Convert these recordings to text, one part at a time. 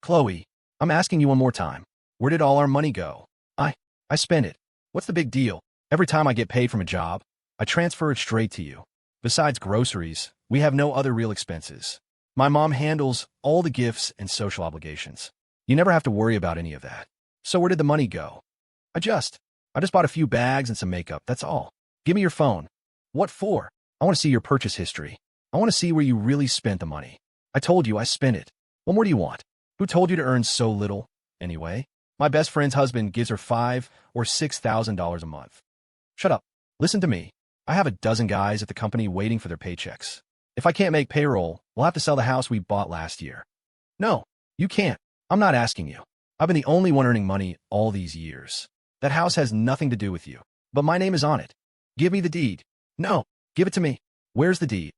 Chloe, I'm asking you one more time. Where did all our money go? I, I spent it. What's the big deal? Every time I get paid from a job, I transfer it straight to you. Besides groceries, we have no other real expenses. My mom handles all the gifts and social obligations. You never have to worry about any of that. So where did the money go? I just bought a few bags and some makeup, that's all. Give me your phone. What for? I want to see your purchase history. I want to see where you really spent the money. I told you I spent it. What more do you want? Who told you to earn so little? Anyway, my best friend's husband gives her $5,000 or $6,000 a month. Shut up. Listen to me. I have a dozen guys at the company waiting for their paychecks. If I can't make payroll, we'll have to sell the house we bought last year. No, you can't. I'm not asking you. I've been the only one earning money all these years. That house has nothing to do with you, but my name is on it. Give me the deed. No, give it to me. Where's the deed?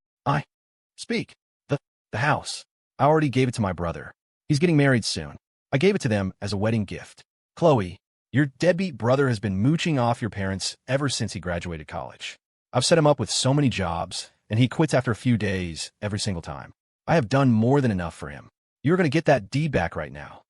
Speak. The house. I already gave it to my brother. He's getting married soon. I gave it to them as a wedding gift. Chloe, your deadbeat brother has been mooching off your parents ever since he graduated college. I've set him up with so many jobs, and he quits after a few days every single time. I have done more than enough for him. You're going to get that deed back right now.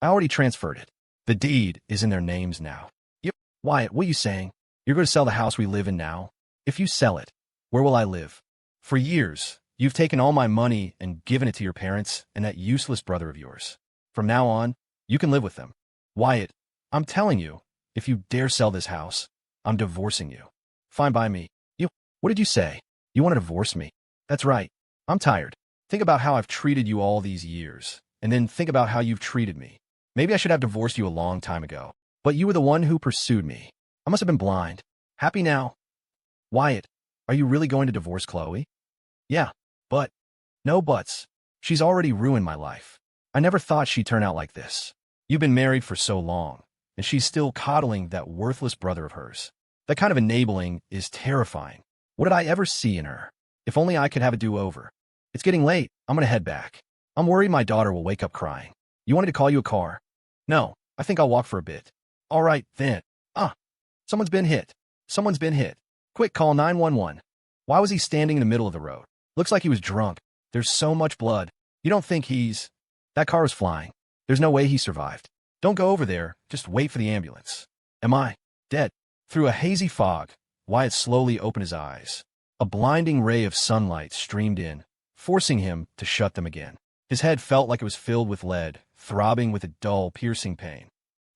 I already transferred it. The deed is in their names now. Yep. Wyatt, what are you saying? You're going to sell the house we live in now? If you sell it, where will I live? For years, you've taken all my money and given it to your parents and that useless brother of yours. From now on, you can live with them. Wyatt, I'm telling you, if you dare sell this house, I'm divorcing you. Fine by me. What did you say? You want to divorce me? That's right. I'm tired. Think about how I've treated you all these years, and then think about how you've treated me. Maybe I should have divorced you a long time ago, but you were the one who pursued me. I must have been blind. Happy now? Wyatt, are you really going to divorce Chloe? Yeah, but no buts. She's already ruined my life. I never thought she'd turn out like this. You've been married for so long, and she's still coddling that worthless brother of hers. That kind of enabling is terrifying. What did I ever see in her? If only I could have a do-over. It's getting late. I'm going to head back. I'm worried my daughter will wake up crying. You wanted to call you a car? No, I think I'll walk for a bit. All right, then. Someone's been hit. Someone's been hit. Quick, call 911. Why was he standing in the middle of the road? Looks like he was drunk. There's so much blood. You don't think he's... That car was flying. There's no way he survived. Don't go over there. Just wait for the ambulance. Am I dead? Through a hazy fog, Wyatt slowly opened his eyes. A blinding ray of sunlight streamed in, forcing him to shut them again. His head felt like it was filled with lead, throbbing with a dull, piercing pain.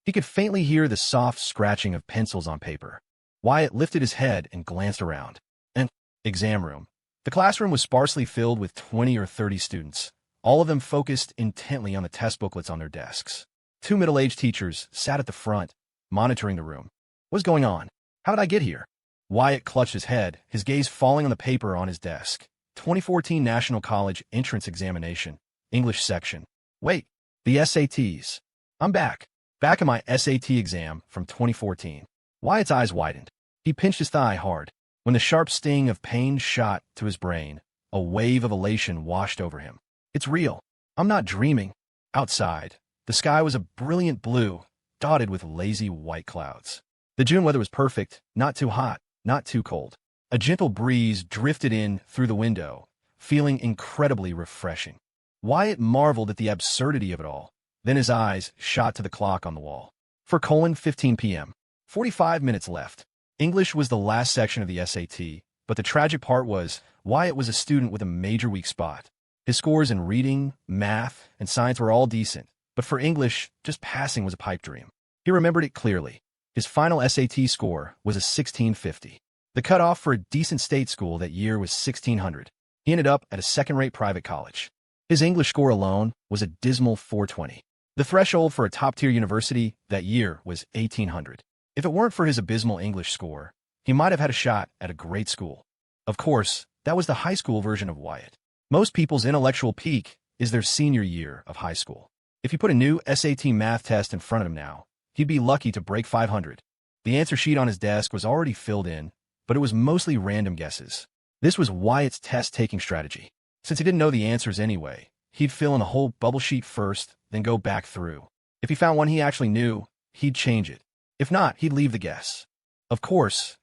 He could faintly hear the soft scratching of pencils on paper. Wyatt lifted his head and glanced around. An exam room. The classroom was sparsely filled with 20 or 30 students, all of them focused intently on the test booklets on their desks. Two middle-aged teachers sat at the front, monitoring the room. What's going on? How did I get here? Wyatt clutched his head, his gaze falling on the paper on his desk. 2014 National College Entrance Examination, English section. Wait, the SATs. I'm back. Back in my SAT exam from 2014. Wyatt's eyes widened. He pinched his thigh hard. When the sharp sting of pain shot to his brain, a wave of elation washed over him. It's real. I'm not dreaming. Outside, the sky was a brilliant blue, dotted with lazy white clouds. The June weather was perfect, not too hot, not too cold. A gentle breeze drifted in through the window, feeling incredibly refreshing. Wyatt marveled at the absurdity of it all. Then his eyes shot to the clock on the wall. 15 p.m. 45 minutes left. English was the last section of the SAT, but the tragic part was Wyatt was a student with a major weak spot. His scores in reading, math, and science were all decent, but for English, just passing was a pipe dream. He remembered it clearly. His final SAT score was a 1650. The cutoff for a decent state school that year was 1600. He ended up at a second-rate private college. His English score alone was a dismal 420. The threshold for a top-tier university that year was 1800. If it weren't for his abysmal English score, he might have had a shot at a great school. Of course, that was the high school version of Wyatt. Most people's intellectual peak is their senior year of high school. If you put a new SAT math test in front of him now, he'd be lucky to break 500. The answer sheet on his desk was already filled in, but it was mostly random guesses. This was Wyatt's test-taking strategy. Since he didn't know the answers anyway, he'd fill in a whole bubble sheet first, then go back through. If he found one he actually knew, he'd change it. If not, he'd leave the guess. Of course,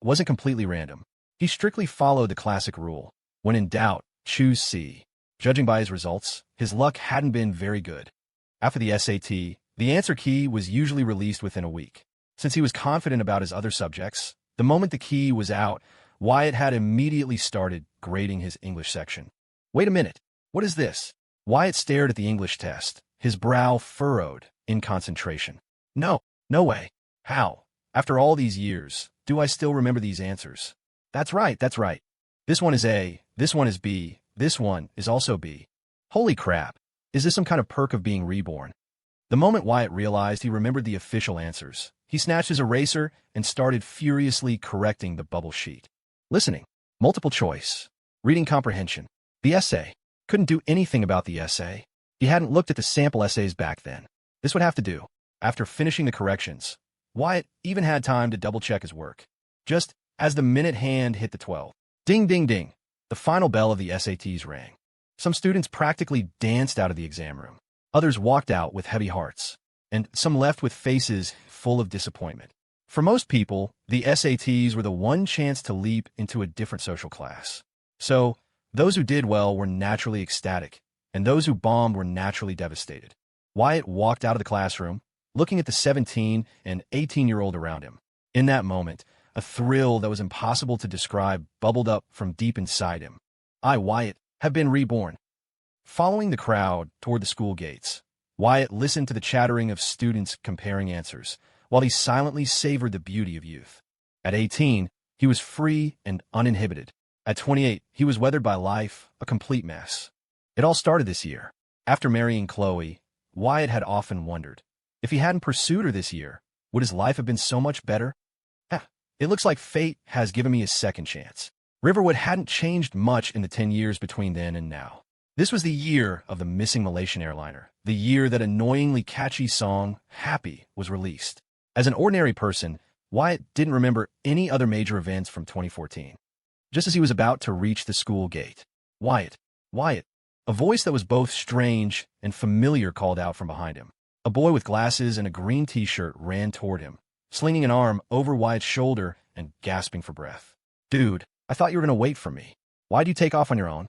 it wasn't completely random. He strictly followed the classic rule. When in doubt, choose C. Judging by his results, his luck hadn't been very good. After the SAT, the answer key was usually released within a week. Since he was confident about his other subjects, the moment the key was out, Wyatt had immediately started grading his English section. Wait a minute. What is this? Wyatt stared at the English test, his brow furrowed in concentration. No way. How? After all these years, do I still remember these answers? That's right. This one is A, this one is B, this one is also B. Holy crap. Is this some kind of perk of being reborn? The moment Wyatt realized he remembered the official answers, he snatched his eraser and started furiously correcting the bubble sheet. Listening, multiple choice, reading comprehension, the essay. Couldn't do anything about the essay. He hadn't looked at the sample essays back then. This would have to do. After finishing the corrections, Wyatt even had time to double-check his work. Just as the minute hand hit the 12. Ding, ding, ding. The final bell of the SATs rang. Some students practically danced out of the exam room. Others walked out with heavy hearts, and some left with faces full of disappointment. For most people, the SATs were the one chance to leap into a different social class. So, those who did well were naturally ecstatic, and those who bombed were naturally devastated. Wyatt walked out of the classroom, looking at the 17 and 18-year-old around him. In that moment, a thrill that was impossible to describe bubbled up from deep inside him. I, Wyatt, have been reborn. Following the crowd toward the school gates, Wyatt listened to the chattering of students comparing answers, while he silently savored the beauty of youth. At 18, he was free and uninhibited. At 28, he was weathered by life, a complete mess. It all started this year. After marrying Chloe, Wyatt had often wondered, if he hadn't pursued her this year, would his life have been so much better? It looks like fate has given me a second chance. Riverwood hadn't changed much in the 10 years between then and now. This was the year of the missing Malaysian airliner, the year that annoyingly catchy song, Happy, was released. As an ordinary person, Wyatt didn't remember any other major events from 2014. Just as he was about to reach the school gate, Wyatt, a voice that was both strange and familiar called out from behind him. A boy with glasses and a green t-shirt ran toward him, slinging an arm over Wyatt's shoulder and gasping for breath. Dude, I thought you were going to wait for me. Why'd you take off on your own?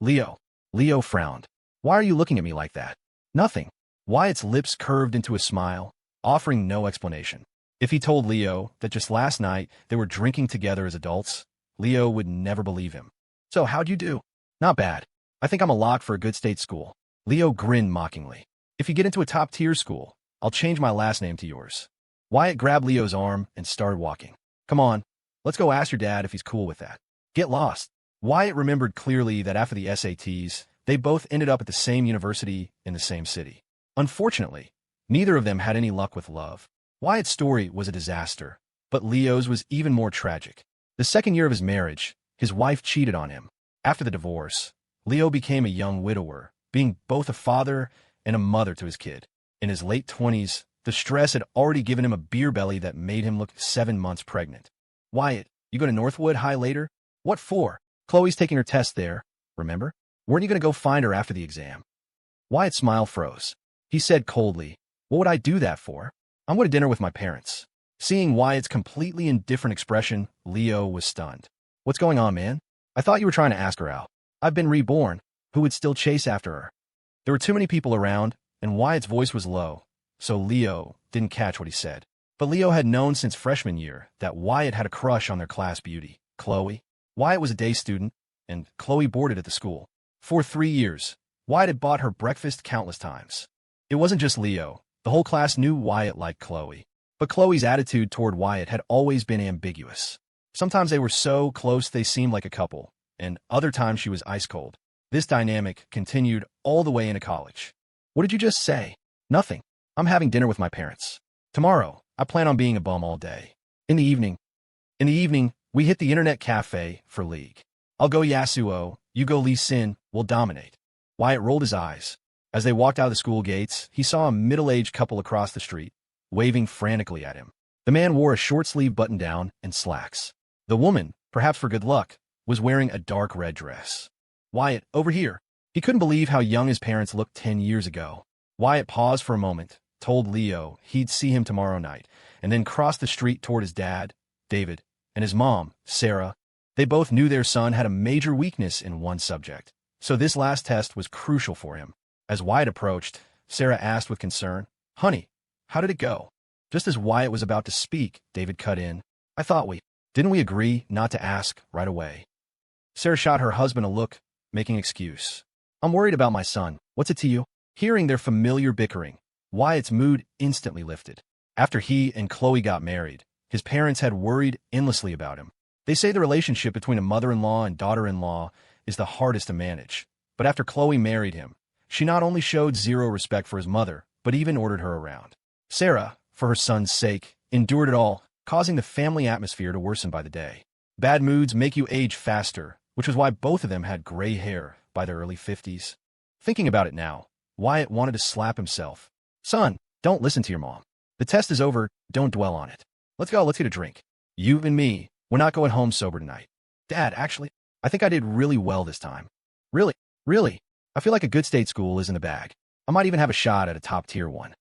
Leo frowned. Why are you looking at me like that? Nothing. Wyatt's lips curved into a smile, offering no explanation. If he told Leo that just last night they were drinking together as adults, Leo would never believe him. So how'd you do? Not bad. I think I'm a lock for a good state school. Leo grinned mockingly. If you get into a top-tier school, I'll change my last name to yours. Wyatt grabbed Leo's arm and started walking. Come on, let's go ask your dad if he's cool with that. Get lost. Wyatt remembered clearly that after the SATs, they both ended up at the same university in the same city. Unfortunately, neither of them had any luck with love. Wyatt's story was a disaster, but Leo's was even more tragic. The second year of his marriage, his wife cheated on him. After the divorce, Leo became a young widower, being both a father and a mother to his kid. In his late 20s, the stress had already given him a beer belly that made him look 7 months pregnant. Wyatt, you go to Northwood High later? What for? Chloe's taking her test there, remember? Weren't you going to go find her after the exam? Wyatt's smile froze. He said coldly, what would I do that for? I'm going to dinner with my parents. Seeing Wyatt's completely indifferent expression, Leo was stunned. What's going on, man? I thought you were trying to ask her out. I've been reborn. Who would still chase after her? There were too many people around, and Wyatt's voice was low, so Leo didn't catch what he said. But Leo had known since freshman year that Wyatt had a crush on their class beauty, Chloe. Wyatt was a day student, and Chloe boarded at the school. For 3 years, Wyatt had bought her breakfast countless times. It wasn't just Leo. The whole class knew Wyatt liked Chloe. But Chloe's attitude toward Wyatt had always been ambiguous. Sometimes they were so close they seemed like a couple, and other times she was ice cold. This dynamic continued all the way into college. What did you just say? Nothing. I'm having dinner with my parents. Tomorrow, I plan on being a bum all day. In the evening, we hit the internet cafe for League. I'll go Yasuo, you go Lee Sin, we'll dominate. Wyatt rolled his eyes. As they walked out of the school gates, he saw a middle-aged couple across the street, waving frantically at him. The man wore a short-sleeve button-down and slacks. The woman, perhaps for good luck, was wearing a dark red dress. Wyatt, over here. He couldn't believe how young his parents looked 10 years ago. Wyatt paused for a moment, told Leo he'd see him tomorrow night, and then crossed the street toward his dad, David, and his mom, Sarah. They both knew their son had a major weakness in one subject, so this last test was crucial for him. As Wyatt approached, Sarah asked with concern. Honey, how did it go? Just as Wyatt was about to speak, David cut in. I thought didn't we agree not to ask right away? Sarah shot her husband a look, making excuse. I'm worried about my son. What's it to you? Hearing their familiar bickering, Wyatt's mood instantly lifted. After he and Chloe got married, his parents had worried endlessly about him. They say the relationship between a mother-in-law and daughter-in-law is the hardest to manage. But after Chloe married him, she not only showed zero respect for his mother, but even ordered her around. Sarah, for her son's sake, endured it all, causing the family atmosphere to worsen by the day. Bad moods make you age faster, which was why both of them had gray hair by their early 50s. Thinking about it now, Wyatt wanted to slap himself. Son, don't listen to your mom. The test is over, don't dwell on it. Let's get a drink. You and me, we're not going home sober tonight. Dad, actually, I think I did really well this time. Really? Really? I feel like a good state school is in the bag. I might even have a shot at a top-tier one.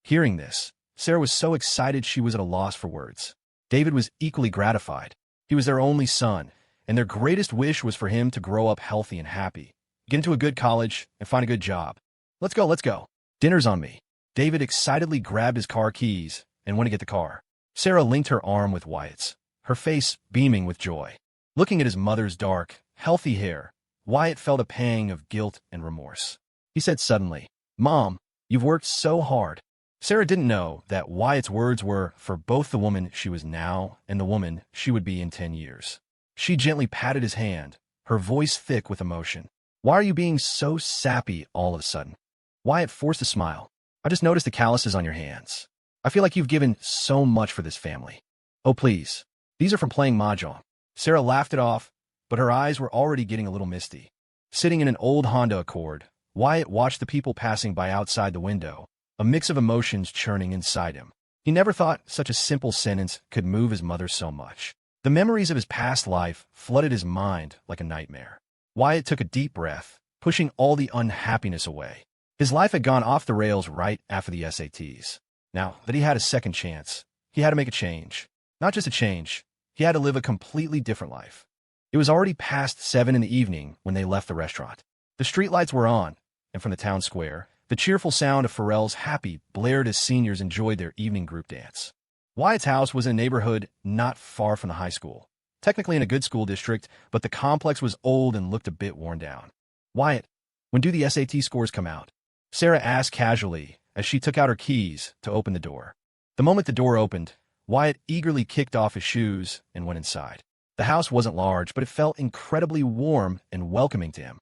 Hearing this, Sarah was so excited she was at a loss for words. David was equally gratified. He was their only son, and their greatest wish was for him to grow up healthy and happy, get into a good college, and find a good job. Let's go. Dinner's on me. David excitedly grabbed his car keys and went to get the car. Sarah linked her arm with Wyatt's, her face beaming with joy. Looking at his mother's dark, healthy hair, Wyatt felt a pang of guilt and remorse. He said suddenly, Mom, you've worked so hard. Sarah didn't know that Wyatt's words were for both the woman she was now and the woman she would be in 10 years. She gently patted his hand, her voice thick with emotion. Why are you being so sappy all of a sudden? Wyatt forced a smile. I just noticed the calluses on your hands. I feel like you've given so much for this family. Oh, please. These are from playing mahjong. Sarah laughed it off, but her eyes were already getting a little misty. Sitting in an old Honda Accord, Wyatt watched the people passing by outside the window, a mix of emotions churning inside him. He never thought such a simple sentence could move his mother so much. The memories of his past life flooded his mind like a nightmare. Wyatt took a deep breath, pushing all the unhappiness away. His life had gone off the rails right after the SATs. Now that he had a second chance, he had to make a change. Not just a change, he had to live a completely different life. It was already past 7 in the evening when they left the restaurant. The streetlights were on, and from the town square, the cheerful sound of Pharrell's Happy blared as seniors enjoyed their evening group dance. Wyatt's house was in a neighborhood not far from the high school, technically in a good school district, but the complex was old and looked a bit worn down. Wyatt, when do the SAT scores come out? Sarah asked casually as she took out her keys to open the door. The moment the door opened, Wyatt eagerly kicked off his shoes and went inside. The house wasn't large, but it felt incredibly warm and welcoming to him.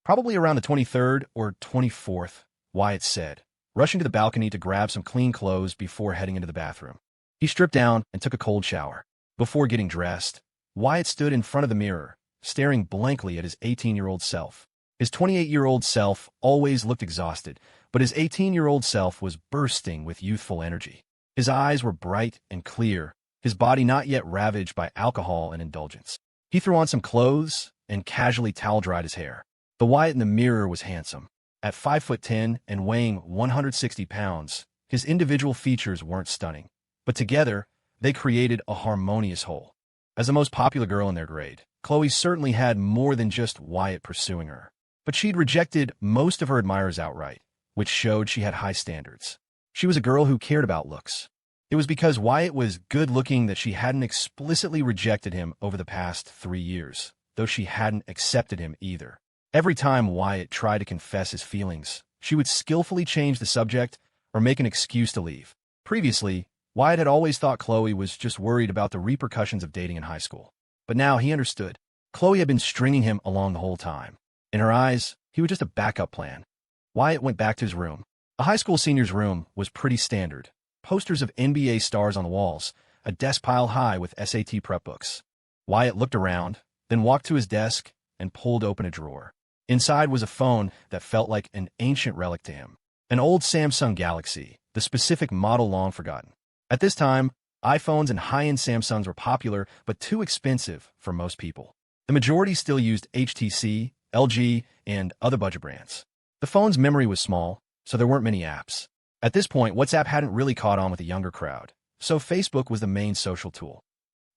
Probably around the 23rd or 24th, Wyatt said, rushing to the balcony to grab some clean clothes before heading into the bathroom. He stripped down and took a cold shower. Before getting dressed, Wyatt stood in front of the mirror, staring blankly at his 18-year-old self. His 28-year-old self always looked exhausted, but his 18-year-old self was bursting with youthful energy. His eyes were bright and clear, his body not yet ravaged by alcohol and indulgence. He threw on some clothes and casually towel-dried his hair. The Wyatt in the mirror was handsome. At 5'10" and weighing 160 pounds, his individual features weren't stunning, but together, they created a harmonious whole. As the most popular girl in their grade, Chloe certainly had more than just Wyatt pursuing her. But she'd rejected most of her admirers outright, which showed she had high standards. She was a girl who cared about looks. It was because Wyatt was good-looking that she hadn't explicitly rejected him over the past 3 years, though she hadn't accepted him either. Every time Wyatt tried to confess his feelings, she would skillfully change the subject or make an excuse to leave. Previously, Wyatt had always thought Chloe was just worried about the repercussions of dating in high school. But now he understood. Chloe had been stringing him along the whole time. In her eyes, he was just a backup plan. Wyatt went back to his room. A high school senior's room was pretty standard. Posters of NBA stars on the walls, a desk piled high with SAT prep books. Wyatt looked around, then walked to his desk and pulled open a drawer. Inside was a phone that felt like an ancient relic to him. An old Samsung Galaxy, the specific model long forgotten. At this time, iPhones and high-end Samsungs were popular but too expensive for most people. The majority still used HTC, LG, and other budget brands. The phone's memory was small, so there weren't many apps. At this point, WhatsApp hadn't really caught on with the younger crowd, so Facebook was the main social tool.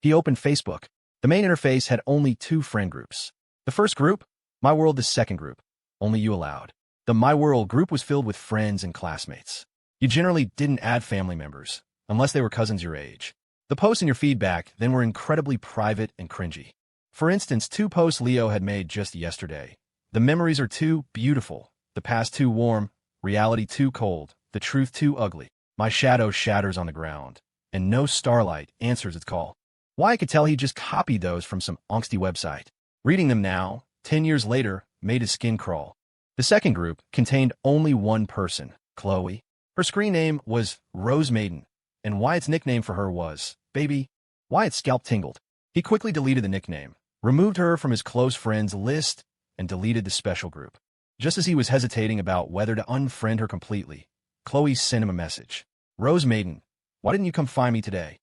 He opened Facebook. The main interface had only 2 friend groups. The first group, My World, the second group, Only You Allowed. The My World group was filled with friends and classmates. You generally didn't add family members, unless they were cousins your age. The posts in your feedback then were incredibly private and cringy. For instance, 2 posts Leo had made just yesterday. The memories are too beautiful, the past too warm, reality too cold, the truth too ugly. My shadow shatters on the ground, and no starlight answers its call. Why I could tell he just copied those from some angsty website. Reading them now, 10 years later, made his skin crawl. The second group contained only one person, Chloe. Her screen name was Rose Maiden, and Wyatt's nickname for her was Baby. Wyatt's scalp tingled. He quickly deleted the nickname, removed her from his close friends list, and deleted the special group. Just as he was hesitating about whether to unfriend her completely, Chloe sent him a message. Rose Maiden, why didn't you come find me today?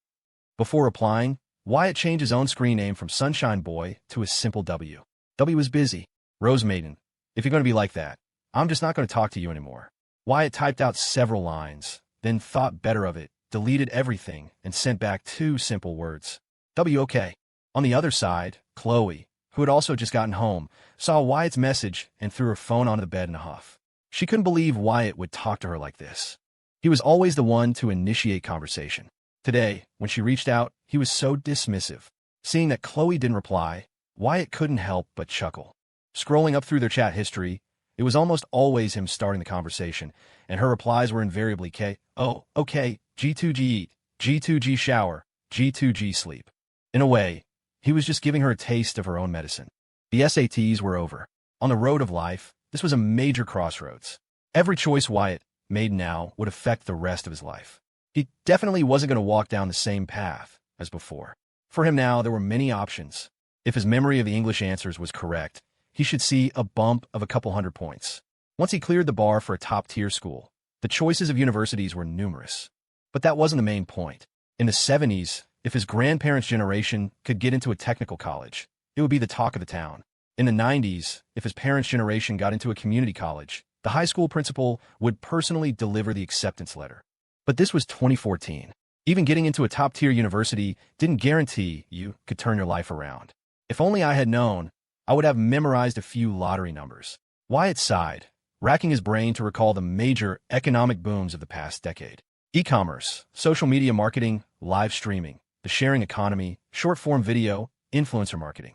Before replying, Wyatt changed his own screen name from Sunshine Boy to a simple W. W was busy. Rose Maiden, if you're going to be like that, I'm just not going to talk to you anymore. Wyatt typed out several lines, then thought better of it, deleted everything, and sent back 2 simple words. W okay. On the other side, Chloe, who had also just gotten home, saw Wyatt's message and threw her phone onto the bed in a huff. She couldn't believe Wyatt would talk to her like this. He was always the one to initiate conversation. Today, when she reached out, he was so dismissive. Seeing that Chloe didn't reply, Wyatt couldn't help but chuckle. Scrolling up through their chat history, it was almost always him starting the conversation, and her replies were invariably K, oh, okay, G2G eat, G2G shower, G2G sleep. In a way, he was just giving her a taste of her own medicine. The SATs were over. On the road of life, this was a major crossroads. Every choice Wyatt made now would affect the rest of his life. He definitely wasn't going to walk down the same path as before. For him now, there were many options. If his memory of the English answers was correct, he should see a bump of a couple hundred points. Once he cleared the bar for a top-tier school, the choices of universities were numerous. But that wasn't the main point. In the 70s, if his grandparents' generation could get into a technical college, it would be the talk of the town. In the 90s, if his parents' generation got into a community college, the high school principal would personally deliver the acceptance letter. But this was 2014. Even getting into a top-tier university didn't guarantee you could turn your life around. If only I had known, I would have memorized a few lottery numbers. Wyatt sighed, racking his brain to recall the major economic booms of the past decade. E-commerce, social media marketing, live streaming, the sharing economy, short-form video, influencer marketing.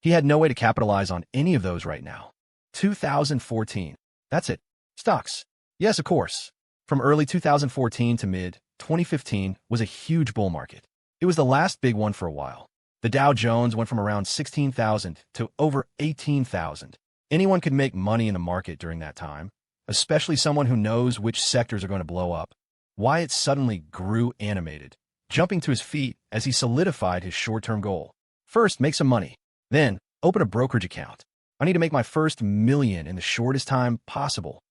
He had no way to capitalize on any of those right now. 2014. That's it. Stocks. Yes, of course. From early 2014 to mid-2015 was a huge bull market. It was the last big one for a while. The Dow Jones went from around 16,000 to over 18,000. Anyone could make money in the market during that time, especially someone who knows which sectors are going to blow up. Wyatt suddenly grew animated, jumping to his feet as he solidified his short-term goal. First, make some money. Then, open a brokerage account. I need to make my first million in the shortest time possible.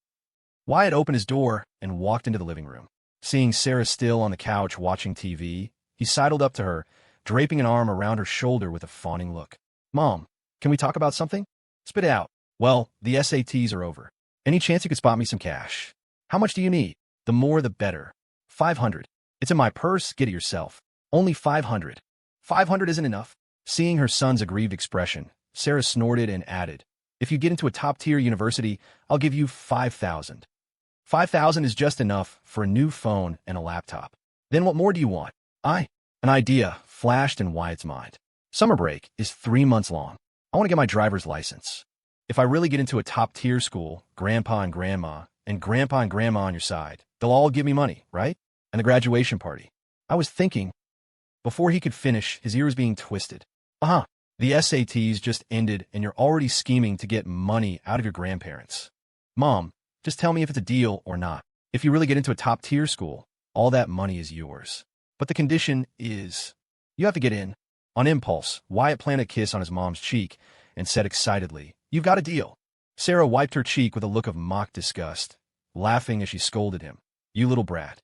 Wyatt opened his door and walked into the living room. Seeing Sarah still on the couch watching TV, he sidled up to her, draping an arm around her shoulder with a fawning look. Mom, can we talk about something? Spit it out. Well, the SATs are over. Any chance you could spot me some cash? How much do you need? The more the better. 500. It's in my purse, get it yourself. Only 500. 500 isn't enough. Seeing her son's aggrieved expression, Sarah snorted and added, if you get into a top-tier university, I'll give you 5,000. 5,000 is just enough for a new phone and a laptop. Then what more do you want? An idea flashed in Wyatt's mind. Summer break is 3 months long. I want to get my driver's license. If I really get into a top-tier school, Grandpa and Grandma on your side, they'll all give me money, right? And the graduation party. I was thinking. Before he could finish, his ear was being twisted. The SATs just ended and you're already scheming to get money out of your grandparents. Mom, just tell me if it's a deal or not. If you really get into a top-tier school, all that money is yours. But the condition is, you have to get in. On impulse, Wyatt planted a kiss on his mom's cheek and said excitedly, you've got a deal. Sarah wiped her cheek with a look of mock disgust, laughing as she scolded him. You little brat.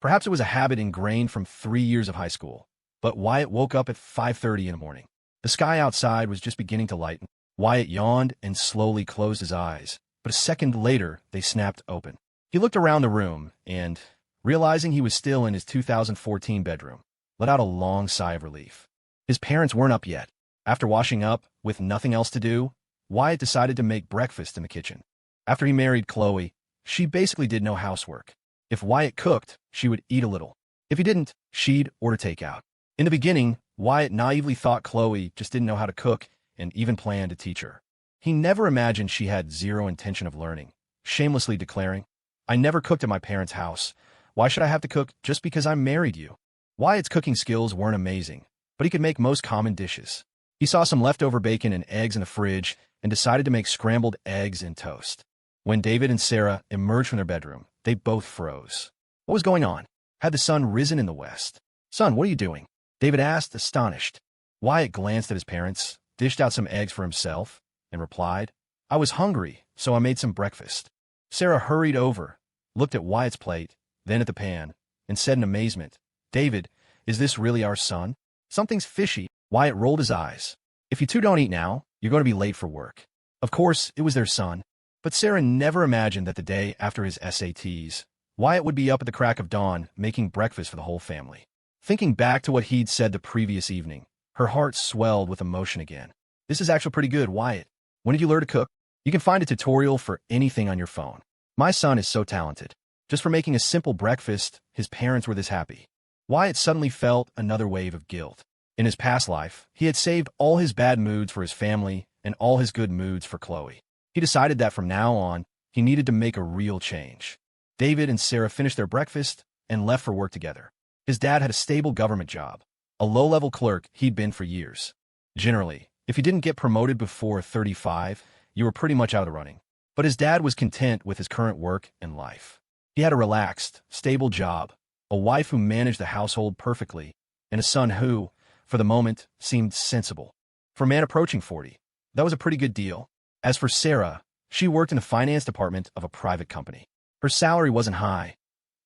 Perhaps it was a habit ingrained from 3 years of high school, but Wyatt woke up at 5:30 in the morning. The sky outside was just beginning to lighten. Wyatt yawned and slowly closed his eyes, but a second later they snapped open. He looked around the room and, realizing he was still in his 2014 bedroom, let out a long sigh of relief. His parents weren't up yet. After washing up, with nothing else to do, Wyatt decided to make breakfast in the kitchen. After he married Chloe, she basically did no housework. If Wyatt cooked, she would eat a little. If he didn't, she'd order takeout. In the beginning, Wyatt naively thought Chloe just didn't know how to cook and even planned to teach her. He never imagined she had zero intention of learning, shamelessly declaring, "I never cooked at my parents' house. Why should I have to cook just because I married you?" Wyatt's cooking skills weren't amazing, but he could make most common dishes. He saw some leftover bacon and eggs in the fridge and decided to make scrambled eggs and toast. When David and Sarah emerged from their bedroom, they both froze. What was going on? Had the sun risen in the west? "Son, what are you doing?" David asked, astonished. Wyatt glanced at his parents, dished out some eggs for himself, and replied, "I was hungry, so I made some breakfast." Sarah hurried over, looked at Wyatt's plate, then at the pan, and said in amazement, "David, is this really our son? Something's fishy." Wyatt rolled his eyes. "If you two don't eat now, you're going to be late for work." Of course, it was their son, but Sarah never imagined that the day after his SATs, Wyatt would be up at the crack of dawn making breakfast for the whole family. Thinking back to what he'd said the previous evening, her heart swelled with emotion again. "This is actually pretty good, Wyatt. When did you learn to cook?" "You can find a tutorial for anything on your phone. My son is so talented. Just for making a simple breakfast, his parents were this happy." Wyatt suddenly felt another wave of guilt. In his past life, he had saved all his bad moods for his family and all his good moods for Chloe. He decided that from now on, he needed to make a real change. David and Sarah finished their breakfast and left for work together. His dad had a stable government job, a low-level clerk he'd been for years. Generally, if you didn't get promoted before 35, you were pretty much out of the running. But his dad was content with his current work and life. He had a relaxed, stable job, a wife who managed the household perfectly, and a son who, for the moment, seemed sensible. For a man approaching 40, that was a pretty good deal. As for Sarah, she worked in the finance department of a private company. Her salary wasn't high,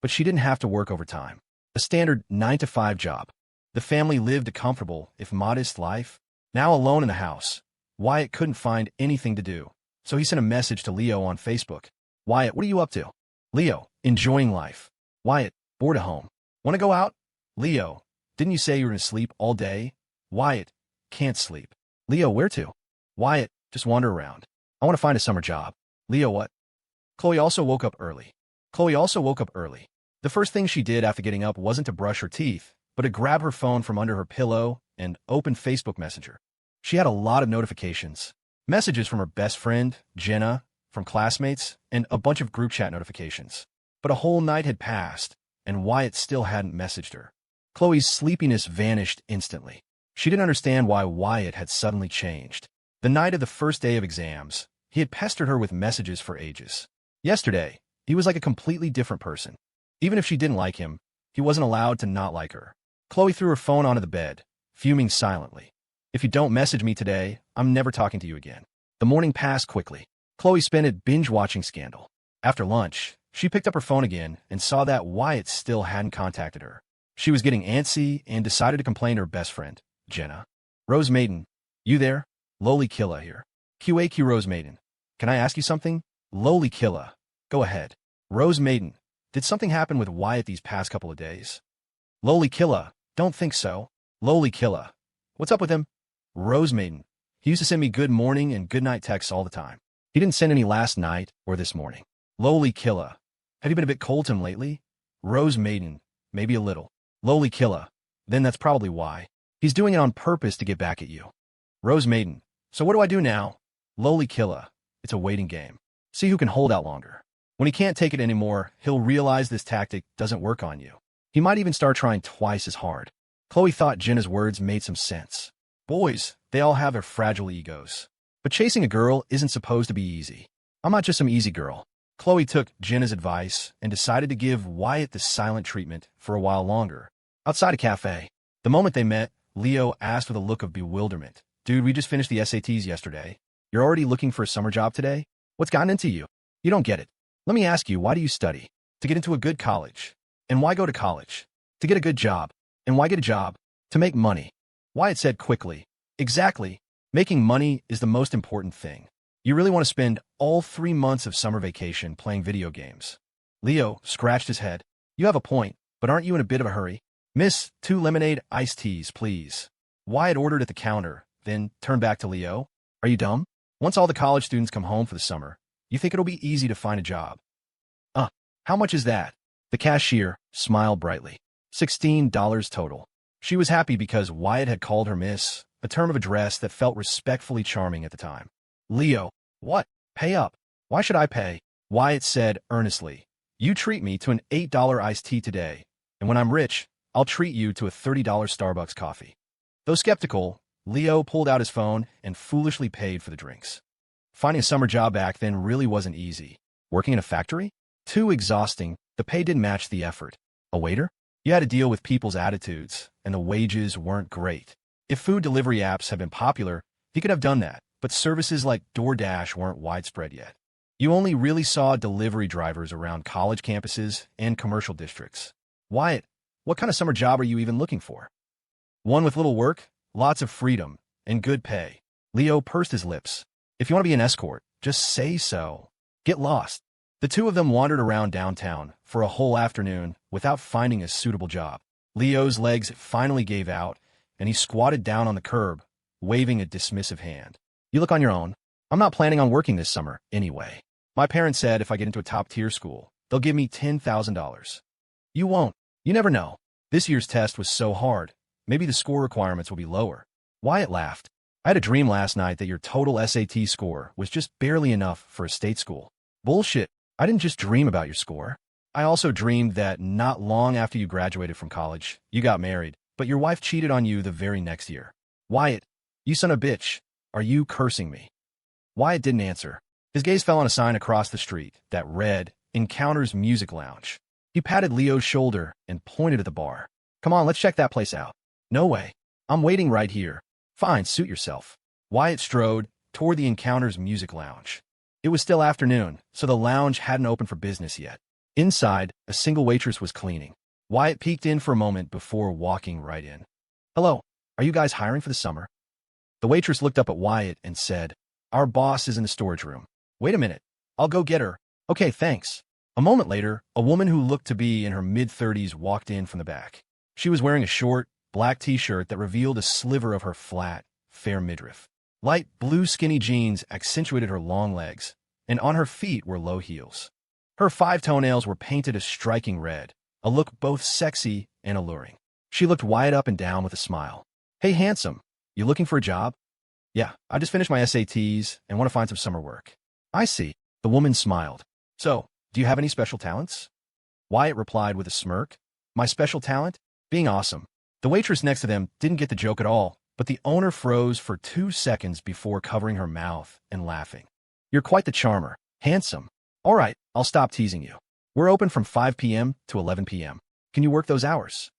but she didn't have to work overtime. A standard 9-to-5 job. The family lived a comfortable, if modest, life. Now alone in the house, Wyatt couldn't find anything to do, so he sent a message to Leo on Facebook. "Wyatt, what are you up to?" Leo, "Enjoying life." Wyatt, "Bored at home. Want to go out?" Leo, "Didn't you say you were going to sleep all day?" Wyatt, "Can't sleep." Leo, "Where to?" Wyatt, "Just wander around. I want to find a summer job." Leo, "What?" Chloe also woke up early. The first thing she did after getting up wasn't to brush her teeth, but to grab her phone from under her pillow and open Facebook Messenger. She had a lot of notifications. Messages from her best friend, Jenna, from classmates, and a bunch of group chat notifications. But a whole night had passed, and Wyatt still hadn't messaged her. Chloe's sleepiness vanished instantly. She didn't understand why Wyatt had suddenly changed. The night of the first day of exams, he had pestered her with messages for ages. Yesterday, he was like a completely different person. Even if she didn't like him, he wasn't allowed to not like her. Chloe threw her phone onto the bed, fuming silently. "If you don't message me today, I'm never talking to you again." The morning passed quickly. Chloe spent it binge-watching Scandal. After lunch, she picked up her phone again and saw that Wyatt still hadn't contacted her. She was getting antsy and decided to complain to her best friend, Jenna. "Rose Maiden, you there? Lowly Killa here." "QAQ Rose Maiden. Can I ask you something?" "Lowly Killa. Go ahead." "Rose Maiden, did something happen with Wyatt these past couple of days?" "Lowly Killa, don't think so." "Lowly Killa, what's up with him?" "Rose Maiden, he used to send me good morning and good night texts all the time. He didn't send any last night or this morning." "Lowly Killa, have you been a bit cold to him lately?" "Rose Maiden, maybe a little." "Lowly Killa, then that's probably why. He's doing it on purpose to get back at you." "Rose Maiden, so what do I do now?" "Lowly Killa, it's a waiting game. See who can hold out longer. When he can't take it anymore, he'll realize this tactic doesn't work on you. He might even start trying twice as hard." Chloe thought Jenna's words made some sense. Boys, they all have their fragile egos. But chasing a girl isn't supposed to be easy. "I'm not just some easy girl." Chloe took Jenna's advice and decided to give Wyatt the silent treatment for a while longer. Outside a cafe, the moment they met, Leo asked with a look of bewilderment, "Dude, we just finished the SATs yesterday. You're already looking for a summer job today? What's gotten into you? You don't get it. Let me ask you, why do you study? To get into a good college. And why go to college? To get a good job. And why get a job? To make money." Wyatt said quickly, "Exactly. Making money is the most important thing. You really want to spend all 3 months of summer vacation playing video games." Leo scratched his head. "You have a point, but aren't you in a bit of a hurry?" "Miss, 2 lemonade iced teas, please." Wyatt ordered at the counter, then turned back to Leo. "Are you dumb? Once all the college students come home for the summer, You think it'll be easy to find a job. Uh, how much is that? The cashier smiled brightly. $16 total. She was happy because Wyatt had called her Miss, a term of address that felt respectfully charming at the time. Leo, what? Pay up. Why should I pay? Wyatt said earnestly. You treat me to an $8 iced tea today, and when I'm rich, I'll treat you to a $30 Starbucks coffee. Though skeptical, Leo pulled out his phone and foolishly paid for the drinks. Finding a summer job back then really wasn't easy. Working in a factory? Too exhausting. The pay didn't match the effort. A waiter? You had to deal with people's attitudes, and the wages weren't great. If food delivery apps had been popular, he could have done that, but services like DoorDash weren't widespread yet. You only really saw delivery drivers around college campuses and commercial districts. Wyatt, what kind of summer job are you even looking for? One with little work, lots of freedom, and good pay. Leo pursed his lips. If you want to be an escort, just say so. Get lost. The two of them wandered around downtown for a whole afternoon without finding a suitable job. Leo's legs finally gave out, and he squatted down on the curb, waving a dismissive hand. You look on your own. I'm not planning on working this summer anyway. My parents said if I get into a top-tier school, they'll give me $10,000. You won't. You never know. This year's test was so hard. Maybe the score requirements will be lower. Wyatt laughed. I had a dream last night that your total SAT score was just barely enough for a state school. Bullshit. I didn't just dream about your score. I also dreamed that not long after you graduated from college, you got married, but your wife cheated on you the very next year. Wyatt, you son of a bitch, are you cursing me? Wyatt didn't answer. His gaze fell on a sign across the street that read, Encounters Music Lounge. He patted Leo's shoulder and pointed at the bar. Come on, let's check that place out. No way. I'm waiting right here. Fine, suit yourself. Wyatt strode toward the Encounters Music Lounge. It was still afternoon, so the lounge hadn't opened for business yet. Inside, a single waitress was cleaning. Wyatt peeked in for a moment before walking right in. Hello, are you guys hiring for the summer? The waitress looked up at Wyatt and said, Our boss is in the storage room. Wait a minute. I'll go get her. Okay, thanks. A moment later, a woman who looked to be in her mid-30s walked in from the back. She was wearing a short, black t-shirt that revealed a sliver of her flat, fair midriff. Light blue skinny jeans accentuated her long legs, and on her feet were low heels. Her 5 toenails were painted a striking red, a look both sexy and alluring. She looked Wyatt up and down with a smile. Hey, handsome, you looking for a job? Yeah, I just finished my SATs and want to find some summer work. I see. The woman smiled. So, do you have any special talents? Wyatt replied with a smirk. My special talent? Being awesome. The waitress next to them didn't get the joke at all, but the owner froze for 2 seconds before covering her mouth and laughing. You're quite the charmer. Handsome. All right, I'll stop teasing you. We're open from 5 p.m. to 11 p.m. Can you work those hours?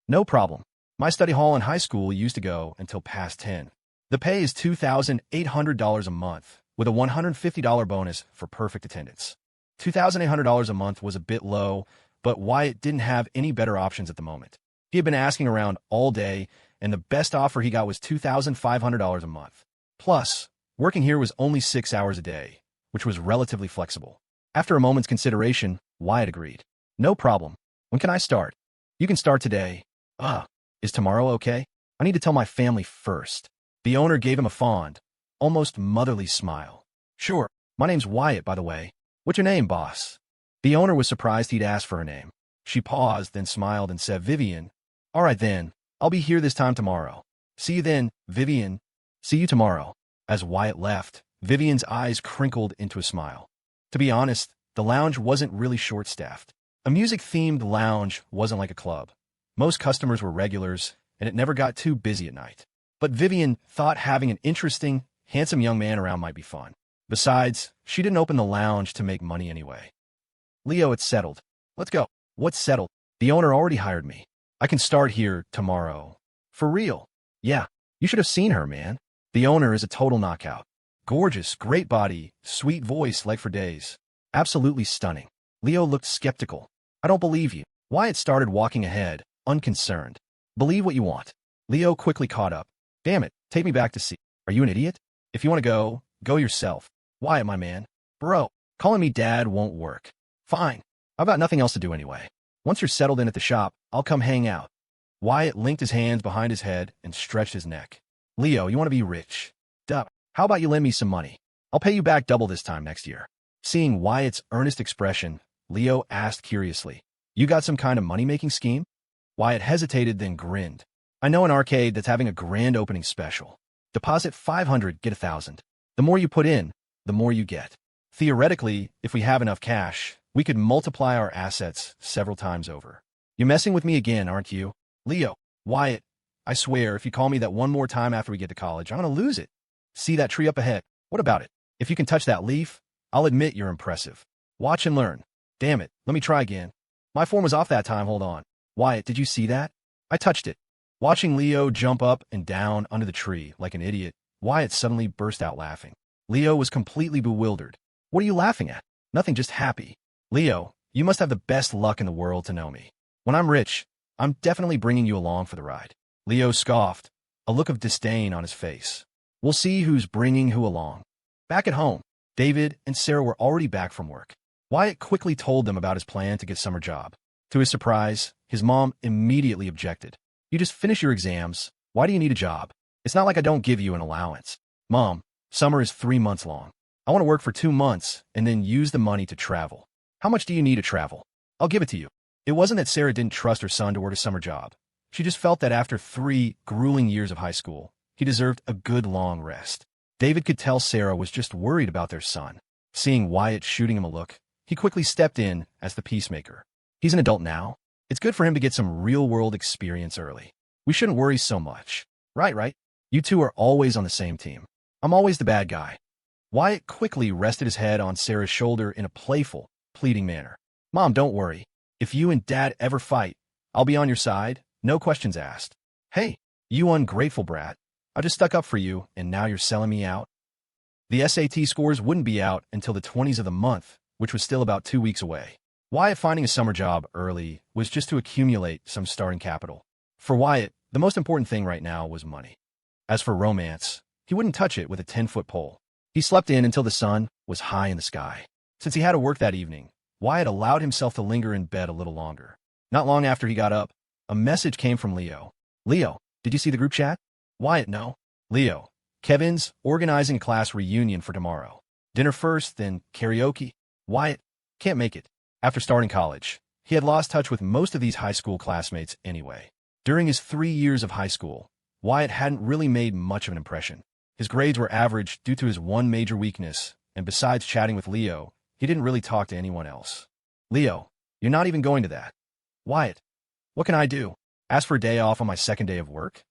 No problem. My study hall in high school used to go until past 10. The pay is $2,800 a month, with a $150 bonus for perfect attendance. $2,800 a month was a bit low, but Wyatt didn't have any better options at the moment. He had been asking around all day, and the best offer he got was $2,500 a month. Plus, working here was only 6 hours a day, which was relatively flexible. After a moment's consideration, Wyatt agreed. No problem. When can I start? You can start today. Is tomorrow okay? I need to tell my family first. The owner gave him a fond, almost motherly smile. Sure, my name's Wyatt, by the way. What's your name, boss? The owner was surprised he'd asked for her name. She paused, then smiled and said, Vivian. All right then, I'll be here this time tomorrow. See you then, Vivian. See you tomorrow. As Wyatt left, Vivian's eyes crinkled into a smile. To be honest, the lounge wasn't really short-staffed. A music-themed lounge wasn't like a club. Most customers were regulars, and it never got too busy at night. But Vivian thought having an interesting, handsome young man around might be fun. Besides, she didn't open the lounge to make money anyway. Leo, it's settled. Let's go. What's settled? The owner already hired me. I can start here tomorrow. For real? Yeah, you should have seen her, man. The owner is a total knockout. Gorgeous, great body, sweet voice like for days. Absolutely stunning. Leo looked skeptical. I don't believe you. Wyatt started walking ahead, unconcerned. Believe what you want. Leo quickly caught up. Damn it, take me back to see. Are you an idiot? If you want to go, go yourself. Wyatt, my man. Bro, calling me dad won't work. Fine. I've got nothing else to do anyway. Once you're settled in at the shop, I'll come hang out. Wyatt linked his hands behind his head and stretched his neck. Leo, you want to be rich? Duh. How about you lend me some money? I'll pay you back double this time next year. Seeing Wyatt's earnest expression, Leo asked curiously, "You got some kind of money-making scheme?" Wyatt hesitated, then grinned. "I know an arcade that's having a grand opening special. Deposit 500, get 1,000. The more you put in, the more you get. Theoretically, if we have enough cash, we could multiply our assets several times over." "You're messing with me again, aren't you?" "Leo, Wyatt, I swear, if you call me that one more time after we get to college, I'm gonna lose it. See that tree up ahead? What about it? If you can touch that leaf, I'll admit you're impressive. Watch and learn. Damn it, let me try again. My form was off that time, hold on. Wyatt, did you see that? I touched it." Watching Leo jump up and down under the tree like an idiot, Wyatt suddenly burst out laughing. Leo was completely bewildered. "What are you laughing at?" "Nothing, just happy." "Leo, you must have the best luck in the world to know me. When I'm rich, I'm definitely bringing you along for the ride." Leo scoffed, a look of disdain on his face. "We'll see who's bringing who along." Back at home, David and Sarah were already back from work. Wyatt quickly told them about his plan to get a summer job. To his surprise, his mom immediately objected. "You just finish your exams. Why do you need a job? It's not like I don't give you an allowance." "Mom, summer is 3 months long. I want to work for 2 months and then use the money to travel." "How much do you need to travel?" "I'll give it to you." It wasn't that Sarah didn't trust her son to work a summer job. She just felt that after 3 grueling years of high school, he deserved a good long rest. David could tell Sarah was just worried about their son. Seeing Wyatt shooting him a look, he quickly stepped in as the peacemaker. "He's an adult now. It's good for him to get some real-world experience early. We shouldn't worry so much. Right? You two are always on the same team. I'm always the bad guy." Wyatt quickly rested his head on Sarah's shoulder in a playful, pleading manner. "Mom, don't worry. If you and Dad ever fight, I'll be on your side, no questions asked." "Hey, you ungrateful brat. I just stuck up for you, and now you're selling me out?" The SAT scores wouldn't be out until the 20s of the month, which was still about 2 weeks away. Wyatt finding a summer job early was just to accumulate some starting capital. For Wyatt, the most important thing right now was money. As for romance, he wouldn't touch it with a 10-foot pole. He slept in until the sun was high in the sky. Since he had to work that evening, Wyatt allowed himself to linger in bed a little longer. Not long after he got up, a message came from Leo. "Leo, did you see the group chat?" Wyatt, "No." "Leo, Kevin's organizing a class reunion for tomorrow. Dinner first, then karaoke." Wyatt, "Can't make it." After starting college, he had lost touch with most of these high school classmates anyway. During his 3 years of high school, Wyatt hadn't really made much of an impression. His grades were average due to his one major weakness, and besides chatting with Leo, he didn't really talk to anyone else. "Leo, you're not even going to that." "Wyatt, what can I do? Ask for a day off on my second day of work?"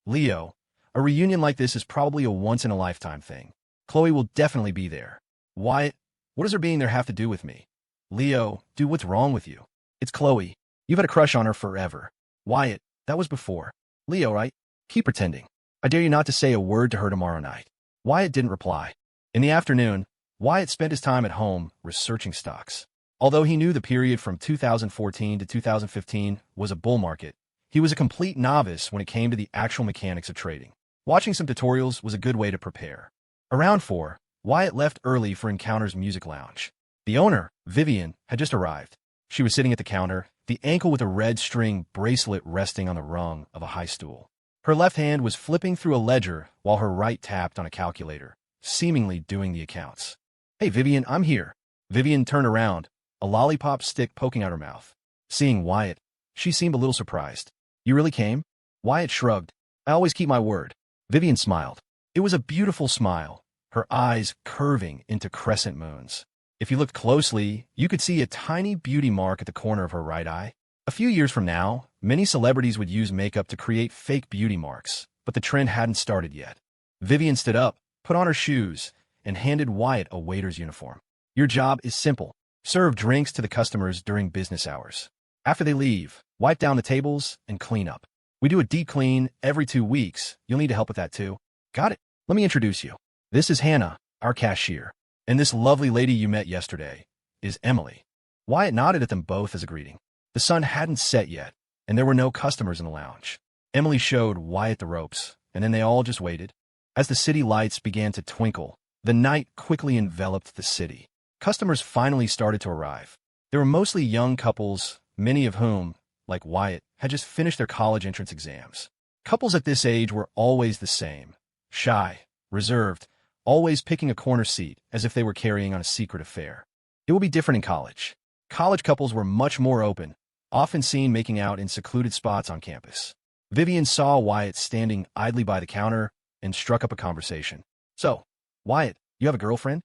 "Leo, a reunion like this is probably a once-in-a-lifetime thing. Chloe will definitely be there." "Wyatt, what does her being there have to do with me?" "Leo, dude, what's wrong with you? It's Chloe. You've had a crush on her forever." "Wyatt, that was before." "Leo, right? Keep pretending. I dare you not to say a word to her tomorrow night." Wyatt didn't reply. In the afternoon, Wyatt spent his time at home researching stocks. Although he knew the period from 2014 to 2015 was a bull market, he was a complete novice when it came to the actual mechanics of trading. Watching some tutorials was a good way to prepare. Around 4, Wyatt left early for Encounter's music lounge. The owner, Vivian, had just arrived. She was sitting at the counter, the ankle with a red string bracelet resting on the rung of a high stool. Her left hand was flipping through a ledger while her right tapped on a calculator, seemingly doing the accounts. "Hey, Vivian, I'm here." Vivian turned around, a lollipop stick poking out her mouth. Seeing Wyatt, she seemed a little surprised. "You really came?" Wyatt shrugged. "I always keep my word." Vivian smiled. It was a beautiful smile, her eyes curving into crescent moons. If you looked closely, you could see a tiny beauty mark at the corner of her right eye. A few years from now, many celebrities would use makeup to create fake beauty marks, but the trend hadn't started yet. Vivian stood up, put on her shoes, and handed Wyatt a waiter's uniform. "Your job is simple. Serve drinks to the customers during business hours. After they leave, wipe down the tables and clean up. We do a deep clean every 2 weeks. You'll need help with that too." "Got it. Let me introduce you. This is Hannah, our cashier. And this lovely lady you met yesterday is Emily." Wyatt nodded at them both as a greeting. The sun hadn't set yet, and there were no customers in the lounge. Emily showed Wyatt the ropes, and then they all just waited. As the city lights began to twinkle, the night quickly enveloped the city. Customers finally started to arrive. They were mostly young couples, many of whom, like Wyatt, had just finished their college entrance exams. Couples at this age were always the same: shy, reserved, always picking a corner seat as if they were carrying on a secret affair. It will be different in college. College couples were much more open, often seen making out in secluded spots on campus. Vivian saw Wyatt standing idly by the counter and struck up a conversation. "So, Wyatt, you have a girlfriend?"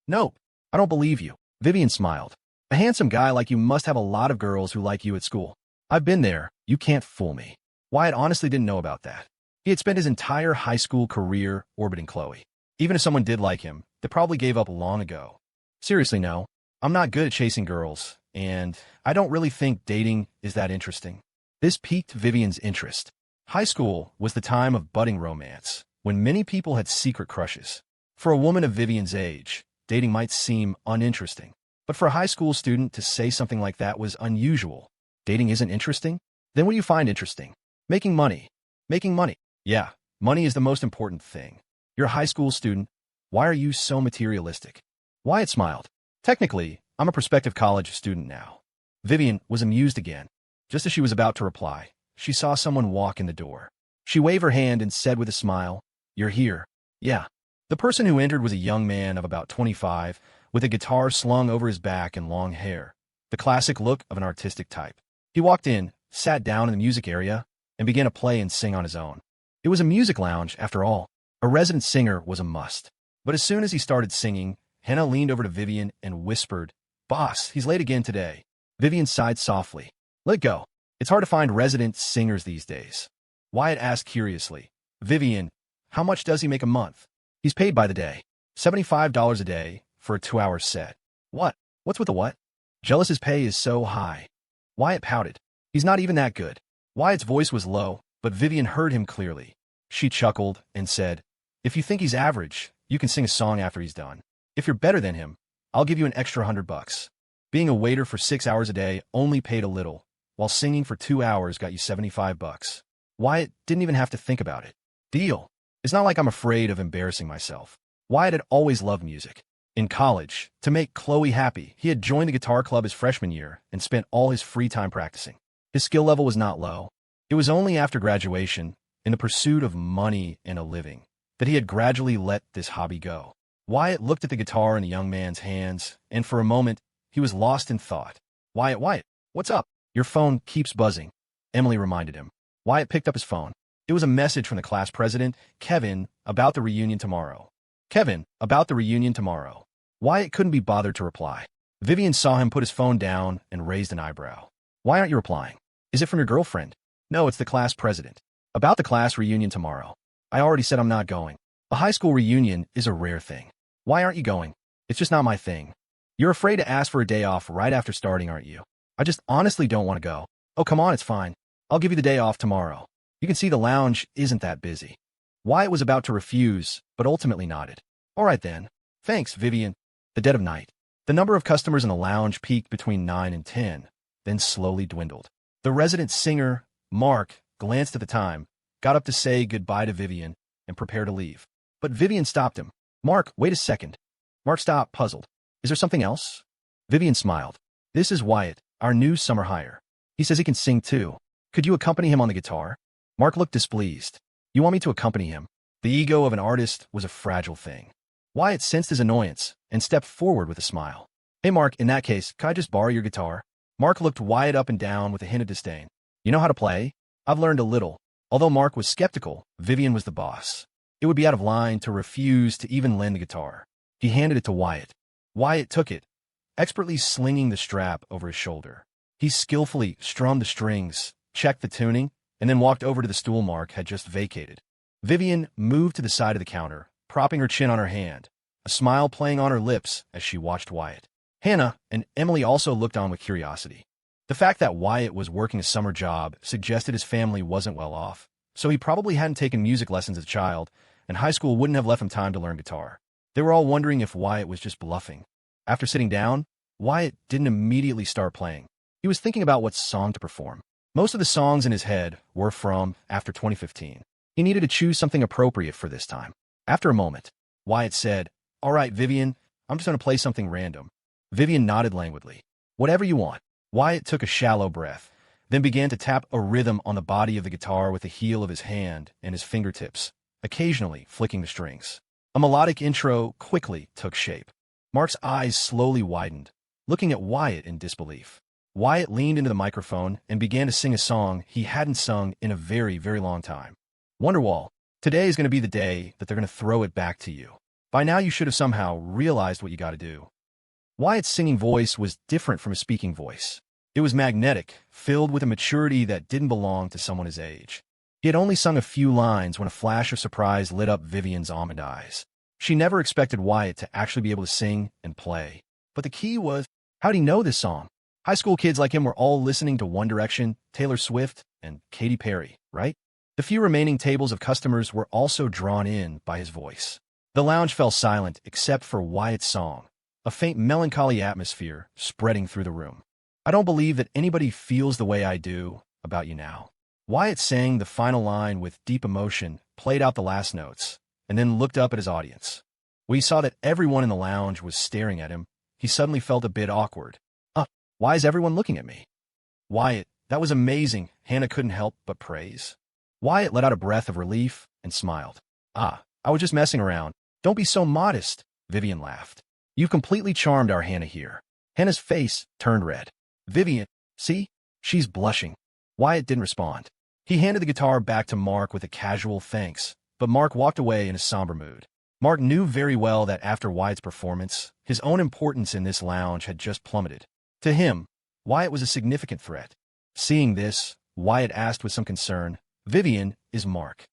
"No, I don't believe you." Vivian smiled. "A handsome guy like you must have a lot of girls who like you at school." "I've been there. You can't fool me." Wyatt honestly didn't know about that. He had spent his entire high school career orbiting Chloe. Even if someone did like him, they probably gave up long ago. "Seriously, no. I'm not good at chasing girls, and I don't really think dating is that interesting." This piqued Vivian's interest. High school was the time of budding romance, when many people had secret crushes. For a woman of Vivian's age, dating might seem uninteresting. But for a high school student to say something like that was unusual. Dating isn't interesting? Then what do you find interesting? Making money. Making money. Yeah, money is the most important thing. You're a high school student. Why are you so materialistic? Wyatt smiled. "Technically, I'm a prospective college student now." Vivian was amused again. Just as she was about to reply, she saw someone walk in the door. She waved her hand and said with a smile, "You're here." "Yeah." The person who entered was a young man of about 25, with a guitar slung over his back and long hair, the classic look of an artistic type. He walked in, sat down in the music area, and began to play and sing on his own. It was a music lounge, after all. A resident singer was a must. But as soon as he started singing, Hannah leaned over to Vivian and whispered, "Boss, he's late again today." Vivian sighed softly. "Let go. It's hard to find resident singers these days." Wyatt asked curiously, "Vivian, how much does he make a month?" "He's paid by the day. $75 a day for a 2-hour set." "What? What's with the what?" "Jealous his pay is so high." Wyatt pouted. "He's not even that good." Wyatt's voice was low, but Vivian heard him clearly. She chuckled and said, "If you think he's average, you can sing a song after he's done. If you're better than him, I'll give you an extra $100. Being a waiter for 6 hours a day only paid a little, while singing for 2 hours got you $75. Wyatt didn't even have to think about it. Deal. It's not like I'm afraid of embarrassing myself. Wyatt had always loved music. In college, to make Chloe happy, he had joined the guitar club his freshman year and spent all his free time practicing. His skill level was not low. It was only after graduation, in the pursuit of money and a living, that he had gradually let this hobby go. Wyatt looked at the guitar in the young man's hands, and for a moment, he was lost in thought. Wyatt, what's up?" "Your phone keeps buzzing," Emily reminded him. Wyatt picked up his phone. It was a message from the class president, Kevin, about the reunion tomorrow. Kevin, about the reunion tomorrow. Wyatt couldn't be bothered to reply. Vivian saw him put his phone down and raised an eyebrow. "Why aren't you replying? Is it from your girlfriend?" "No, it's the class president. About the class reunion tomorrow." "I already said I'm not going. A high school reunion is a rare thing." "Why aren't you going?" "It's just not my thing." "You're afraid to ask for a day off right after starting, aren't you?" "I just honestly don't want to go." "Oh, come on, it's fine. I'll give you the day off tomorrow. You can see the lounge isn't that busy." Wyatt was about to refuse, but ultimately nodded. "All right then. Thanks, Vivian." The dead of night. The number of customers in the lounge peaked between 9 and 10, then slowly dwindled. The resident singer, Mark, glanced at the time, got up to say goodbye to Vivian, and prepared to leave. But Vivian stopped him. "Mark, wait a second." Mark stopped, puzzled. "Is there something else?" Vivian smiled. "This is Wyatt, our new summer hire. He says he can sing too. Could you accompany him on the guitar?" Mark looked displeased. "You want me to accompany him?" The ego of an artist was a fragile thing. Wyatt sensed his annoyance and stepped forward with a smile. "Hey Mark, in that case, could I just borrow your guitar?" Mark looked Wyatt up and down with a hint of disdain. "You know how to play?" "I've learned a little." Although Mark was skeptical, Vivian was the boss. It would be out of line to refuse to even lend the guitar. He handed it to Wyatt. Wyatt took it, expertly slinging the strap over his shoulder. He skillfully strummed the strings, checked the tuning, and then walked over to the stool Mark had just vacated. Vivian moved to the side of the counter, propping her chin on her hand, a smile playing on her lips as she watched Wyatt. Hannah and Emily also looked on with curiosity. The fact that Wyatt was working a summer job suggested his family wasn't well off, so he probably hadn't taken music lessons as a child, and high school wouldn't have left him time to learn guitar. They were all wondering if Wyatt was just bluffing. After sitting down, Wyatt didn't immediately start playing. He was thinking about what song to perform. Most of the songs in his head were from after 2015. He needed to choose something appropriate for this time. After a moment, Wyatt said, "All right, Vivian, I'm just going to play something random." Vivian nodded languidly. "Whatever you want." Wyatt took a shallow breath, then began to tap a rhythm on the body of the guitar with the heel of his hand and his fingertips, occasionally flicking the strings. A melodic intro quickly took shape. Mark's eyes slowly widened, looking at Wyatt in disbelief. Wyatt leaned into the microphone and began to sing a song he hadn't sung in a very, very long time. Wonderwall, today is going to be the day that they're going to throw it back to you. By now you should have somehow realized what you got to do. Wyatt's singing voice was different from his speaking voice. It was magnetic, filled with a maturity that didn't belong to someone his age. He had only sung a few lines when a flash of surprise lit up Vivian's almond eyes. She never expected Wyatt to actually be able to sing and play. But the key was, how'd he know this song? High school kids like him were all listening to One Direction, Taylor Swift, and Katy Perry, right? The few remaining tables of customers were also drawn in by his voice. The lounge fell silent except for Wyatt's song, a faint melancholy atmosphere spreading through the room. I don't believe that anybody feels the way I do about you now. Wyatt sang the final line with deep emotion, played out the last notes, and then looked up at his audience. When he saw that everyone in the lounge was staring at him, he suddenly felt a bit awkward. Why is everyone looking at me? Wyatt, that was amazing, Hannah couldn't help but praise. Wyatt let out a breath of relief and smiled. I was just messing around. Don't be so modest, Vivian laughed. You've completely charmed our Hannah here. Hannah's face turned red. Vivian, see? She's blushing. Wyatt didn't respond. He handed the guitar back to Mark with a casual thanks, but Mark walked away in a somber mood. Mark knew very well that after Wyatt's performance, his own importance in this lounge had just plummeted. To him, Wyatt was a significant threat. Seeing this, Wyatt asked with some concern, Vivian, is Mark?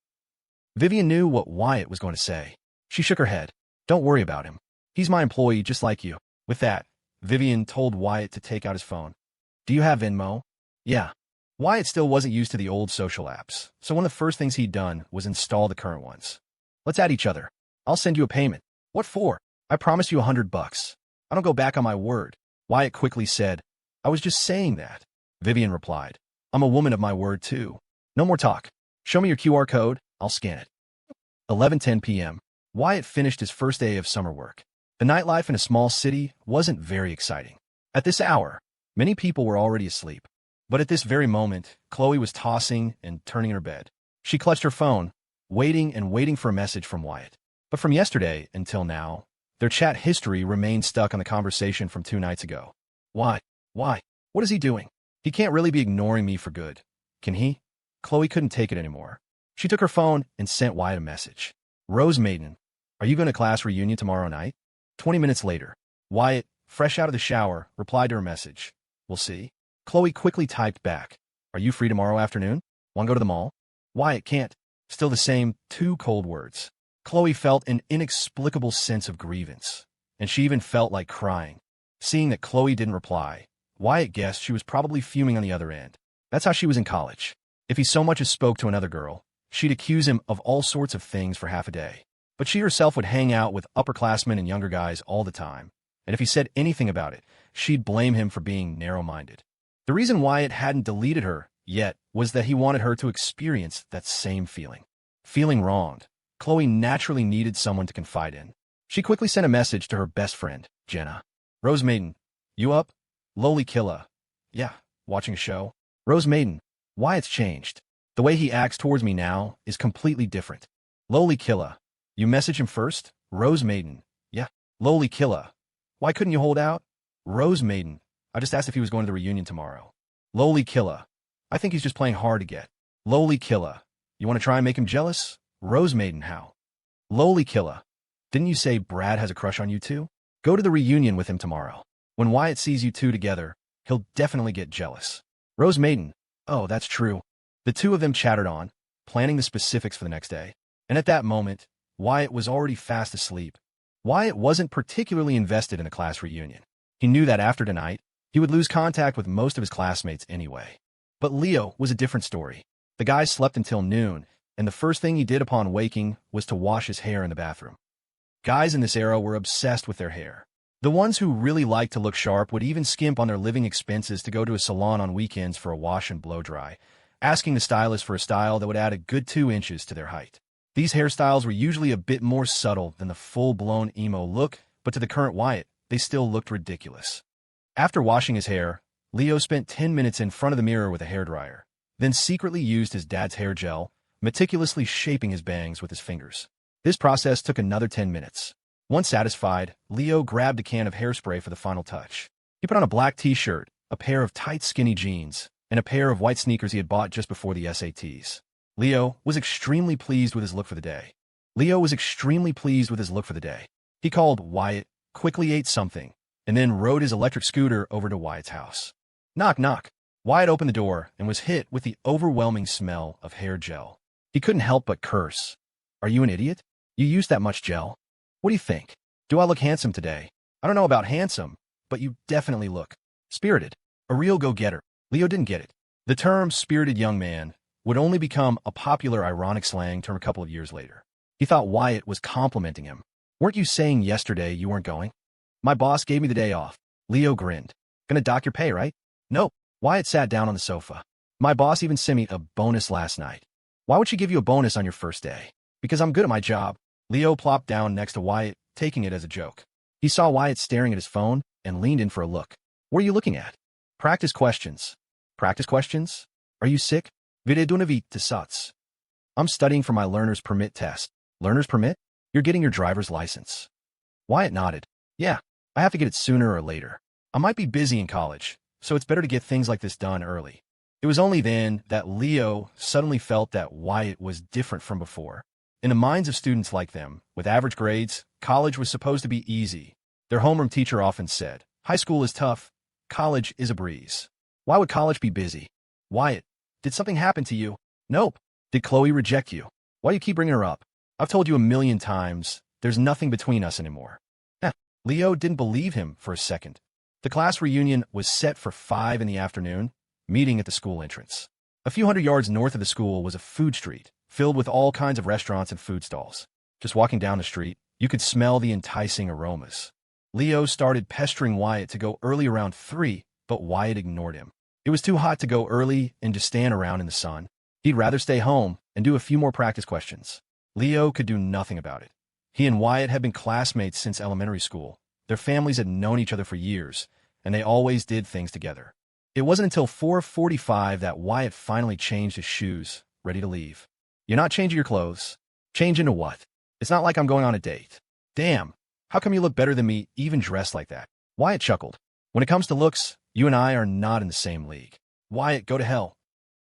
Vivian knew what Wyatt was going to say. She shook her head. Don't worry about him. He's my employee just like you. With that, Vivian told Wyatt to take out his phone. Do you have Venmo? Yeah. Wyatt still wasn't used to the old social apps, so one of the first things he'd done was install the current ones. Let's add each other. I'll send you a payment. What for? I promise you $100. I don't go back on my word. Wyatt quickly said, I was just saying that. Vivian replied, I'm a woman of my word too. No more talk. Show me your QR code, I'll scan it. 11:10 p.m. Wyatt finished his first day of summer work. The nightlife in a small city wasn't very exciting. At this hour, many people were already asleep. But at this very moment, Chloe was tossing and turning in her bed. She clutched her phone, waiting and waiting for a message from Wyatt. But from yesterday until now, their chat history remained stuck on the conversation from 2 nights ago. Why? What is he doing? He can't really be ignoring me for good. Can he? Chloe couldn't take it anymore. She took her phone and sent Wyatt a message. Rose Maiden, are you going to class reunion tomorrow night? 20 minutes later, Wyatt, fresh out of the shower, replied to her message. We'll see. Chloe quickly typed back. Are you free tomorrow afternoon? Want to go to the mall? Wyatt can't. Still the same 2 cold words. Chloe felt an inexplicable sense of grievance, and she even felt like crying. Seeing that Chloe didn't reply, Wyatt guessed she was probably fuming on the other end. That's how she was in college. If he so much as spoke to another girl, she'd accuse him of all sorts of things for half a day. But she herself would hang out with upperclassmen and younger guys all the time, and if he said anything about it, she'd blame him for being narrow-minded. The reason Wyatt hadn't deleted her yet was that he wanted her to experience that same feeling. Feeling wronged, Chloe naturally needed someone to confide in. She quickly sent a message to her best friend, Jenna. Rose Maiden, you up? Lowly Killa. Yeah, watching a show. Rose Maiden, Wyatt's changed. The way he acts towards me now is completely different. Lowly Killa, you message him first? Rose Maiden, yeah. Lowly Killa, why couldn't you hold out? Rose Maiden, I just asked if he was going to the reunion tomorrow. Lowly Killa, I think he's just playing hard to get. Lowly Killa, you want to try and make him jealous? Rose Maiden, how? Lowly Killa, didn't you say Brad has a crush on you too? Go to the reunion with him tomorrow. When Wyatt sees you two together, he'll definitely get jealous. Rose Maiden, oh, that's true. The two of them chattered on, planning the specifics for the next day. And at that moment, Wyatt was already fast asleep. Wyatt wasn't particularly invested in the class reunion. He knew that after tonight, he would lose contact with most of his classmates anyway. But Leo was a different story. The guy slept until noon, and the first thing he did upon waking was to wash his hair in the bathroom. Guys in this era were obsessed with their hair. The ones who really liked to look sharp would even skimp on their living expenses to go to a salon on weekends for a wash and blow dry, asking the stylist for a style that would add a good 2 inches to their height. These hairstyles were usually a bit more subtle than the full-blown emo look, but to the current Wyatt, they still looked ridiculous. After washing his hair, Leo spent 10 minutes in front of the mirror with a hairdryer, then secretly used his dad's hair gel, meticulously shaping his bangs with his fingers. This process took another 10 minutes. Once satisfied, Leo grabbed a can of hairspray for the final touch. He put on a black t-shirt, a pair of tight skinny jeans, and a pair of white sneakers he had bought just before the SATs. Leo was extremely pleased with his look for the day. He called Wyatt, quickly ate something, and then rode his electric scooter over to Wyatt's house. Knock, knock. Wyatt opened the door and was hit with the overwhelming smell of hair gel. He couldn't help but curse. Are you an idiot? You used that much gel? What do you think? Do I look handsome today? I don't know about handsome, but you definitely look spirited. A real go-getter. Leo didn't get it. The term spirited young man would only become a popular ironic slang term a couple of years later. He thought Wyatt was complimenting him. Weren't you saying yesterday you weren't going? My boss gave me the day off. Leo grinned. Gonna dock your pay, right? Nope. Wyatt sat down on the sofa. My boss even sent me a bonus last night. Why would she give you a bonus on your first day? Because I'm good at my job. Leo plopped down next to Wyatt, taking it as a joke. He saw Wyatt staring at his phone and leaned in for a look. What are you looking at? Practice questions. Practice questions? Are you sick? Videdunavit sats. I'm studying for my learner's permit test. Learner's permit? You're getting your driver's license. Wyatt nodded. Yeah, I have to get it sooner or later. I might be busy in college, so it's better to get things like this done early. It was only then that Leo suddenly felt that Wyatt was different from before. In the minds of students like them, with average grades, college was supposed to be easy. Their homeroom teacher often said, high school is tough, college is a breeze. Why would college be busy? Wyatt, did something happen to you? Nope. Did Chloe reject you? Why do you keep bringing her up? I've told you a million times, there's nothing between us anymore. Leo didn't believe him for a second. The class reunion was set for 5 in the afternoon, meeting at the school entrance. A few hundred yards north of the school was a food street, filled with all kinds of restaurants and food stalls. Just walking down the street, you could smell the enticing aromas. Leo started pestering Wyatt to go early around 3, but Wyatt ignored him. It was too hot to go early and to stand around in the sun. He'd rather stay home and do a few more practice questions. Leo could do nothing about it. He and Wyatt had been classmates since elementary school. Their families had known each other for years, and they always did things together. It wasn't until 4:45 that Wyatt finally changed his shoes, ready to leave. You're not changing your clothes. Change into what? It's not like I'm going on a date. Damn, how come you look better than me even dressed like that? Wyatt chuckled. When it comes to looks, you and I are not in the same league. Wyatt, go to hell.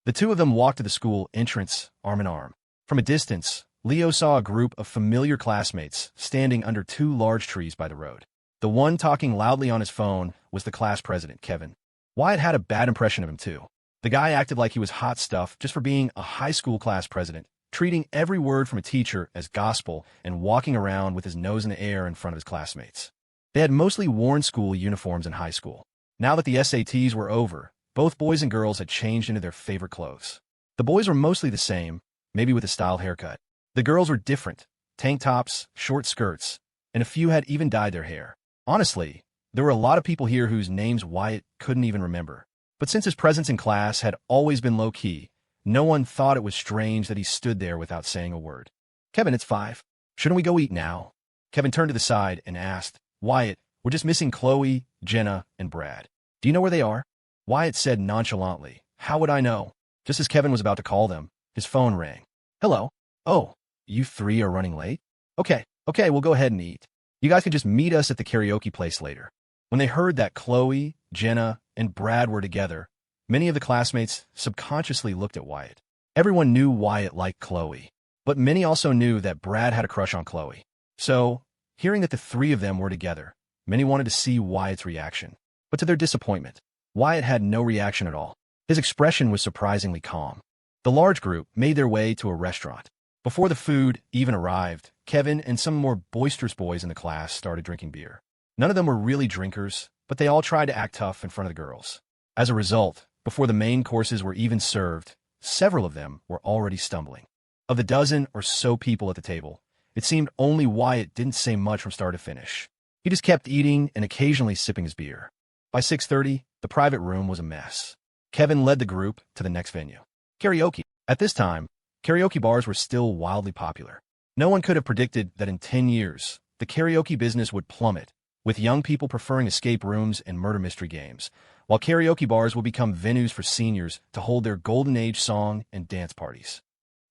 The two of them walked to the school entrance, arm in arm. From a distance, Leo saw a group of familiar classmates standing under 2 large trees by the road. The one talking loudly on his phone was the class president, Kevin. Wyatt had a bad impression of him, too. The guy acted like he was hot stuff just for being a high school class president, treating every word from a teacher as gospel and walking around with his nose in the air in front of his classmates. They had mostly worn school uniforms in high school. Now that the SATs were over, both boys and girls had changed into their favorite clothes. The boys were mostly the same, maybe with a styled haircut. The girls were different, tank tops, short skirts, and a few had even dyed their hair. Honestly, there were a lot of people here whose names Wyatt couldn't even remember. But since his presence in class had always been low-key, no one thought it was strange that he stood there without saying a word. Kevin, it's 5. Shouldn't we go eat now? Kevin turned to the side and asked, Wyatt, we're just missing Chloe, Jenna, and Brad. Do you know where they are? Wyatt said nonchalantly, how would I know? Just as Kevin was about to call them, his phone rang. Hello? Oh, you 3 are running late? Okay, we'll go ahead and eat. You guys can just meet us at the karaoke place later. When they heard that Chloe, Jenna, and Brad were together, many of the classmates subconsciously looked at Wyatt. Everyone knew Wyatt liked Chloe, but many also knew that Brad had a crush on Chloe. So, hearing that the 3 of them were together, many wanted to see Wyatt's reaction. But to their disappointment, Wyatt had no reaction at all. His expression was surprisingly calm. The large group made their way to a restaurant. Before the food even arrived, Kevin and some more boisterous boys in the class started drinking beer. None of them were really drinkers, but they all tried to act tough in front of the girls. As a result, before the main courses were even served, several of them were already stumbling. Of the dozen or so people at the table, it seemed only Wyatt didn't say much from start to finish. He just kept eating and occasionally sipping his beer. By 6:30, the private room was a mess. Kevin led the group to the next venue. Karaoke. At this time, karaoke bars were still wildly popular. No one could have predicted that in 10 years, the karaoke business would plummet, with young people preferring escape rooms and murder mystery games, while karaoke bars will become venues for seniors to hold their golden age song and dance parties.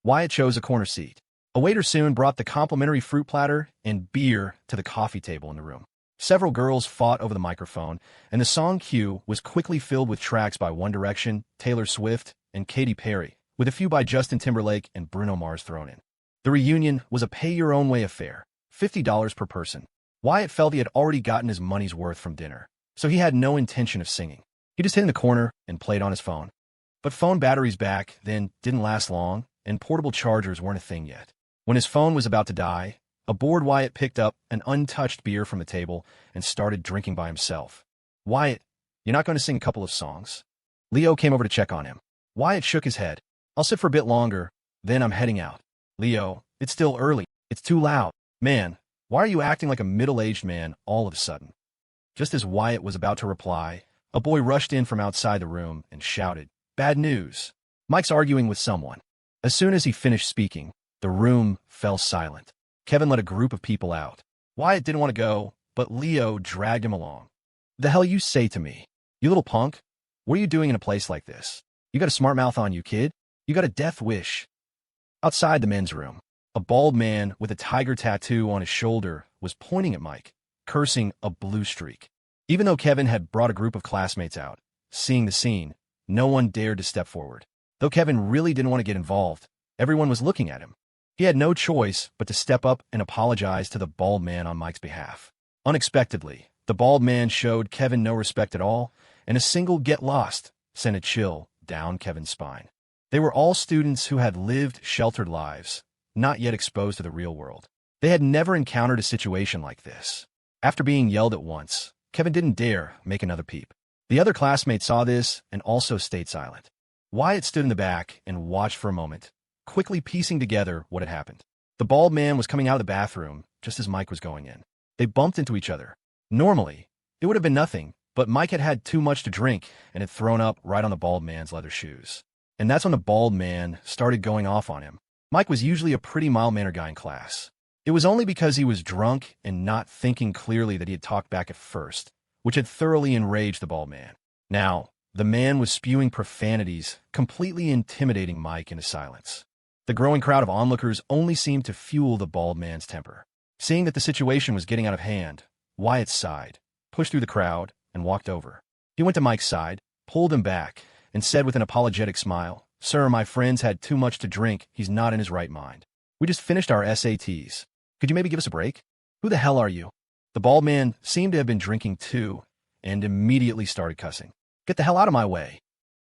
Wyatt chose a corner seat. A waiter soon brought the complimentary fruit platter and beer to the coffee table in the room. Several girls fought over the microphone, and the song queue was quickly filled with tracks by One Direction, Taylor Swift, and Katy Perry, with a few by Justin Timberlake and Bruno Mars thrown in. The reunion was a pay-your-own-way affair, $50 per person. Wyatt felt he had already gotten his money's worth from dinner, so he had no intention of singing. He just hid in the corner and played on his phone. But phone batteries back then didn't last long, and portable chargers weren't a thing yet. When his phone was about to die, a bored Wyatt picked up an untouched beer from the table and started drinking by himself. "Wyatt, you're not going to sing a couple of songs?" Leo came over to check on him. Wyatt shook his head. "I'll sit for a bit longer, then I'm heading out." "Leo, it's still early. It's too loud. Man, why are you acting like a middle-aged man all of a sudden?" Just as Wyatt was about to reply, a boy rushed in from outside the room and shouted, "Bad news. Mike's arguing with someone." As soon as he finished speaking, the room fell silent. Kevin let a group of people out. Wyatt didn't want to go, but Leo dragged him along. "The hell you say to me? You little punk? What are you doing in a place like this? You got a smart mouth on you, kid? You got a death wish." Outside the men's room, a bald man with a tiger tattoo on his shoulder was pointing at Mike, cursing a blue streak. Even though Kevin had brought a group of classmates out, seeing the scene, no one dared to step forward. Though Kevin really didn't want to get involved, everyone was looking at him. He had no choice but to step up and apologize to the bald man on Mike's behalf. Unexpectedly, the bald man showed Kevin no respect at all, and a single "get lost" sent a chill down Kevin's spine. They were all students who had lived sheltered lives, not yet exposed to the real world. They had never encountered a situation like this. After being yelled at once, Kevin didn't dare make another peep. The other classmates saw this and also stayed silent. Wyatt stood in the back and watched for a moment, quickly piecing together what had happened. The bald man was coming out of the bathroom just as Mike was going in. They bumped into each other. Normally, it would have been nothing, but Mike had had too much to drink and had thrown up right on the bald man's leather shoes. And that's when the bald man started going off on him. Mike was usually a pretty mild-mannered guy in class. It was only because he was drunk and not thinking clearly that he had talked back at first, which had thoroughly enraged the bald man. Now, the man was spewing profanities, completely intimidating Mike into silence. The growing crowd of onlookers only seemed to fuel the bald man's temper. Seeing that the situation was getting out of hand, Wyatt sighed, pushed through the crowd, and walked over. He went to Mike's side, pulled him back, and said with an apologetic smile, "Sir, my friend's had too much to drink. He's not in his right mind. We just finished our SATs. Could you maybe give us a break?" "Who the hell are you?" The bald man seemed to have been drinking too, and immediately started cussing. "Get the hell out of my way."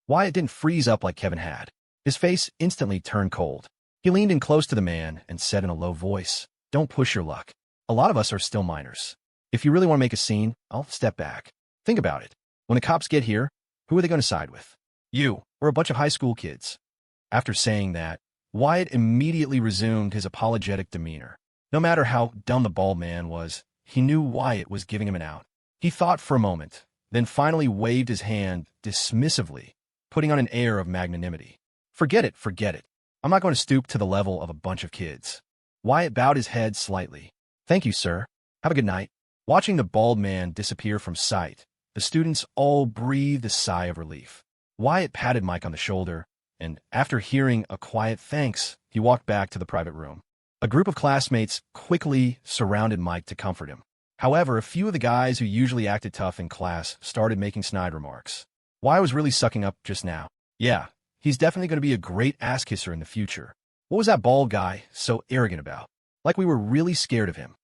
Wyatt didn't freeze up like Kevin had. His face instantly turned cold. He leaned in close to the man and said in a low voice, "Don't push your luck. A lot of us are still minors. If you really want to make a scene, I'll step back. Think about it. When the cops get here, who are they going to side with? You or a bunch of high school kids?" After saying that, Wyatt immediately resumed his apologetic demeanor. No matter how dumb the bald man was, he knew Wyatt was giving him an out. He thought for a moment, then finally waved his hand dismissively, putting on an air of magnanimity. Forget it. I'm not going to stoop to the level of a bunch of kids." Wyatt bowed his head slightly. "Thank you, sir. Have a good night." Watching the bald man disappear from sight, the students all breathed a sigh of relief. Wyatt patted Mike on the shoulder, and after hearing a quiet thanks, he walked back to the private room. A group of classmates quickly surrounded Mike to comfort him. However, a few of the guys who usually acted tough in class started making snide remarks. Wyatt was really sucking up just now. Yeah, he's definitely going to be a great ass-kisser in the future. What was that bald guy so arrogant about? Like we were really scared of him.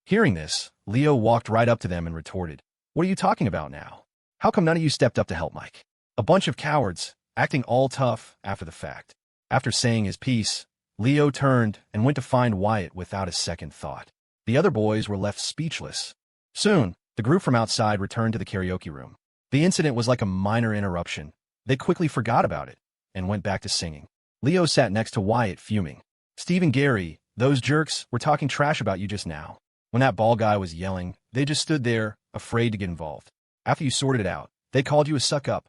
Hearing this, Leo walked right up to them and retorted, "What are you talking about now? How come none of you stepped up to help Mike? A bunch of cowards, acting all tough after the fact." After saying his piece, Leo turned and went to find Wyatt without a second thought. The other boys were left speechless. Soon, the group from outside returned to the karaoke room. The incident was like a minor interruption. They quickly forgot about it and went back to singing. Leo sat next to Wyatt, fuming. "Steve and Gary, those jerks were talking trash about you just now. When that bald guy was yelling, they just stood there, afraid to get involved. After you sorted it out, they called you a suck-up."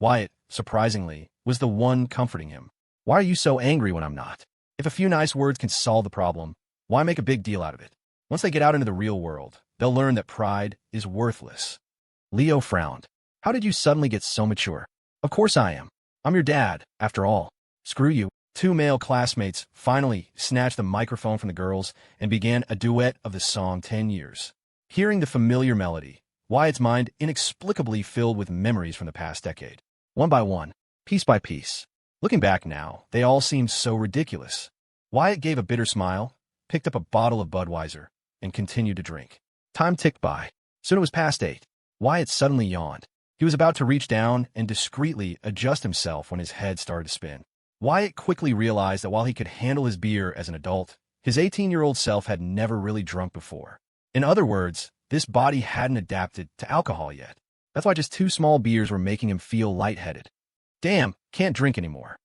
Wyatt, surprisingly, was the one comforting him. "Why are you so angry when I'm not? If a few nice words can solve the problem, why make a big deal out of it? Once they get out into the real world, they'll learn that pride is worthless." Leo frowned. "How did you suddenly get so mature?" "Of course I am. I'm your dad, after all." "Screw you. Two male classmates finally snatched the microphone from the girls and began a duet of the song 10 Years. Hearing the familiar melody, Wyatt's mind inexplicably filled with memories from the past decade. One by one, piece by piece. Looking back now, they all seemed so ridiculous. Wyatt gave a bitter smile, picked up a bottle of Budweiser, and continued to drink. Time ticked by. Soon it was past 8. Wyatt suddenly yawned. He was about to reach down and discreetly adjust himself when his head started to spin. Wyatt quickly realized that while he could handle his beer as an adult, his 18-year-old self had never really drunk before. In other words, this body hadn't adapted to alcohol yet. That's why just 2 small beers were making him feel lightheaded. Damn, can't drink anymore.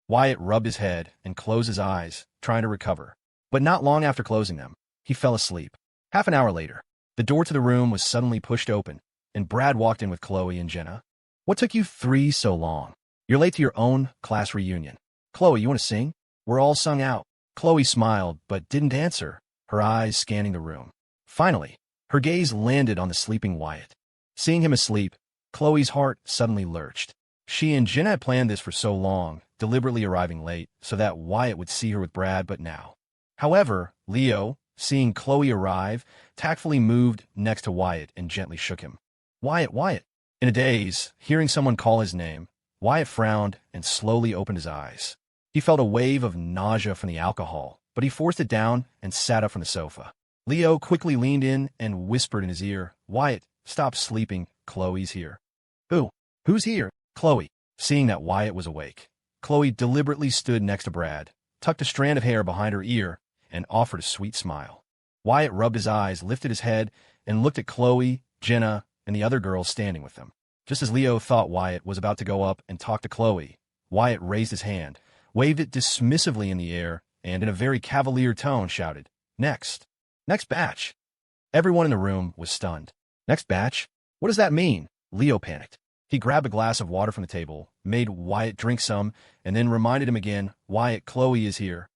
Wyatt rubbed his head and closed his eyes, trying to recover. But not long after closing them, he fell asleep. Half an hour later, the door to the room was suddenly pushed open, and Brad walked in with Chloe and Jenna. What took you 3 so long? You're late to your own class reunion. Chloe, you want to sing? We're all sung out. Chloe smiled, but didn't answer, her eyes scanning the room. Finally, her gaze landed on the sleeping Wyatt. Seeing him asleep, Chloe's heart suddenly lurched. She and Jenna had planned this for so long, deliberately arriving late, so that Wyatt would see her with Brad, but now. However, Leo, seeing Chloe arrive, tactfully moved next to Wyatt and gently shook him. Wyatt, Wyatt. In a daze, hearing someone call his name, Wyatt frowned and slowly opened his eyes. He felt a wave of nausea from the alcohol, but he forced it down and sat up from the sofa. Leo quickly leaned in and whispered in his ear, Wyatt, stop sleeping, Chloe's here. Who? Who's here? Chloe. Seeing that Wyatt was awake, Chloe deliberately stood next to Brad, tucked a strand of hair behind her ear, and offered a sweet smile. Wyatt rubbed his eyes, lifted his head, and looked at Chloe, Jenna, and the other girls standing with them. Just as Leo thought Wyatt was about to go up and talk to Chloe, Wyatt raised his hand, waved it dismissively in the air, and in a very cavalier tone shouted, Next. Next batch. Everyone in the room was stunned. Next batch? What does that mean? Leo panicked. He grabbed a glass of water from the table, made Wyatt drink some, and then reminded him again, Wyatt, Chloe is here.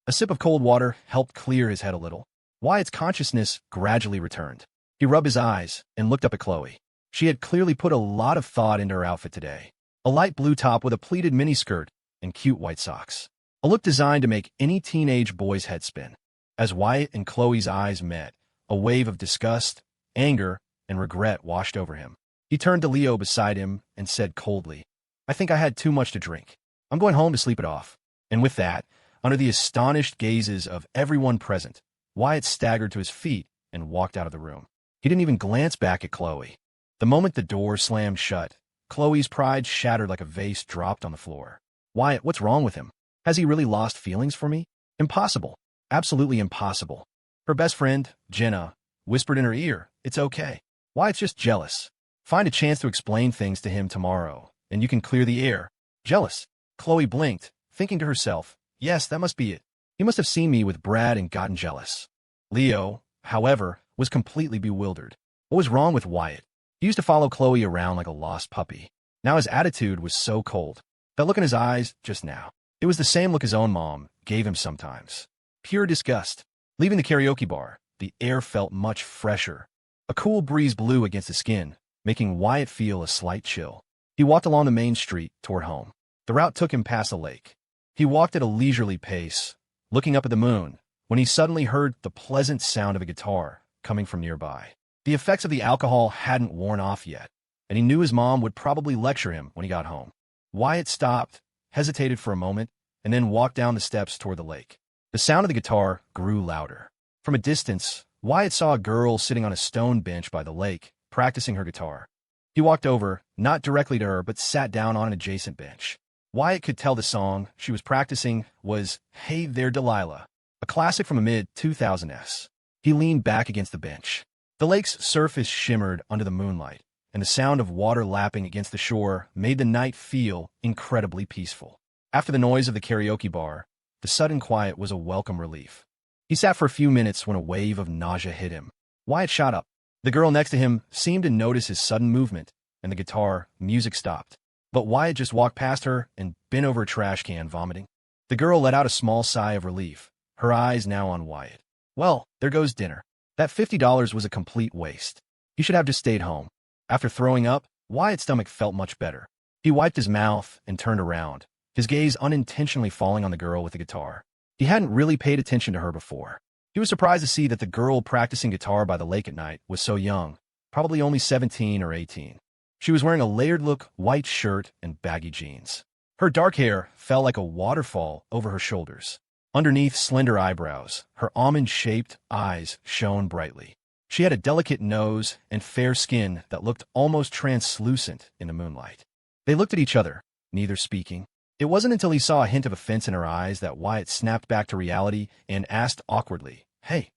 A sip of cold water helped clear his head a little. Wyatt's consciousness gradually returned. He rubbed his eyes and looked up at Chloe. She had clearly put a lot of thought into her outfit today. A light blue top with a pleated miniskirt and cute white socks. A look designed to make any teenage boy's head spin. As Wyatt and Chloe's eyes met, a wave of disgust, anger, and regret washed over him. He turned to Leo beside him and said coldly, I think I had too much to drink. I'm going home to sleep it off. And with that, under the astonished gazes of everyone present, Wyatt staggered to his feet and walked out of the room. He didn't even glance back at Chloe. The moment the door slammed shut, Chloe's pride shattered like a vase dropped on the floor. Wyatt, what's wrong with him? Has he really lost feelings for me? Impossible. Absolutely impossible. Her best friend, Jenna, whispered in her ear, it's okay. Wyatt's just jealous. Find a chance to explain things to him tomorrow, and you can clear the air. Jealous? Chloe blinked, thinking to herself, yes, that must be it. He must have seen me with Brad and gotten jealous. Leo, however, was completely bewildered. What was wrong with Wyatt? He used to follow Chloe around like a lost puppy. Now his attitude was so cold. That look in his eyes just now. It was the same look his own mom gave him sometimes. Pure disgust. Leaving the karaoke bar, the air felt much fresher. A cool breeze blew against his skin, making Wyatt feel a slight chill. He walked along the main street toward home. The route took him past the lake. He walked at a leisurely pace, looking up at the moon, when he suddenly heard the pleasant sound of a guitar coming from nearby. The effects of the alcohol hadn't worn off yet, and he knew his mom would probably lecture him when he got home. Wyatt stopped, hesitated for a moment, and then walked down the steps toward the lake. The sound of the guitar grew louder. From a distance, Wyatt saw a girl sitting on a stone bench by the lake, practicing her guitar. He walked over, not directly to her, but sat down on an adjacent bench. Wyatt could tell the song she was practicing was Hey There Delilah, a classic from the mid-2000s. He leaned back against the bench. The lake's surface shimmered under the moonlight, and the sound of water lapping against the shore made the night feel incredibly peaceful. After the noise of the karaoke bar, the sudden quiet was a welcome relief. He sat for a few minutes when a wave of nausea hit him. Wyatt shot up. The girl next to him seemed to notice his sudden movement, and the guitar music stopped. But Wyatt just walked past her and bent over a trash can, vomiting. The girl let out a small sigh of relief, her eyes now on Wyatt. Well, there goes dinner. That $50 was a complete waste. He should have just stayed home. After throwing up, Wyatt's stomach felt much better. He wiped his mouth and turned around, his gaze unintentionally falling on the girl with the guitar. He hadn't really paid attention to her before. He was surprised to see that the girl practicing guitar by the lake at night was so young, probably only 17 or 18. She was wearing a layered-look white shirt and baggy jeans. Her dark hair fell like a waterfall over her shoulders. Underneath slender eyebrows, her almond-shaped eyes shone brightly. She had a delicate nose and fair skin that looked almost translucent in the moonlight. They looked at each other, neither speaking. It wasn't until he saw a hint of offense in her eyes that Wyatt snapped back to reality and asked awkwardly, "Hey,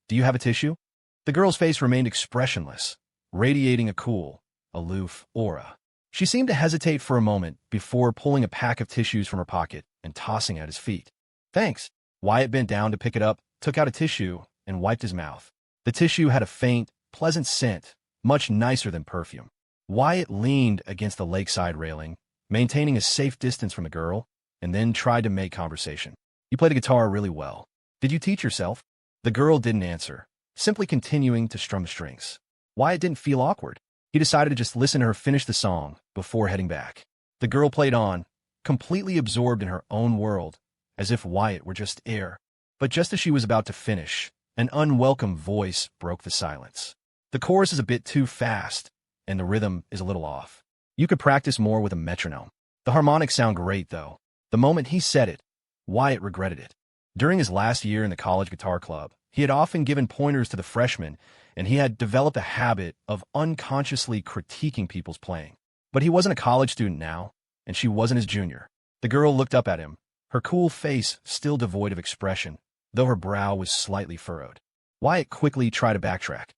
do you have a tissue?" The girl's face remained expressionless, radiating a cool, aloof aura. She seemed to hesitate for a moment before pulling a pack of tissues from her pocket and tossing at his feet. "Thanks." Wyatt bent down to pick it up, took out a tissue, and wiped his mouth. The tissue had a faint, pleasant scent, much nicer than perfume. Wyatt leaned against the lakeside railing, maintaining a safe distance from the girl, and then tried to make conversation. "You play the guitar really well. Did you teach yourself?" The girl didn't answer, simply continuing to strum the strings. Wyatt didn't feel awkward. He decided to just listen to her finish the song before heading back. The girl played on, completely absorbed in her own world, as if Wyatt were just air. But just as she was about to finish, an unwelcome voice broke the silence. "The chorus is a bit too fast, and the rhythm is a little off. You could practice more with a metronome. The harmonics sound great, though." The moment he said it, Wyatt regretted it. During his last year in the college guitar club, he had often given pointers to the freshmen, and he had developed a habit of unconsciously critiquing people's playing. But he wasn't a college student now, and she wasn't his junior. The girl looked up at him, her cool face still devoid of expression, though her brow was slightly furrowed. Wyatt quickly tried to backtrack.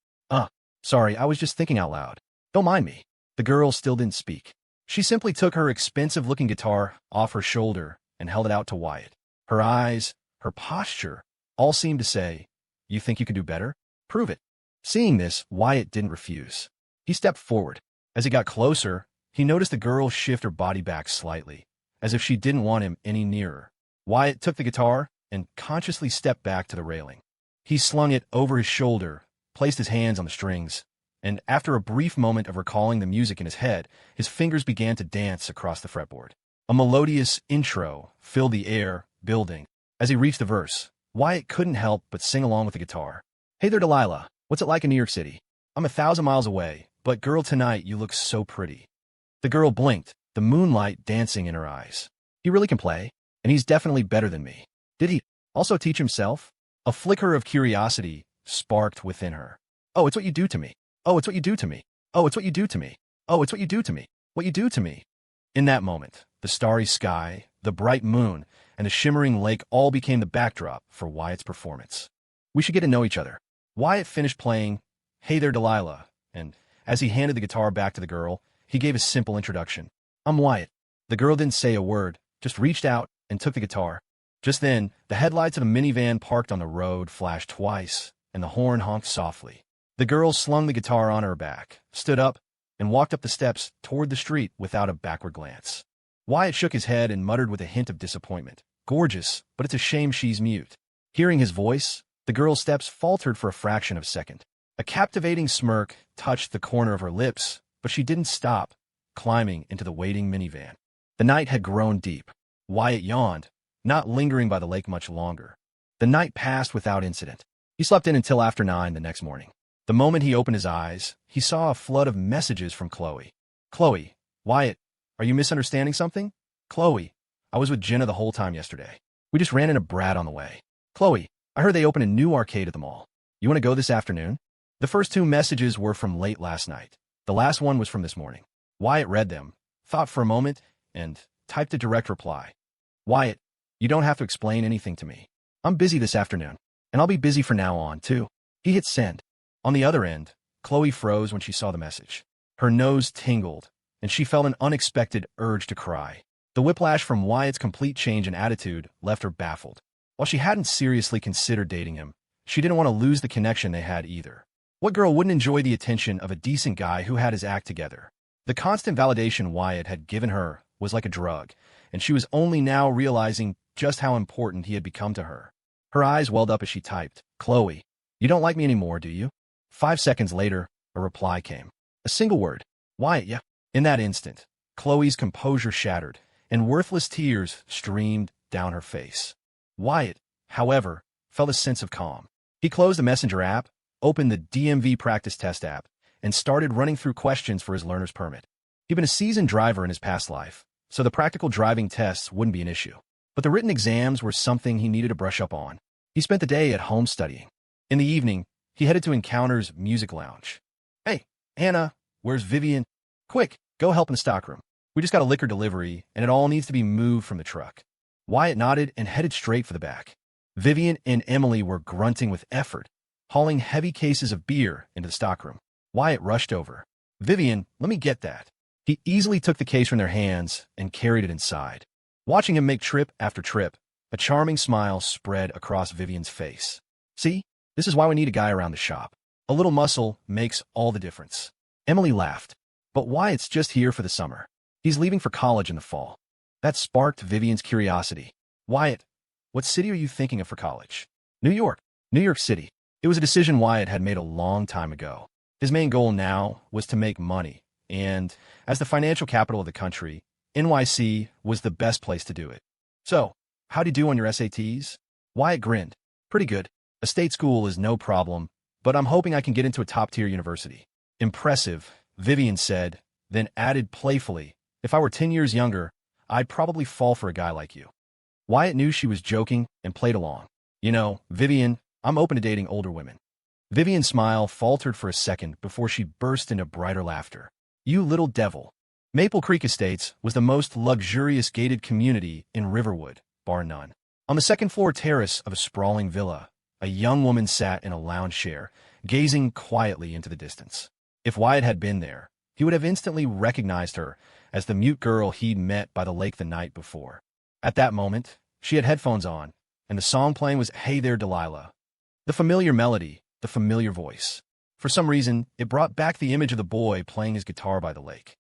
Sorry, I was just thinking out loud. Don't mind me." The girl still didn't speak. She simply took her expensive-looking guitar off her shoulder and held it out to Wyatt. Her eyes, her posture, all seemed to say, "You think you can do better? Prove it." Seeing this, Wyatt didn't refuse. He stepped forward. As he got closer, he noticed the girl shift her body back slightly, as if she didn't want him any nearer. Wyatt took the guitar and consciously stepped back to the railing. He slung it over his shoulder, placed his hands on the strings, and after a brief moment of recalling the music in his head, his fingers began to dance across the fretboard. A melodious intro filled the air, building. As he reached the verse, Wyatt couldn't help but sing along with the guitar. "Hey there, Delilah. What's it like in New York City? I'm 1,000 miles away, but girl, tonight you look so pretty." The girl blinked, the moonlight dancing in her eyes. "He really can play, and he's definitely better than me. Did he also teach himself?" A flicker of curiosity sparked within her. "Oh, it's what you do to me. Oh, it's what you do to me. Oh, it's what you do to me. Oh, it's what you do to me. What you do to me." In that moment, the starry sky, the bright moon, and the shimmering lake all became the backdrop for Wyatt's performance. "We should get to know each other." Wyatt finished playing "Hey There, Delilah," and as he handed the guitar back to the girl, he gave a simple introduction. "I'm Wyatt." The girl didn't say a word, just reached out and took the guitar. Just then, the headlights of a minivan parked on the road flashed twice, and the horn honked softly. The girl slung the guitar on her back, stood up, and walked up the steps toward the street without a backward glance. Wyatt shook his head and muttered with a hint of disappointment. "Gorgeous, but it's a shame she's mute." Hearing his voice, the girl's steps faltered for a fraction of a second. A captivating smirk touched the corner of her lips, but she didn't stop, climbing into the waiting minivan. The night had grown deep. Wyatt yawned, not lingering by the lake much longer. The night passed without incident. He slept in until after 9 the next morning. The moment he opened his eyes, he saw a flood of messages from Chloe. "Chloe, Wyatt, are you misunderstanding something?" "Chloe, I was with Jenna the whole time yesterday. We just ran into Brad on the way." "Chloe, I heard they opened a new arcade at the mall. You want to go this afternoon?" The first 2 messages were from late last night. The last one was from this morning. Wyatt read them, thought for a moment, and typed a direct reply. "Wyatt, you don't have to explain anything to me. I'm busy this afternoon, and I'll be busy from now on, too." He hit send. On the other end, Chloe froze when she saw the message. Her nose tingled, and she felt an unexpected urge to cry. The whiplash from Wyatt's complete change in attitude left her baffled. While she hadn't seriously considered dating him, she didn't want to lose the connection they had either. What girl wouldn't enjoy the attention of a decent guy who had his act together? The constant validation Wyatt had given her was like a drug, and she was only now realizing just how important he had become to her. Her eyes welled up as she typed, "Chloe, you don't like me anymore, do you?" 5 seconds later, a reply came. A single word. "Wyatt, yeah." In that instant, Chloe's composure shattered, and worthless tears streamed down her face. Wyatt, however, felt a sense of calm. He closed the Messenger app, opened the DMV practice test app, and started running through questions for his learner's permit. He'd been a seasoned driver in his past life, so the practical driving tests wouldn't be an issue. But the written exams were something he needed to brush up on. He spent the day at home studying. In the evening, he headed to Encounter's music lounge. "Hey, Anna, where's Vivian? Quick, go help in the stockroom. We just got a liquor delivery, and it all needs to be moved from the truck." Wyatt nodded and headed straight for the back. Vivian and Emily were grunting with effort, hauling heavy cases of beer into the stockroom. Wyatt rushed over. "Vivian, let me get that." He easily took the case from their hands and carried it inside. Watching him make trip after trip, a charming smile spread across Vivian's face. "See, this is why we need a guy around the shop. A little muscle makes all the difference." Emily laughed. "But Wyatt's just here for the summer. He's leaving for college in the fall." That sparked Vivian's curiosity. "Wyatt, what city are you thinking of for college?" "New York. New York City." It was a decision Wyatt had made a long time ago. His main goal now was to make money, and as the financial capital of the country, NYC was the best place to do it. "So, how'd you do on your SATs?" Wyatt grinned. "Pretty good. A state school is no problem, but I'm hoping I can get into a top-tier university." "Impressive," Vivian said, then added playfully, "If I were 10 years younger, I'd probably fall for a guy like you." Wyatt knew she was joking and played along. "You know, Vivian, I'm open to dating older women." Vivian's smile faltered for a second before she burst into brighter laughter. "You little devil." Maple Creek Estates was the most luxurious gated community in Riverwood, bar none. On the second-floor terrace of a sprawling villa, a young woman sat in a lounge chair, gazing quietly into the distance. If Wyatt had been there, he would have instantly recognized her as the mute girl he'd met by the lake the night before. At that moment, she had headphones on, and the song playing was "Hey There, Delilah." The familiar melody, the familiar voice. For some reason, it brought back the image of the boy playing his guitar by the lake.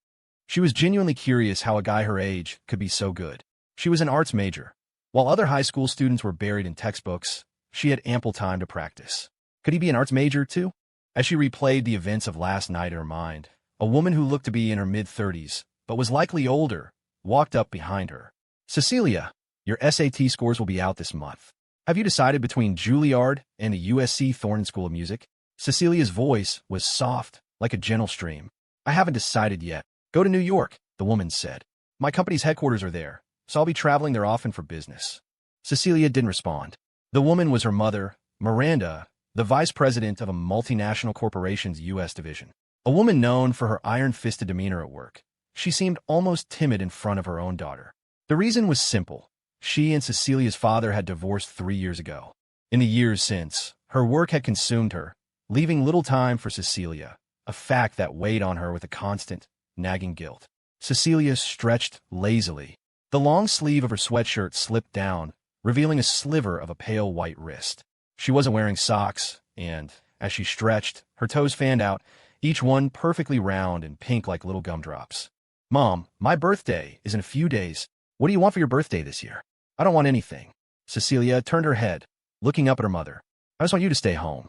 She was genuinely curious how a guy her age could be so good. She was an arts major. While other high school students were buried in textbooks, she had ample time to practice. Could he be an arts major, too? As she replayed the events of last night in her mind, a woman who looked to be in her mid-30s, but was likely older, walked up behind her. "Cecilia, your SAT scores will be out this month. Have you decided between Juilliard and the USC Thornton School of Music?" Cecilia's voice was soft, like a gentle stream. "I haven't decided yet. Go to New York," the woman said. "My company's headquarters are there, so I'll be traveling there often for business." Cecilia didn't respond. The woman was her mother, Miranda, the vice president of a multinational corporation's U.S. division. A woman known for her iron-fisted demeanor at work. She seemed almost timid in front of her own daughter. The reason was simple. She and Cecilia's father had divorced 3 years ago. In the years since, her work had consumed her, leaving little time for Cecilia, a fact that weighed on her with a constant, nagging guilt. Cecilia stretched lazily. The long sleeve of her sweatshirt slipped down, revealing a sliver of a pale white wrist. She wasn't wearing socks, and, as she stretched, her toes fanned out, each one perfectly round and pink like little gumdrops. "Mom, my birthday is in a few days. What do you want for your birthday this year?" "I don't want anything." Cecilia turned her head, looking up at her mother. "I just want you to stay home."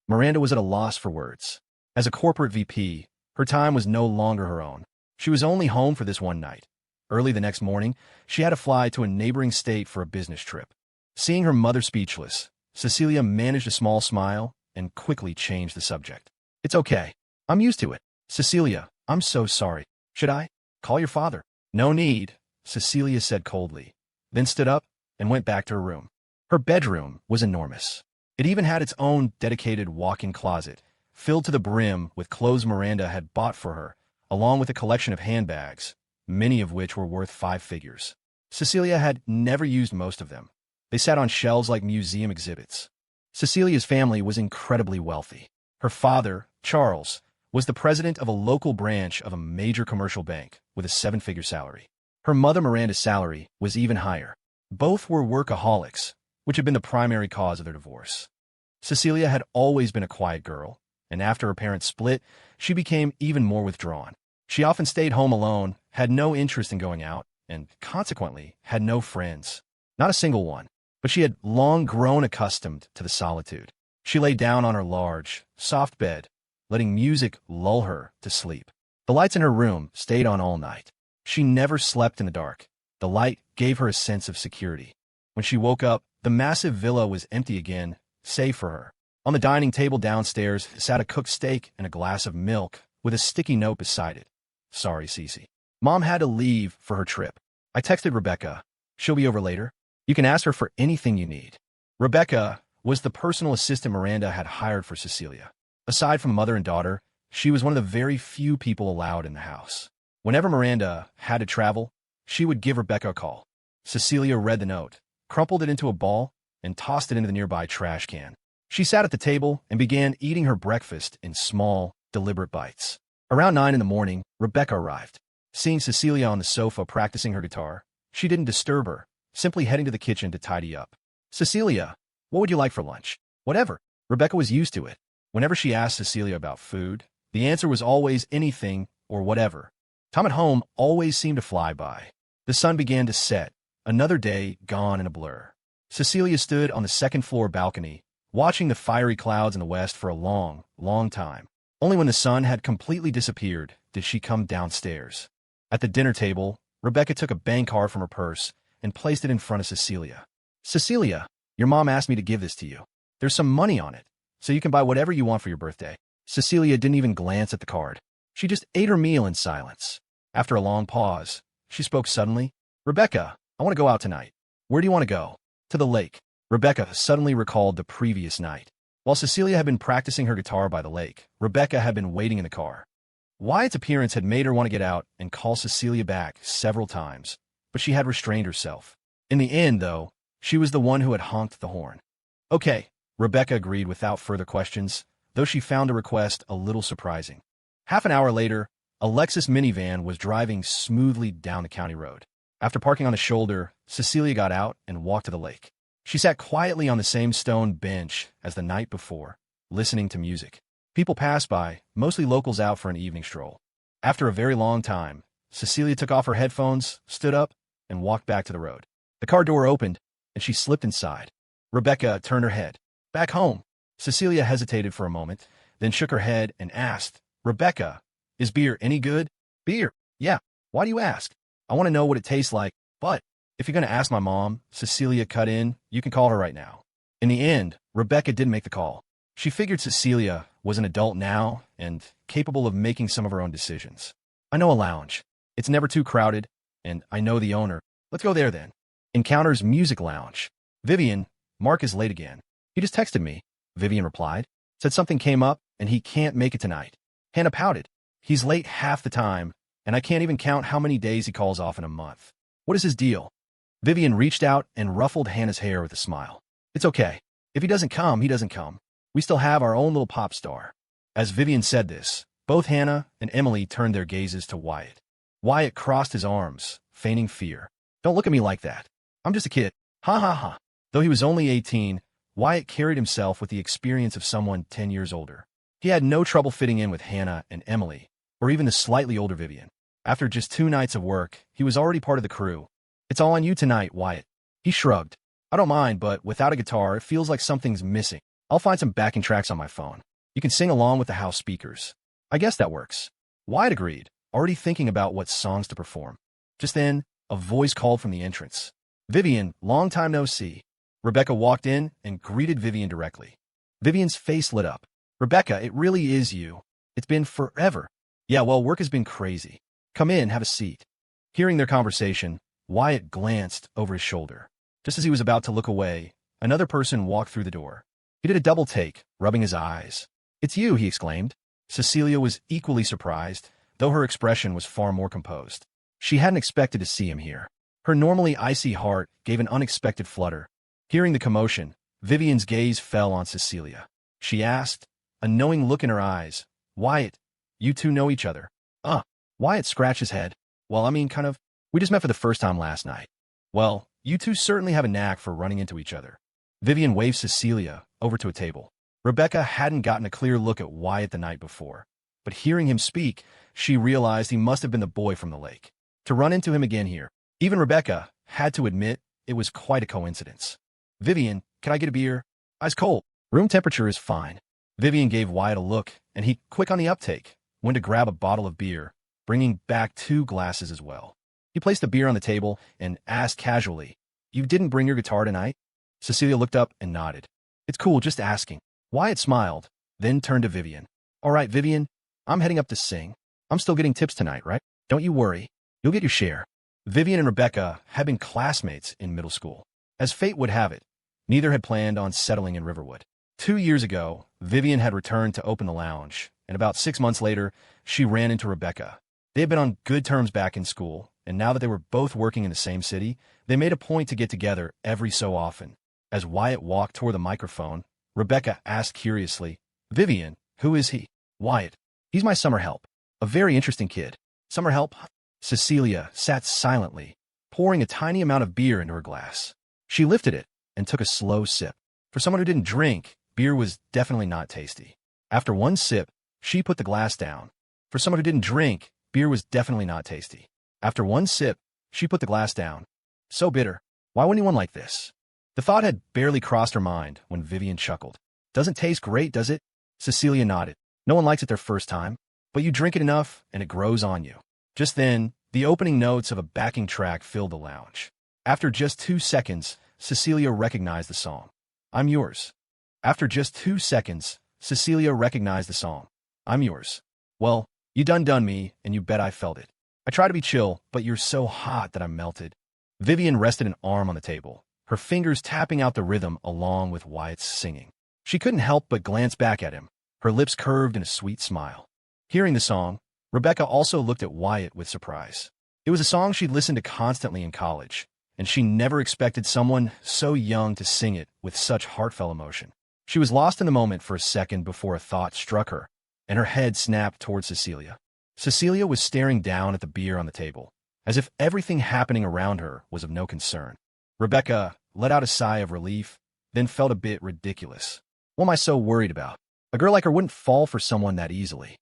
Miranda was at a loss for words. As a corporate VP, her time was no longer her own. She was only home for this one night. Early the next morning, she had to fly to a neighboring state for a business trip. Seeing her mother speechless, Cecilia managed a small smile and quickly changed the subject. "It's okay. I'm used to it." "Cecilia, I'm so sorry. Should I call your father?" "No need," Cecilia said coldly, then stood up and went back to her room. Her bedroom was enormous. It even had its own dedicated walk-in closet, filled to the brim with clothes Miranda had bought for her, along with a collection of handbags, many of which were worth 5 figures. Cecilia had never used most of them. They sat on shelves like museum exhibits. Cecilia's family was incredibly wealthy. Her father, Charles, was the president of a local branch of a major commercial bank with a 7-figure salary. Her mother, Miranda's salary, was even higher. Both were workaholics, which had been the primary cause of their divorce. Cecilia had always been a quiet girl, and after her parents split, she became even more withdrawn. She often stayed home alone, had no interest in going out, and consequently had no friends. Not a single one. But she had long grown accustomed to the solitude. She lay down on her large, soft bed, letting music lull her to sleep. The lights in her room stayed on all night. She never slept in the dark. The light gave her a sense of security. When she woke up, the massive villa was empty again, save for her. On the dining table downstairs sat a cooked steak and a glass of milk, with a sticky note beside it. Sorry, Cece. Mom had to leave for her trip. I texted Rebecca. She'll be over later. You can ask her for anything you need. Rebecca was the personal assistant Miranda had hired for Cecilia. Aside from mother and daughter, she was one of the very few people allowed in the house. Whenever Miranda had to travel, she would give Rebecca a call. Cecilia read the note, crumpled it into a ball, and tossed it into the nearby trash can. She sat at the table and began eating her breakfast in small, deliberate bites. Around 9 in the morning, Rebecca arrived. Seeing Cecilia on the sofa practicing her guitar, she didn't disturb her, simply heading to the kitchen to tidy up. Cecilia, what would you like for lunch? Whatever. Rebecca was used to it. Whenever she asked Cecilia about food, the answer was always anything or whatever. Time at home always seemed to fly by. The sun began to set, another day gone in a blur. Cecilia stood on the second-floor balcony, watching the fiery clouds in the west for a long, long time. Only when the sun had completely disappeared did she come downstairs. At the dinner table, Rebecca took a bank card from her purse and placed it in front of Cecilia. Cecilia, your mom asked me to give this to you. There's some money on it, so you can buy whatever you want for your birthday. Cecilia didn't even glance at the card. She just ate her meal in silence. After a long pause, she spoke suddenly. Rebecca, I want to go out tonight. Where do you want to go? To the lake. Rebecca suddenly recalled the previous night. While Cecilia had been practicing her guitar by the lake, Rebecca had been waiting in the car. Wyatt's appearance had made her want to get out and call Cecilia back several times, but she had restrained herself. In the end, though, she was the one who had honked the horn. Okay, Rebecca agreed without further questions, though she found the request a little surprising. Half an hour later, a Lexus minivan was driving smoothly down the county road. After parking on the shoulder, Cecilia got out and walked to the lake. She sat quietly on the same stone bench as the night before, listening to music. People passed by, mostly locals out for an evening stroll. After a very long time, Cecilia took off her headphones, stood up, and walked back to the road. The car door opened, and she slipped inside. Rebecca turned her head. Back home. Cecilia hesitated for a moment, then shook her head and asked, Rebecca, is beer any good? Beer? Yeah. Why do you ask? I want to know what it tastes like, but if you're going to ask my mom, Cecilia cut in, you can call her right now. In the end, Rebecca did make the call. She figured Cecilia was an adult now and capable of making some of her own decisions. I know a lounge. It's never too crowded, and I know the owner. Let's go there then. Encounters Music Lounge. Vivian, Mark is late again. He just texted me, Vivian replied. Said something came up and he can't make it tonight. Hannah pouted. He's late half the time, and I can't even count how many days he calls off in a month. What is his deal? Vivian reached out and ruffled Hannah's hair with a smile. It's okay. If he doesn't come, he doesn't come. We still have our own little pop star. As Vivian said this, both Hannah and Emily turned their gazes to Wyatt. Wyatt crossed his arms, feigning fear. Don't look at me like that. I'm just a kid. Ha ha ha. Though he was only 18, Wyatt carried himself with the experience of someone 10 years older. He had no trouble fitting in with Hannah and Emily, or even the slightly older Vivian. After just 2 nights of work, he was already part of the crew. It's all on you tonight, Wyatt. He shrugged. I don't mind, but without a guitar, it feels like something's missing. I'll find some backing tracks on my phone. You can sing along with the house speakers. I guess that works. Wyatt agreed, already thinking about what songs to perform. Just then, a voice called from the entrance. Vivian, long time no see. Rebecca walked in and greeted Vivian directly. Vivian's face lit up. Rebecca, it really is you. It's been forever. Yeah, well, work has been crazy. Come in, have a seat. Hearing their conversation, Wyatt glanced over his shoulder. Just as he was about to look away, another person walked through the door. He did a double take, rubbing his eyes. It's you, he exclaimed. Cecilia was equally surprised, though her expression was far more composed. She hadn't expected to see him here. Her normally icy heart gave an unexpected flutter. Hearing the commotion, Vivian's gaze fell on Cecilia. She asked, a knowing look in her eyes, Wyatt, you two know each other? Wyatt scratched his head. Well, I mean, kind of. We just met for the first time last night. Well, you two certainly have a knack for running into each other. Vivian waved Cecilia over to a table. Rebecca hadn't gotten a clear look at Wyatt the night before, but hearing him speak, she realized he must have been the boy from the lake. To run into him again here, even Rebecca had to admit it was quite a coincidence. Vivian, can I get a beer? Ice cold. Room temperature is fine. Vivian gave Wyatt a look, and he, quick on the uptake, went to grab a bottle of beer, bringing back 2 glasses as well. He placed the beer on the table and asked casually, "You didn't bring your guitar tonight?" Cecilia looked up and nodded. "It's cool, just asking." Wyatt smiled, then turned to Vivian. "All right, Vivian, I'm heading up to sing. I'm still getting tips tonight, right? Don't you worry. You'll get your share." Vivian and Rebecca had been classmates in middle school. As fate would have it, neither had planned on settling in Riverwood. 2 years ago, Vivian had returned to open the lounge, and about 6 months later, she ran into Rebecca. They had been on good terms back in school, and now that they were both working in the same city, they made a point to get together every so often. As Wyatt walked toward the microphone, Rebecca asked curiously, "Vivian, who is he?" "Wyatt. He's my summer help. A very interesting kid." "Summer help?" Cecilia sat silently, pouring a tiny amount of beer into her glass. She lifted it and took a slow sip. For someone who didn't drink, beer was definitely not tasty. After one sip, she put the glass down. For someone who didn't drink, beer was definitely not tasty. After one sip, she put the glass down. So bitter. Why would anyone like this? The thought had barely crossed her mind when Vivian chuckled. "Doesn't taste great, does it?" Cecilia nodded. "No one likes it their first time, but you drink it enough and it grows on you." Just then, the opening notes of a backing track filled the lounge. After just 2 seconds, Cecilia recognized the song. "I'm Yours." After just 2 seconds, Cecilia recognized the song. "I'm Yours." "Well, you done me, and you bet I felt it. I try to be chill, but you're so hot that I'm melted." Vivian rested an arm on the table, her fingers tapping out the rhythm along with Wyatt's singing. She couldn't help but glance back at him, her lips curved in a sweet smile. Hearing the song, Rebecca also looked at Wyatt with surprise. It was a song she'd listened to constantly in college, and she never expected someone so young to sing it with such heartfelt emotion. She was lost in the moment for a second before a thought struck her, and her head snapped toward Cecilia. Cecilia was staring down at the beer on the table, as if everything happening around her was of no concern. Rebecca let out a sigh of relief, then felt a bit ridiculous. What am I so worried about? A girl like her wouldn't fall for someone that easily.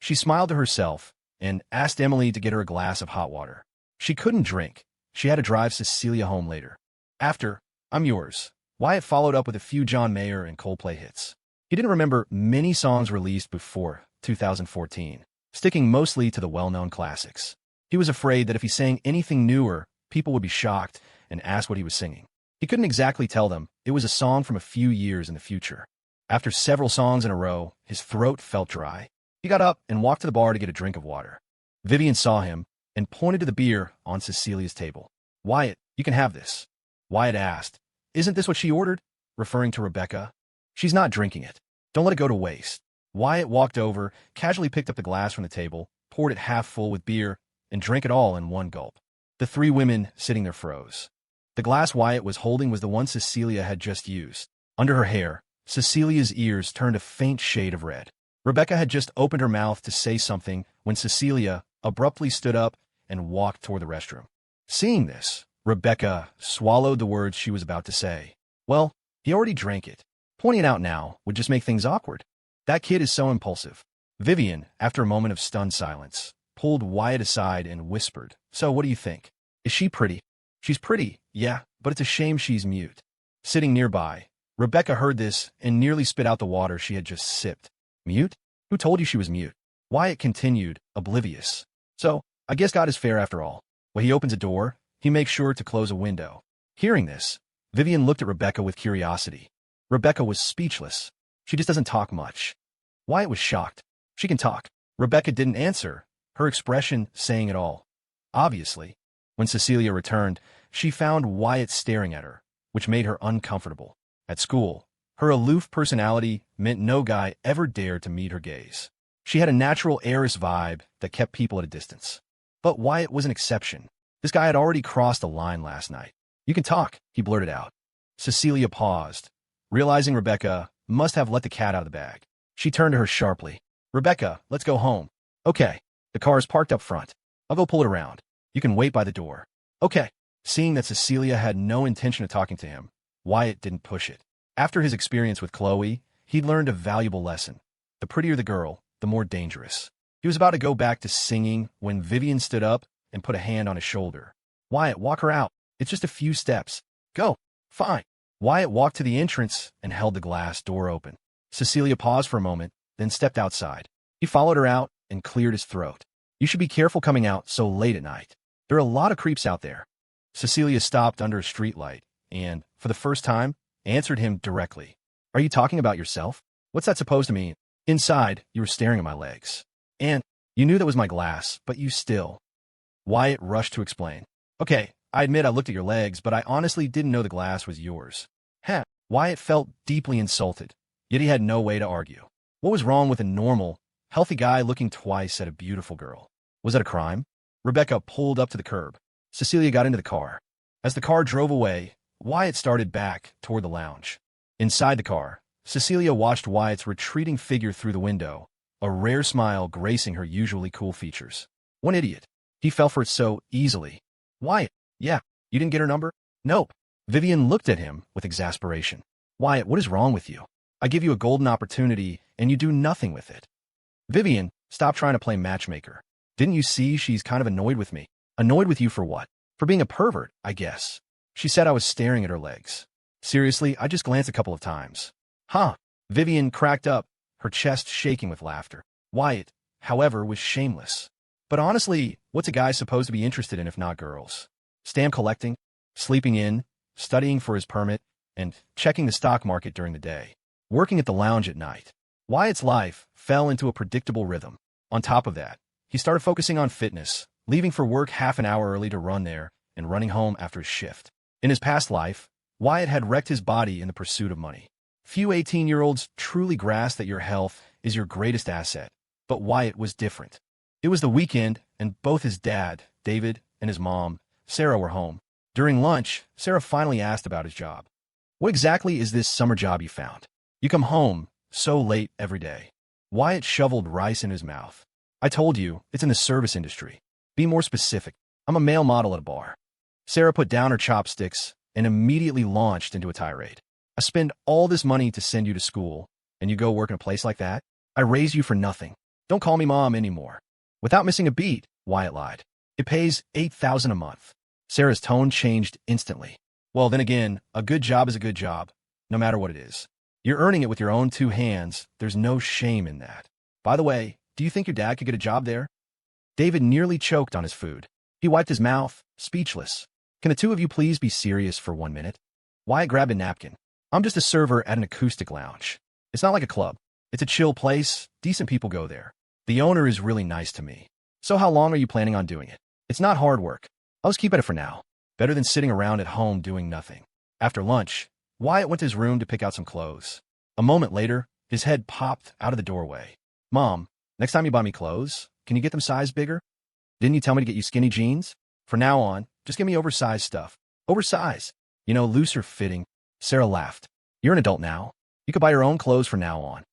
She smiled to herself and asked Emily to get her a glass of hot water. She couldn't drink. She had to drive Cecilia home later. After "I'm Yours," Wyatt followed up with a few John Mayer and Coldplay hits. He didn't remember many songs released before 2014, sticking mostly to the well-known classics. He was afraid that if he sang anything newer, people would be shocked and ask what he was singing. He couldn't exactly tell them it was a song from a few years in the future. After several songs in a row, his throat felt dry. He got up and walked to the bar to get a drink of water. Vivian saw him and pointed to the beer on Cecilia's table. "Wyatt, you can have this." Wyatt asked, "Isn't this what she ordered?" referring to Rebecca. "She's not drinking it. Don't let it go to waste." Wyatt walked over, casually picked up the glass from the table, poured it half full with beer, and drank it all in one gulp. The 3 women sitting there froze. The glass Wyatt was holding was the one Cecilia had just used. Under her hair, Cecilia's ears turned a faint shade of red. Rebecca had just opened her mouth to say something when Cecilia abruptly stood up and walked toward the restroom. Seeing this, Rebecca swallowed the words she was about to say. "Well, he already drank it. Pointing it out now would just make things awkward. That kid is so impulsive." Vivian, after a moment of stunned silence, pulled Wyatt aside and whispered, "So what do you think? Is she pretty?" "She's pretty, yeah, but it's a shame she's mute." Sitting nearby, Rebecca heard this and nearly spit out the water she had just sipped. "Mute? Who told you she was mute?" Wyatt continued, oblivious. "So, I guess God is fair after all. When he opens a door, he makes sure to close a window." Hearing this, Vivian looked at Rebecca with curiosity. Rebecca was speechless. "She just doesn't talk much." Wyatt was shocked. "She can talk." Rebecca didn't answer, her expression saying it all. Obviously, when Cecilia returned, she found Wyatt staring at her, which made her uncomfortable. At school, her aloof personality meant no guy ever dared to meet her gaze. She had a natural heiress vibe that kept people at a distance. But Wyatt was an exception. This guy had already crossed a line last night. "You can talk," he blurted out. Cecilia paused, realizing Rebecca must have let the cat out of the bag. She turned to her sharply. "Rebecca, let's go home." "Okay. The car is parked up front. I'll go pull it around. You can wait by the door." "Okay." Seeing that Cecilia had no intention of talking to him, Wyatt didn't push it. After his experience with Chloe, he'd learned a valuable lesson. The prettier the girl, the more dangerous. He was about to go back to singing when Vivian stood up and put a hand on his shoulder. "Wyatt, walk her out. It's just a few steps." "Go." "Fine." Wyatt walked to the entrance and held the glass door open. Cecilia paused for a moment, then stepped outside. He followed her out and cleared his throat. You should be careful coming out so late at night. There are a lot of creeps out there. Cecilia stopped under a streetlight and, for the first time, answered him directly. Are you talking about yourself? What's that supposed to mean? Inside, you were staring at my legs. And you knew that was my glass, but you still. Wyatt rushed to explain. Okay, I admit I looked at your legs, but I honestly didn't know the glass was yours. Heh. Wyatt felt deeply insulted, yet he had no way to argue. What was wrong with a normal, healthy guy looking twice at a beautiful girl? Was that a crime? Rebecca pulled up to the curb. Cecilia got into the car. As the car drove away, Wyatt started back toward the lounge. Inside the car, Cecilia watched Wyatt's retreating figure through the window, a rare smile gracing her usually cool features. One idiot. He fell for it so easily. Wyatt, yeah, you didn't get her number? Nope. Vivian looked at him with exasperation. Wyatt, what is wrong with you? I give you a golden opportunity, and you do nothing with it. Vivian, stop trying to play matchmaker. Didn't you see she's kind of annoyed with me? Annoyed with you for what? For being a pervert, I guess. She said I was staring at her legs. Seriously, I just glanced a couple of times. Huh. Vivian cracked up, her chest shaking with laughter. Wyatt, however, was shameless. But honestly, what's a guy supposed to be interested in if not girls? Stamp collecting, sleeping in, studying for his permit, and checking the stock market during the day. Working at the lounge at night. Wyatt's life fell into a predictable rhythm. On top of that, he started focusing on fitness, leaving for work half an hour early to run there, and running home after his shift. In his past life, Wyatt had wrecked his body in the pursuit of money. Few 18-year-olds truly grasp that your health is your greatest asset, but Wyatt was different. It was the weekend, and both his dad, David, and his mom, Sarah, were home. During lunch, Sarah finally asked about his job. What exactly is this summer job you found? You come home so late every day. Wyatt shoveled rice in his mouth. I told you, it's in the service industry. Be more specific. I'm a male model at a bar. Sarah put down her chopsticks and immediately launched into a tirade. I spend all this money to send you to school, and you go work in a place like that? I raise you for nothing. Don't call me mom anymore. Without missing a beat, Wyatt lied. It pays $8,000 a month. Sarah's tone changed instantly. Well, then again, a good job is a good job, no matter what it is. You're earning it with your own two hands. There's no shame in that. By the way, do you think your dad could get a job there? David nearly choked on his food. He wiped his mouth, speechless. Can the two of you please be serious for 1 minute? Wyatt grabbed a napkin. I'm just a server at an acoustic lounge. It's not like a club. It's a chill place. Decent people go there. The owner is really nice to me. So how long are you planning on doing it? It's not hard work. I'll just keep at it for now. Better than sitting around at home doing nothing. After lunch, Wyatt went to his room to pick out some clothes. A moment later, his head popped out of the doorway. Mom, next time you buy me clothes, can you get them size bigger? Didn't you tell me to get you skinny jeans? From now on, just give me oversized stuff. Oversized. You know, looser fitting. Sarah laughed. You're an adult now. You could buy your own clothes from now on.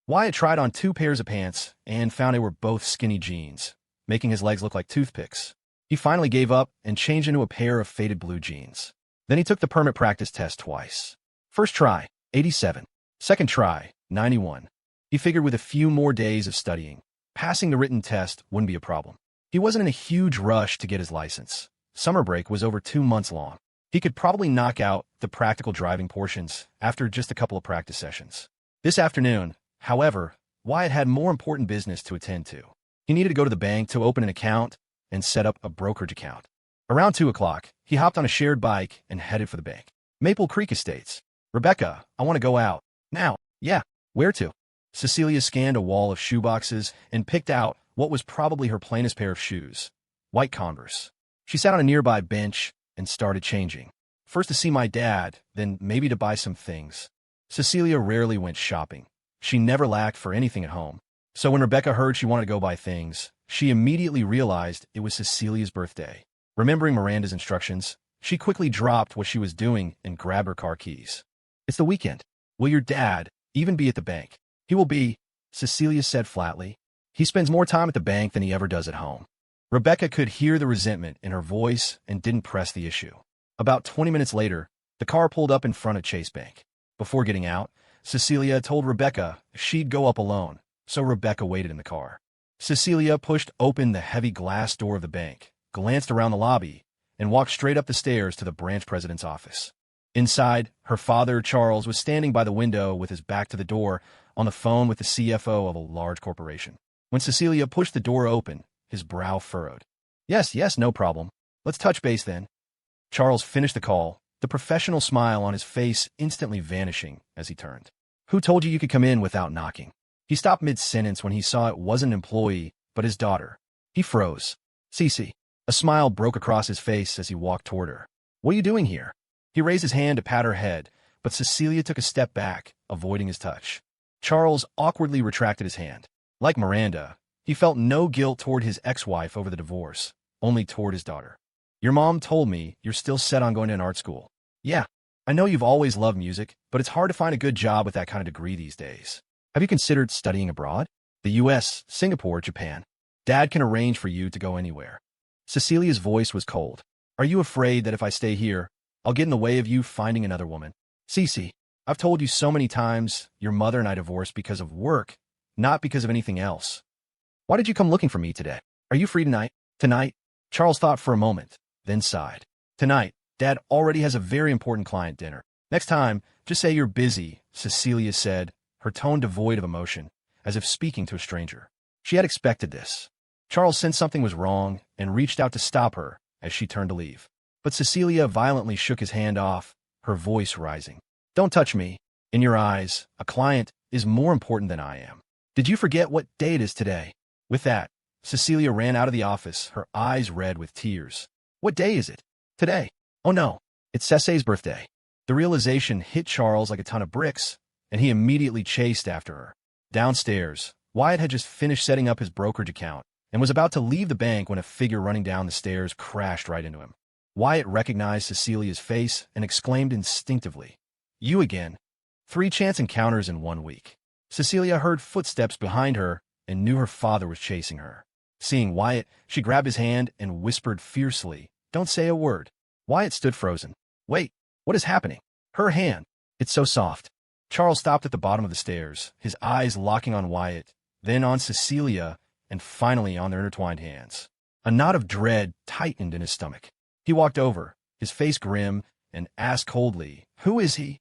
Wyatt tried on 2 pairs of pants and found they were both skinny jeans, making his legs look like toothpicks. He finally gave up and changed into a pair of faded blue jeans. Then he took the permit practice test twice. First try, 87. Second try, 91. He figured with a few more days of studying, passing the written test wouldn't be a problem. He wasn't in a huge rush to get his license. Summer break was over 2 months long. He could probably knock out the practical driving portions after just a couple of practice sessions. This afternoon, however, Wyatt had more important business to attend to. He needed to go to the bank to open an account and set up a brokerage account. Around 2 o'clock, he hopped on a shared bike and headed for the bank. Maple Creek Estates. Rebecca, I want to go out. Now. Yeah. Where to? Cecilia scanned a wall of shoeboxes and picked out what was probably her plainest pair of shoes. White Converse. She sat on a nearby bench and started changing. First to see my dad, then maybe to buy some things. Cecilia rarely went shopping. She never lacked for anything at home. So when Rebecca heard she wanted to go buy things, she immediately realized it was Cecilia's birthday. Remembering Miranda's instructions, she quickly dropped what she was doing and grabbed her car keys. It's the weekend. Will your dad even be at the bank? He will be, Cecilia said flatly. He spends more time at the bank than he ever does at home. Rebecca could hear the resentment in her voice and didn't press the issue. About 20 minutes later, the car pulled up in front of Chase Bank. Before getting out, Cecilia told Rebecca she'd go up alone, so Rebecca waited in the car. Cecilia pushed open the heavy glass door of the bank, glanced around the lobby, and walked straight up the stairs to the branch president's office. Inside, her father, Charles, was standing by the window with his back to the door on the phone with the CFO of a large corporation. When Cecilia pushed the door open, his brow furrowed. Yes, yes, no problem. Let's touch base then. Charles finished the call, the professional smile on his face instantly vanishing as he turned. Who told you could come in without knocking? He stopped mid-sentence when he saw it wasn't an employee, but his daughter. He froze. Cece. A smile broke across his face as he walked toward her. What are you doing here? He raised his hand to pat her head, but Cecilia took a step back, avoiding his touch. Charles awkwardly retracted his hand. Like Miranda, he felt no guilt toward his ex-wife over the divorce, only toward his daughter. Your mom told me you're still set on going to an art school. Yeah, I know you've always loved music, but it's hard to find a good job with that kind of degree these days. Have you considered studying abroad? The US, Singapore, Japan. Dad can arrange for you to go anywhere. Cecilia's voice was cold. Are you afraid that if I stay here, I'll get in the way of you finding another woman? Cece, I've told you so many times your mother and I divorced because of work, not because of anything else. Why did you come looking for me today? Are you free tonight? Tonight? Charles thought for a moment, then sighed. Tonight, Dad already has a very important client dinner. Next time, just say you're busy, Cecilia said, her tone devoid of emotion, as if speaking to a stranger. She had expected this. Charles sensed something was wrong and reached out to stop her as she turned to leave. But Cecilia violently shook his hand off, her voice rising. Don't touch me. In your eyes, a client is more important than I am. Did you forget what day it is today? With that, Cecilia ran out of the office, her eyes red with tears. What day is it? Today. Oh no, it's Cece's birthday. The realization hit Charles like a ton of bricks, and he immediately chased after her. Downstairs, Wyatt had just finished setting up his brokerage account and was about to leave the bank when a figure running down the stairs crashed right into him. Wyatt recognized Cecilia's face and exclaimed instinctively, You again. 3 chance encounters in 1 week. Cecilia heard footsteps behind her and knew her father was chasing her. Seeing Wyatt, she grabbed his hand and whispered fiercely, Don't say a word. Wyatt stood frozen. Wait, what is happening? Her hand. It's so soft. Charles stopped at the bottom of the stairs, his eyes locking on Wyatt, then on Cecilia, and finally on their intertwined hands. A knot of dread tightened in his stomach. He walked over, his face grim, and asked coldly, Who is he?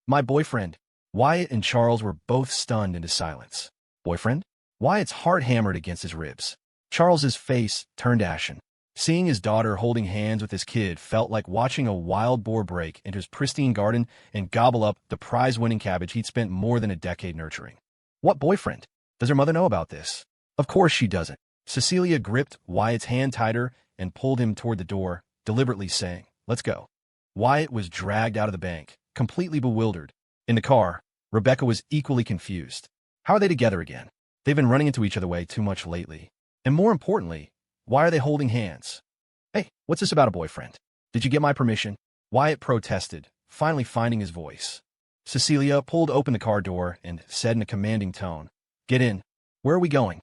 My boyfriend. Wyatt and Charles were both stunned into silence. Boyfriend? Wyatt's heart hammered against his ribs. Charles's face turned ashen. Seeing his daughter holding hands with his kid felt like watching a wild boar break into his pristine garden and gobble up the prize-winning cabbage he'd spent more than a decade nurturing. What boyfriend? Does her mother know about this? Of course she doesn't. Cecilia gripped Wyatt's hand tighter and pulled him toward the door, deliberately saying, Let's go. Wyatt was dragged out of the bank, completely bewildered. In the car, Rebecca was equally confused. How are they together again? They've been running into each other way too much lately. And more importantly, why are they holding hands? Hey, what's this about a boyfriend? Did you get my permission? Wyatt protested, finally finding his voice. Cecilia pulled open the car door and said in a commanding tone, Get in. Where are we going?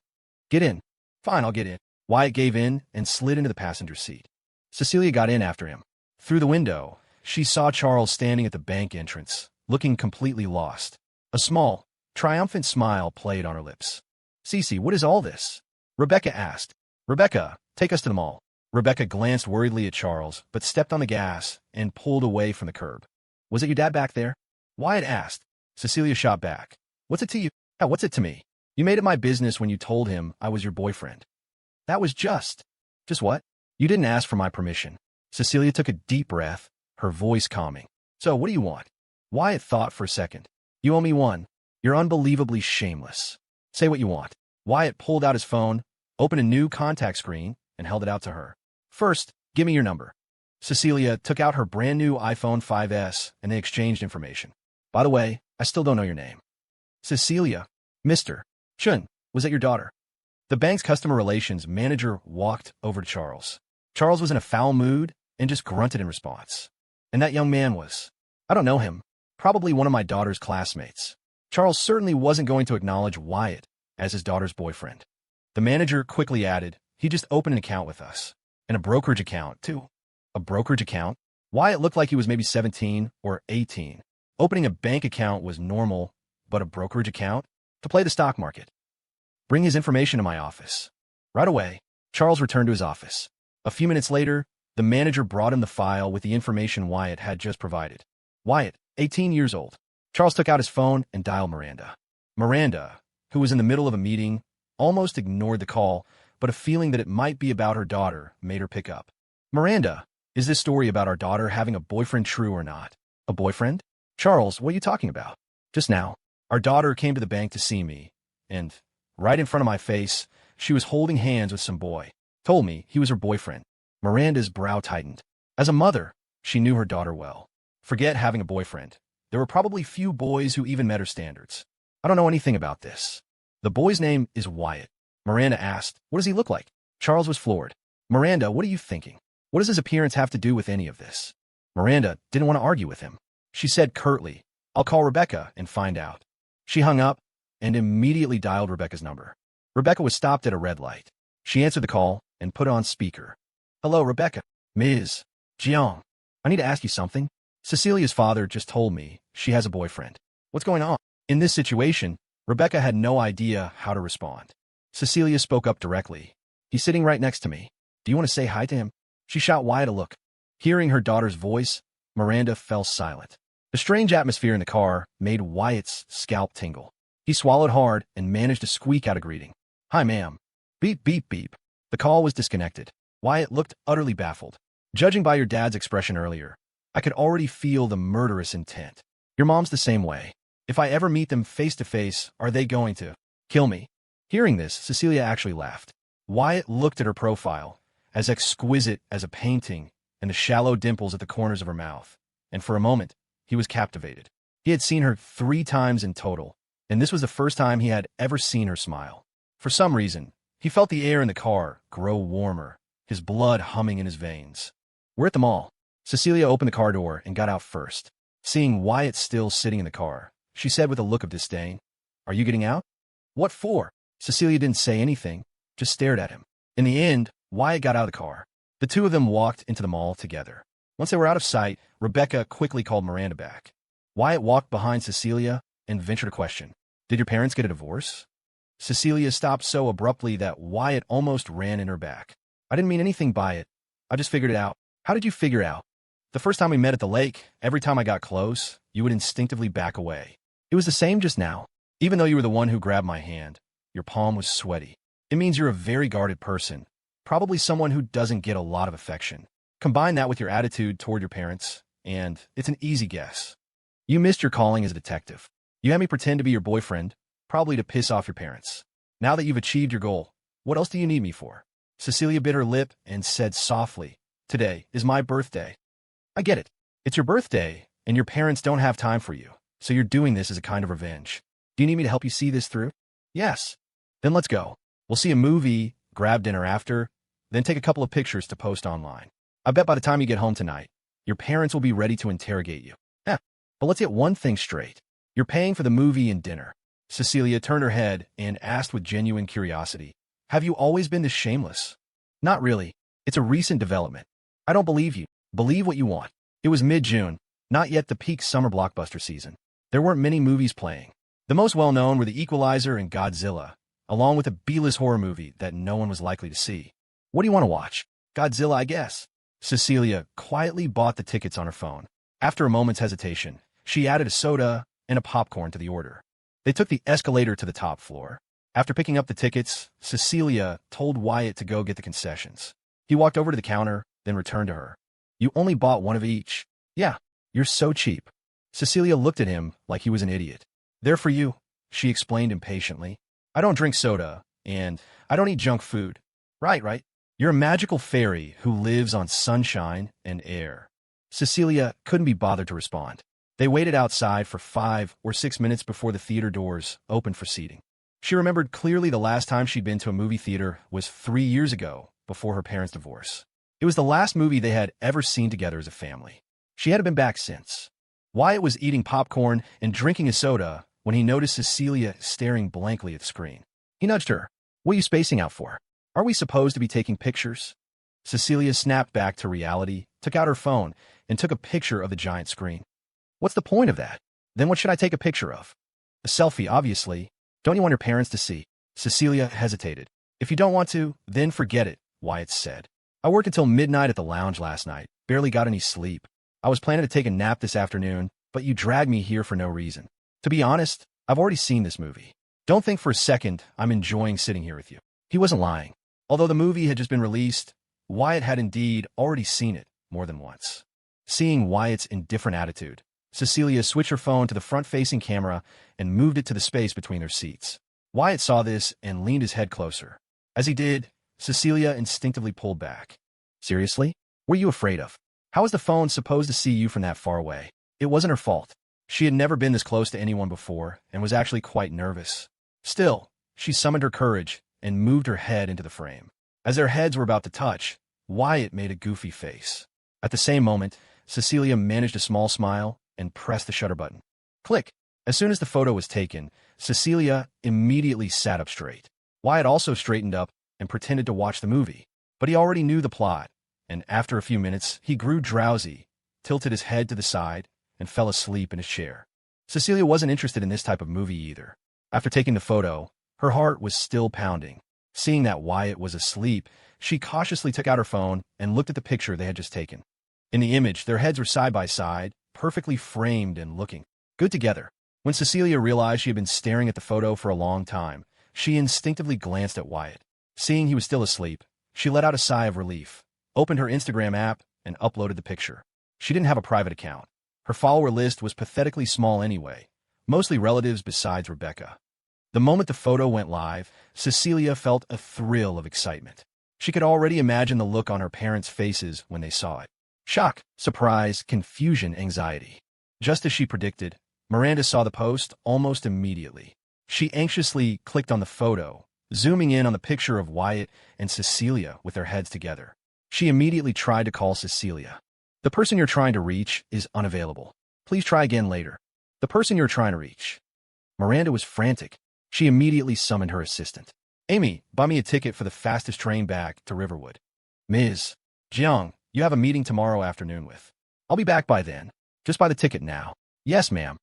Get in. Fine, I'll get in. Wyatt gave in and slid into the passenger seat. Cecilia got in after him. Through the window, she saw Charles standing at the bank entrance, looking completely lost. A small, triumphant smile played on her lips. Cece, what is all this? Rebecca asked. Rebecca, take us to the mall. Rebecca glanced worriedly at Charles, but stepped on the gas and pulled away from the curb. Was it your dad back there? Wyatt asked. Cecilia shot back. What's it to you? What's it to me? You made it my business when you told him I was your boyfriend. That was just. Just what? You didn't ask for my permission. Cecilia took a deep breath, her voice calming. So what do you want? Wyatt thought for a second. You owe me one. You're unbelievably shameless. Say what you want. Wyatt pulled out his phone, opened a new contact screen, and held it out to her. First, give me your number. Cecilia took out her brand new iPhone 5S and they exchanged information. By the way, I still don't know your name. Cecilia. Mr. Chun, was that your daughter? The bank's customer relations manager walked over to Charles. Charles was in a foul mood and just grunted in response. And that young man was, I don't know him, probably one of my daughter's classmates. Charles certainly wasn't going to acknowledge Wyatt as his daughter's boyfriend. The manager quickly added, he just opened an account with us. And a brokerage account, too. A brokerage account? Wyatt looked like he was maybe 17 or 18. Opening a bank account was normal, but a brokerage account? To play the stock market. Bring his information to my office. Right away, Charles returned to his office. A few minutes later, the manager brought him the file with the information Wyatt had just provided. Wyatt, 18 years old. Charles took out his phone and dialed Miranda. Miranda, who was in the middle of a meeting, almost ignored the call, but a feeling that it might be about her daughter made her pick up. Miranda, is this story about our daughter having a boyfriend true or not? A boyfriend? Charles, what are you talking about? Just now, our daughter came to the bank to see me, and, right in front of my face, she was holding hands with some boy. Told me he was her boyfriend. Miranda's brow tightened. As a mother, she knew her daughter well. Forget having a boyfriend. There were probably few boys who even met her standards. I don't know anything about this. The boy's name is Wyatt. Miranda asked, what does he look like? Charles was floored. Miranda, what are you thinking? What does his appearance have to do with any of this? Miranda didn't want to argue with him. She said curtly, I'll call Rebecca and find out. She hung up and immediately dialed Rebecca's number. Rebecca was stopped at a red light. She answered the call and put on speaker. Hello, Rebecca. Ms. Jiang. I need to ask you something. Cecilia's father just told me she has a boyfriend. What's going on? In this situation, Rebecca had no idea how to respond. Cecilia spoke up directly. He's sitting right next to me. Do you want to say hi to him? She shot Wyatt a look. Hearing her daughter's voice, Miranda fell silent. The strange atmosphere in the car made Wyatt's scalp tingle. He swallowed hard and managed to squeak out a greeting. Hi, ma'am. Beep, beep, beep. The call was disconnected. Wyatt looked utterly baffled. Judging by your dad's expression earlier, I could already feel the murderous intent. Your mom's the same way. If I ever meet them face to face, are they going to kill me? Hearing this, Cecilia actually laughed. Wyatt looked at her profile, as exquisite as a painting, and the shallow dimples at the corners of her mouth, and for a moment, he was captivated. He had seen her 3 times in total, and this was the first time he had ever seen her smile. For some reason, he felt the air in the car grow warmer, his blood humming in his veins. We're at the mall. Cecilia opened the car door and got out first. Seeing Wyatt still sitting in the car, she said with a look of disdain, Are you getting out? What for? Cecilia didn't say anything, just stared at him. In the end, Wyatt got out of the car. The two of them walked into the mall together. Once they were out of sight, Rebecca quickly called Miranda back. Wyatt walked behind Cecilia and ventured a question. Did your parents get a divorce? Cecilia stopped so abruptly that Wyatt almost ran in her back. I didn't mean anything by it. I just figured it out. How did you figure out? The first time we met at the lake, every time I got close, you would instinctively back away. It was the same just now. Even though you were the one who grabbed my hand, your palm was sweaty. It means you're a very guarded person, probably someone who doesn't get a lot of affection. Combine that with your attitude toward your parents, and it's an easy guess. You missed your calling as a detective. You had me pretend to be your boyfriend, probably to piss off your parents. Now that you've achieved your goal, what else do you need me for? Cecilia bit her lip and said softly, Today is my birthday. I get it. It's your birthday, and your parents don't have time for you, so you're doing this as a kind of revenge. Do you need me to help you see this through? Yes. Then let's go. We'll see a movie, grab dinner after, then take a couple of pictures to post online. I bet by the time you get home tonight, your parents will be ready to interrogate you. But let's get one thing straight. You're paying for the movie and dinner. Cecilia turned her head and asked with genuine curiosity, Have you always been this shameless? Not really. It's a recent development. I don't believe you. Believe what you want. It was mid-June, not yet the peak summer blockbuster season. There weren't many movies playing. The most well-known were The Equalizer and Godzilla, along with a B-list horror movie that no one was likely to see. What do you want to watch? Godzilla, I guess. Cecilia quietly bought the tickets on her phone. After a moment's hesitation, she added a soda and a popcorn to the order. They took the escalator to the top floor. After picking up the tickets, Cecilia told Wyatt to go get the concessions. He walked over to the counter, then returned to her. You only bought one of each. Yeah, you're so cheap. Cecilia looked at him like he was an idiot. They're for you, she explained impatiently. I don't drink soda, and I don't eat junk food. Right. You're a magical fairy who lives on sunshine and air. Cecilia couldn't be bothered to respond. They waited outside for 5 or 6 minutes before the theater doors opened for seating. She remembered clearly the last time she'd been to a movie theater was 3 years ago, before her parents' divorce. It was the last movie they had ever seen together as a family. She hadn't been back since. Wyatt was eating popcorn and drinking a soda when he noticed Cecilia staring blankly at the screen. He nudged her. What are you spacing out for? Are we supposed to be taking pictures? Cecilia snapped back to reality, took out her phone, and took a picture of the giant screen. What's the point of that? Then what should I take a picture of? A selfie, obviously. Don't you want your parents to see? Cecilia hesitated. If you don't want to, then forget it, Wyatt said. I worked until midnight at the lounge last night, barely got any sleep. I was planning to take a nap this afternoon, but you dragged me here for no reason. To be honest, I've already seen this movie. Don't think for a second I'm enjoying sitting here with you. He wasn't lying. Although the movie had just been released, Wyatt had indeed already seen it more than once. Seeing Wyatt's indifferent attitude, Cecilia switched her phone to the front-facing camera and moved it to the space between their seats. Wyatt saw this and leaned his head closer. As he did, Cecilia instinctively pulled back. Seriously? What are you afraid of? How was the phone supposed to see you from that far away? It wasn't her fault. She had never been this close to anyone before and was actually quite nervous. Still, she summoned her courage and moved her head into the frame. As their heads were about to touch, Wyatt made a goofy face. At the same moment, Cecilia managed a small smile and pressed the shutter button. Click! As soon as the photo was taken, Cecilia immediately sat up straight. Wyatt also straightened up and pretended to watch the movie. But he already knew the plot, and after a few minutes, he grew drowsy, tilted his head to the side, and fell asleep in his chair. Cecilia wasn't interested in this type of movie either. After taking the photo, her heart was still pounding. Seeing that Wyatt was asleep, she cautiously took out her phone and looked at the picture they had just taken. In the image, their heads were side by side, perfectly framed and looking good together. When Cecilia realized she had been staring at the photo for a long time, she instinctively glanced at Wyatt. Seeing he was still asleep, she let out a sigh of relief, opened her Instagram app, and uploaded the picture. She didn't have a private account. Her follower list was pathetically small anyway, mostly relatives besides Rebecca. The moment the photo went live, Cecilia felt a thrill of excitement. She could already imagine the look on her parents' faces when they saw it. Shock, surprise, confusion, anxiety. Just as she predicted, Miranda saw the post almost immediately. She anxiously clicked on the photo, zooming in on the picture of Wyatt and Cecilia with their heads together. She immediately tried to call Cecilia. The person you're trying to reach is unavailable. Please try again later. The person you're trying to reach. Miranda was frantic. She immediately summoned her assistant. Amy, buy me a ticket for the fastest train back to Riverwood. Ms. Jiang, you have a meeting tomorrow afternoon with. I'll be back by then. Just buy the ticket now. Yes, ma'am.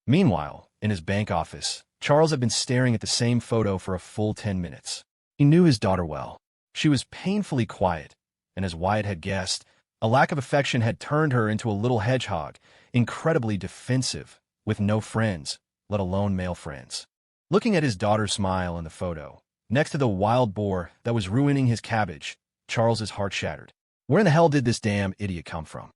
Meanwhile, in his bank office, Charles had been staring at the same photo for a full 10 minutes. He knew his daughter well. She was painfully quiet, and as Wyatt had guessed, a lack of affection had turned her into a little hedgehog, incredibly defensive, with no friends, let alone male friends. Looking at his daughter's smile in the photo, next to the wild boar that was ruining his cabbage, Charles's heart shattered. Where in the hell did this damn idiot come from?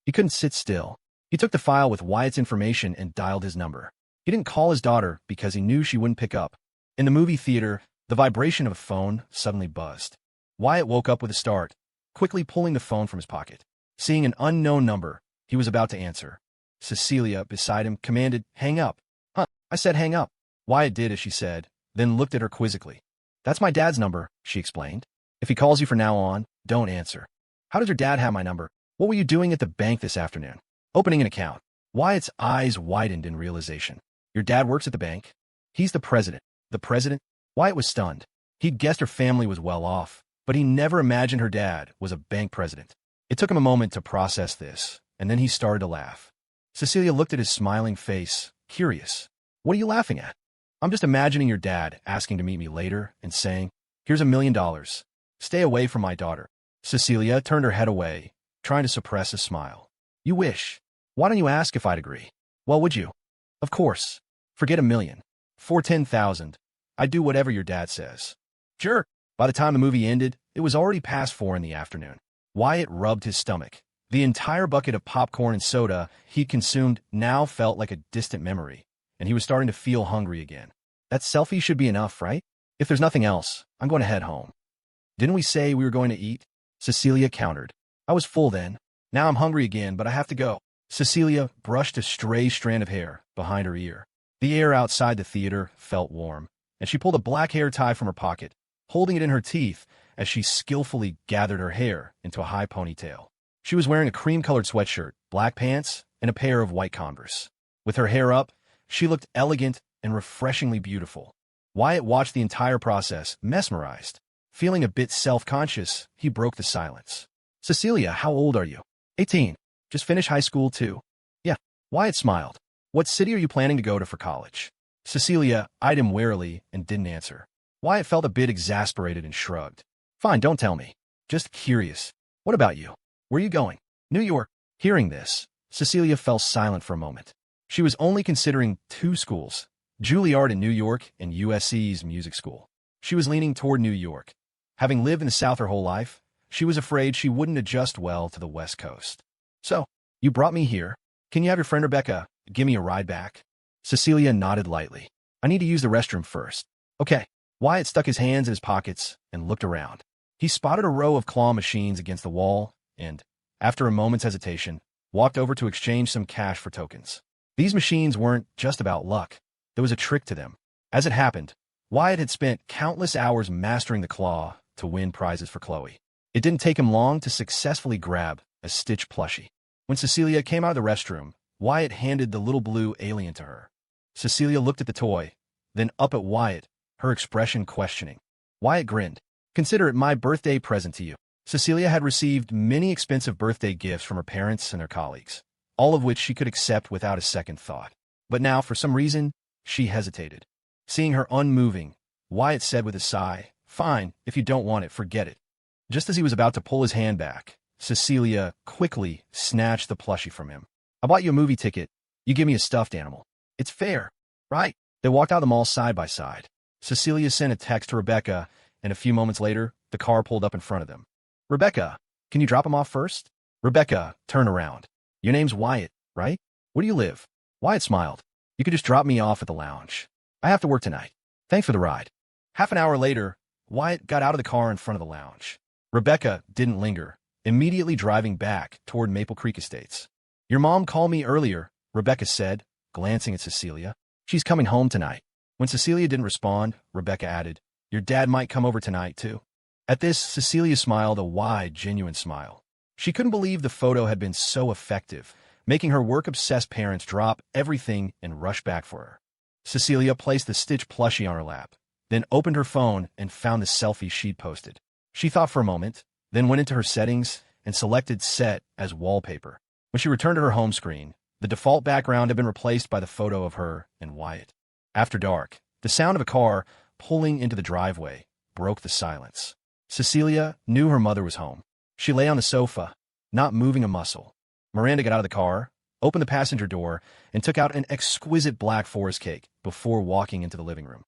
He couldn't sit still. He took the file with Wyatt's information and dialed his number. He didn't call his daughter because he knew she wouldn't pick up. In the movie theater, the vibration of a phone suddenly buzzed. Wyatt woke up with a start, quickly pulling the phone from his pocket. Seeing an unknown number, he was about to answer. Cecilia, beside him, commanded, "Hang up." "Huh, I said hang up." Wyatt did as she said, then looked at her quizzically. "That's my dad's number," she explained. "If he calls you from now on, don't answer." "How does your dad have my number? What were you doing at the bank this afternoon?" "Opening an account." Wyatt's eyes widened in realization. "Your dad works at the bank?" "He's the president." "The president?" Wyatt was stunned. He'd guessed her family was well off, but he never imagined her dad was a bank president. It took him a moment to process this, and then he started to laugh. Cecilia looked at his smiling face, curious. "What are you laughing at?" "I'm just imagining your dad asking to meet me later and saying, 'Here's $1 million. Stay away from my daughter.'" Cecilia turned her head away, trying to suppress a smile. "You wish. Why don't you ask if I'd agree?" "Well, would you?" "Of course. Forget $1 million. For $10,000, I'd do whatever your dad says." "Jerk." By the time the movie ended, it was already past 4 in the afternoon. Wyatt rubbed his stomach. The entire bucket of popcorn and soda he'd consumed now felt like a distant memory, and he was starting to feel hungry again. "That selfie should be enough, right? If there's nothing else, I'm going to head home." "Didn't we say we were going to eat?" Cecilia countered. "I was full then. Now I'm hungry again, but I have to go." Cecilia brushed a stray strand of hair behind her ear. The air outside the theater felt warm, and she pulled a black hair tie from her pocket, holding it in her teeth as she skillfully gathered her hair into a high ponytail. She was wearing a cream-colored sweatshirt, black pants, and a pair of white Converse. With her hair up, she looked elegant and refreshingly beautiful. Wyatt watched the entire process, mesmerized. Feeling a bit self-conscious, he broke the silence. "Cecilia, how old are you?" 18. "Just finished high school, too?" "Yeah." Wyatt smiled. "What city are you planning to go to for college?" Cecilia eyed him warily and didn't answer. Wyatt felt a bit exasperated and shrugged. "Fine, don't tell me. Just curious. What about you? Where are you going?" "New York." Hearing this, Cecilia fell silent for a moment. She was only considering 2 schools, Juilliard in New York and USC's music school. She was leaning toward New York. Having lived in the South her whole life, she was afraid she wouldn't adjust well to the West Coast. So, you brought me here. Can you have your friend Rebecca give me a ride back? Cecilia nodded lightly. I need to use the restroom first. Okay. Wyatt stuck his hands in his pockets and looked around. He spotted a row of claw machines against the wall and, after a moment's hesitation, walked over to exchange some cash for tokens. These machines weren't just about luck. There was a trick to them. As it happened, Wyatt had spent countless hours mastering the claw to win prizes for Chloe. It didn't take him long to successfully grab a Stitch plushie. When Cecilia came out of the restroom, Wyatt handed the little blue alien to her. Cecilia looked at the toy, then up at Wyatt, her expression questioning. Wyatt grinned. Consider it my birthday present to you. Cecilia had received many expensive birthday gifts from her parents and their colleagues, all of which she could accept without a second thought. But now, for some reason, she hesitated. Seeing her unmoving, Wyatt said with a sigh, "Fine, if you don't want it, forget it." Just as he was about to pull his hand back, Cecilia quickly snatched the plushie from him. "I bought you a movie ticket. You give me a stuffed animal. It's fair, right?" They walked out of the mall side by side. Cecilia sent a text to Rebecca, and a few moments later, the car pulled up in front of them. "Rebecca, can you drop him off first?" Rebecca turned around. "Your name's Wyatt, right? Where do you live?" Wyatt smiled. "You could just drop me off at the lounge. I have to work tonight. Thanks for the ride." Half an hour later, Wyatt got out of the car in front of the lounge. Rebecca didn't linger, immediately driving back toward Maple Creek Estates. "Your mom called me earlier," Rebecca said, glancing at Cecilia. "She's coming home tonight." When Cecilia didn't respond, Rebecca added, "Your dad might come over tonight, too." At this, Cecilia smiled a wide, genuine smile. She couldn't believe the photo had been so effective, making her work-obsessed parents drop everything and rush back for her. Cecilia placed the Stitch plushie on her lap, then opened her phone and found the selfie she'd posted. She thought for a moment, then went into her settings and selected Set as wallpaper. When she returned to her home screen, the default background had been replaced by the photo of her and Wyatt. After dark, the sound of a car pulling into the driveway broke the silence. Cecilia knew her mother was home. She lay on the sofa, not moving a muscle. Miranda got out of the car, opened the passenger door, and took out an exquisite black forest cake before walking into the living room.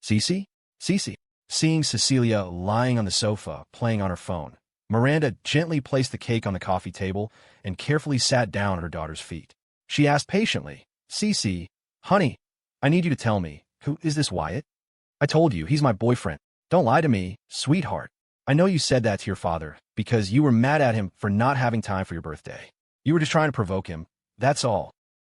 "Cece? Cece." Seeing Cecilia lying on the sofa, playing on her phone, Miranda gently placed the cake on the coffee table and carefully sat down at her daughter's feet. She asked patiently, "Cece, honey, I need you to tell me, who is this Wyatt?" "I told you, he's my boyfriend." "Don't lie to me, sweetheart. I know you said that to your father because you were mad at him for not having time for your birthday. You were just trying to provoke him. That's all."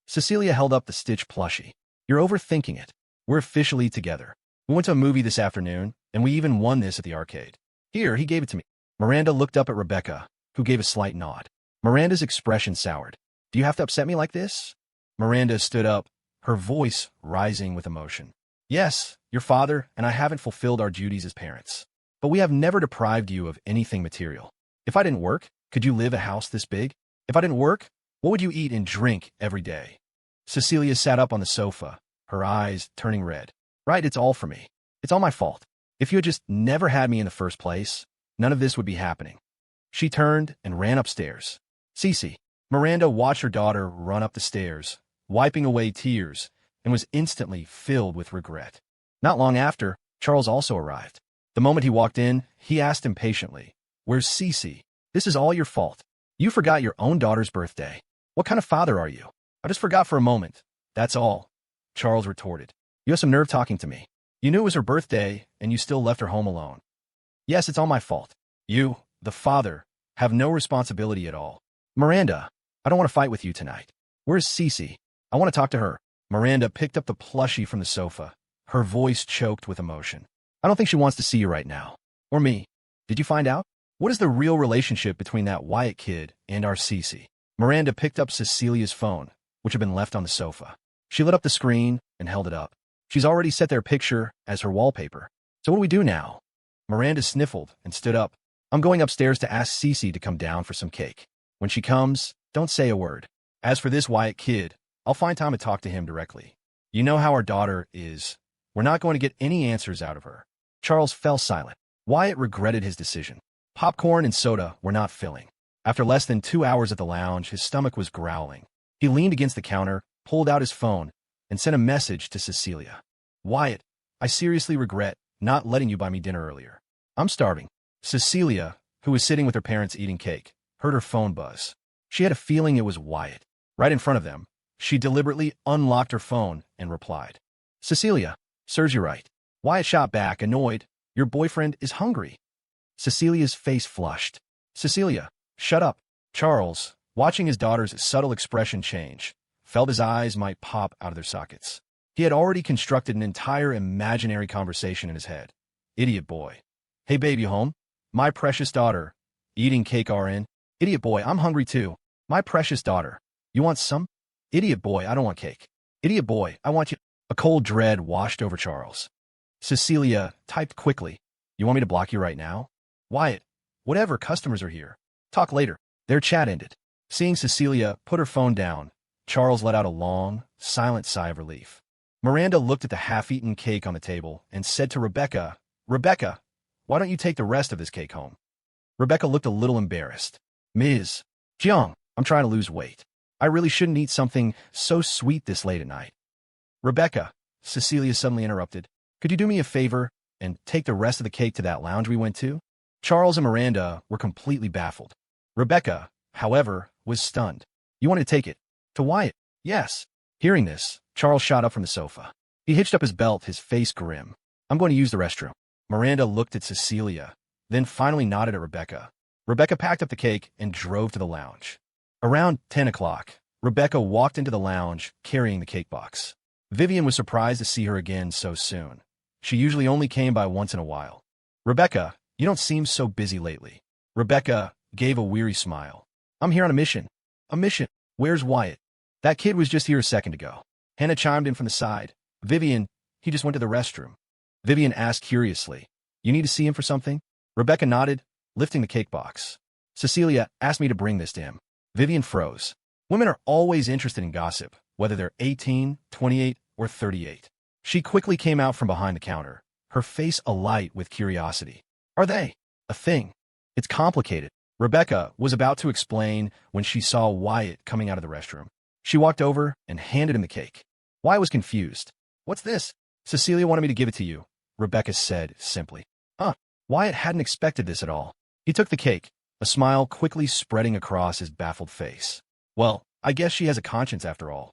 Cecilia held up the Stitch plushie. "You're overthinking it. We're officially together. We went to a movie this afternoon, and we even won this at the arcade. Here, he gave it to me." Miranda looked up at Rebecca, who gave a slight nod. Miranda's expression soured. "Do you have to upset me like this?" Miranda stood up, her voice rising with emotion. "Yes, your father and I haven't fulfilled our duties as parents. But we have never deprived you of anything material. If I didn't work, could you live a house this big? If I didn't work, what would you eat and drink every day?" Cecilia sat up on the sofa, her eyes turning red. "Right, it's all for me. It's all my fault. If you had just never had me in the first place, none of this would be happening." She turned and ran upstairs. "Cece." Miranda watched her daughter run up the stairs, wiping away tears, and was instantly filled with regret. Not long after, Charles also arrived. The moment he walked in, he asked impatiently, "Where's Cece? This is all your fault. You forgot your own daughter's birthday. What kind of father are you?" "I just forgot for a moment. That's all," Charles retorted. "You have some nerve talking to me. You knew it was her birthday, and you still left her home alone." "Yes, it's all my fault. You, the father, have no responsibility at all." "Miranda, I don't want to fight with you tonight. Where's Cece? I want to talk to her." Miranda picked up the plushie from the sofa, her voice choked with emotion. "I don't think she wants to see you right now. Or me. Did you find out? What is the real relationship between that Wyatt kid and our Cece?" Miranda picked up Cecilia's phone, which had been left on the sofa. She lit up the screen and held it up. "She's already set their picture as her wallpaper. So what do we do now?" Miranda sniffled and stood up. "I'm going upstairs to ask Cece to come down for some cake. When she comes, don't say a word. As for this Wyatt kid, I'll find time to talk to him directly. You know how our daughter is. We're not going to get any answers out of her." Charles fell silent. Wyatt regretted his decision. Popcorn and soda were not filling. After less than 2 hours at the lounge, his stomach was growling. He leaned against the counter, pulled out his phone, and sent a message to Cecilia. "Wyatt, I seriously regret not letting you buy me dinner earlier. I'm starving. Cecilia, who was sitting with her parents eating cake, heard her phone buzz. She had a feeling it was Wyatt. Right in front of them, she deliberately unlocked her phone and replied. Cecilia, serves you right. Wyatt shot back, annoyed. Your boyfriend is hungry. Cecilia's face flushed. Cecilia, shut up. Charles, watching his daughter's subtle expression change, felt his eyes might pop out of their sockets. He had already constructed an entire imaginary conversation in his head. Idiot boy. Hey babe, you home? My precious daughter. Eating cake RN. Idiot boy, I'm hungry too. My precious daughter. You want some? Idiot boy, I don't want cake. Idiot boy, I want you. A cold dread washed over Charles. Cecilia typed quickly. You want me to block you right now? Wyatt, whatever, customers are here. Talk later. Their chat ended. Seeing Cecilia put her phone down, Charles let out a long, silent sigh of relief. Miranda looked at the half-eaten cake on the table and said to Rebecca, Rebecca, why don't you take the rest of this cake home? Rebecca looked a little embarrassed. Ms. Jiang, I'm trying to lose weight. I really shouldn't eat something so sweet this late at night. Rebecca, Cecilia suddenly interrupted, could you do me a favor and take the rest of the cake to that lounge we went to? Charles and Miranda were completely baffled. Rebecca, however, was stunned. You want to take it? To Wyatt? Yes. Hearing this, Charles shot up from the sofa. He hitched up his belt, his face grim. I'm going to use the restroom. Miranda looked at Cecilia, then finally nodded at Rebecca. Rebecca packed up the cake and drove to the lounge. Around 10 o'clock, Rebecca walked into the lounge carrying the cake box. Vivian was surprised to see her again so soon. She usually only came by once in a while. Rebecca, you don't seem so busy lately. Rebecca gave a weary smile. I'm here on a mission. A mission? Where's Wyatt? That kid was just here a second ago. Hannah chimed in from the side. Vivian, he just went to the restroom. Vivian asked curiously. You need to see him for something? Rebecca nodded, lifting the cake box. Cecilia asked me to bring this to him. Vivian froze. Women are always interested in gossip, whether they're 18, 28, or 38. She quickly came out from behind the counter, her face alight with curiosity. Are they a thing? It's complicated. Rebecca was about to explain when she saw Wyatt coming out of the restroom. She walked over and handed him the cake. Wyatt was confused. What's this? Cecilia wanted me to give it to you, Rebecca said simply. Wyatt hadn't expected this at all. He took the cake, a smile quickly spreading across his baffled face. Well, I guess she has a conscience after all.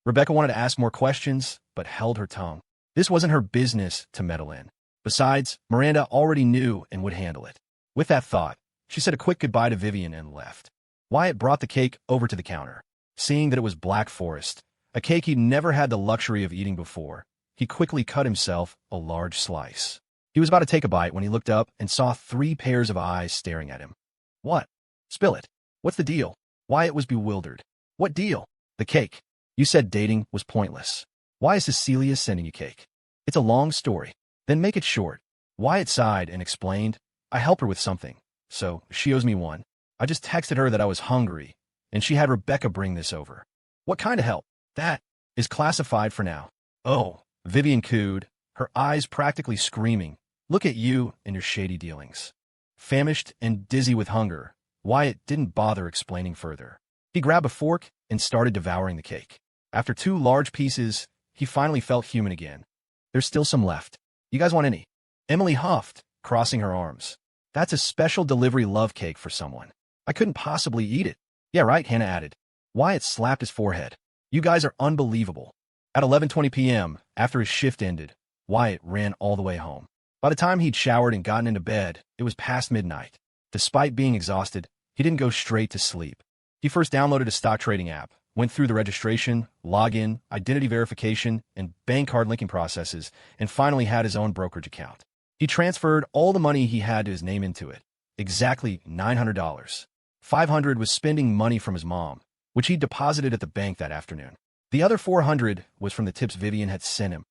Rebecca wanted to ask more questions, but held her tongue. This wasn't her business to meddle in. Besides, Miranda already knew and would handle it. With that thought, she said a quick goodbye to Vivian and left. Wyatt brought the cake over to the counter. Seeing that it was Black Forest, a cake he'd never had the luxury of eating before, he quickly cut himself a large slice. He was about to take a bite when he looked up and saw 3 pairs of eyes staring at him. What? Spill it. What's the deal? Wyatt was bewildered. What deal? The cake. You said dating was pointless. Why is Cecilia sending you cake? It's a long story. Then make it short. Wyatt sighed and explained, I help her with something, so she owes me one. I just texted her that I was hungry, and she had Rebecca bring this over. What kind of help? That is classified for now. Oh, Vivian cooed, her eyes practically screaming. Look at you and your shady dealings. Famished and dizzy with hunger, Wyatt didn't bother explaining further. He grabbed a fork and started devouring the cake. After 2 large pieces, he finally felt human again. There's still some left. You guys want any? Emily huffed, crossing her arms. That's a special delivery love cake for someone. I couldn't possibly eat it. Yeah, right, Hannah added. Wyatt slapped his forehead. You guys are unbelievable. At 11:20 p.m., after his shift ended, Wyatt ran all the way home. By the time he'd showered and gotten into bed, it was past midnight. Despite being exhausted, he didn't go straight to sleep. He first downloaded a stock trading app, went through the registration, login, identity verification, and bank card linking processes, and finally had his own brokerage account. He transferred all the money he had to his name into it, exactly $900. $500 was spending money from his mom, which he deposited at the bank that afternoon. The other $400 was from the tips Vivian had sent him.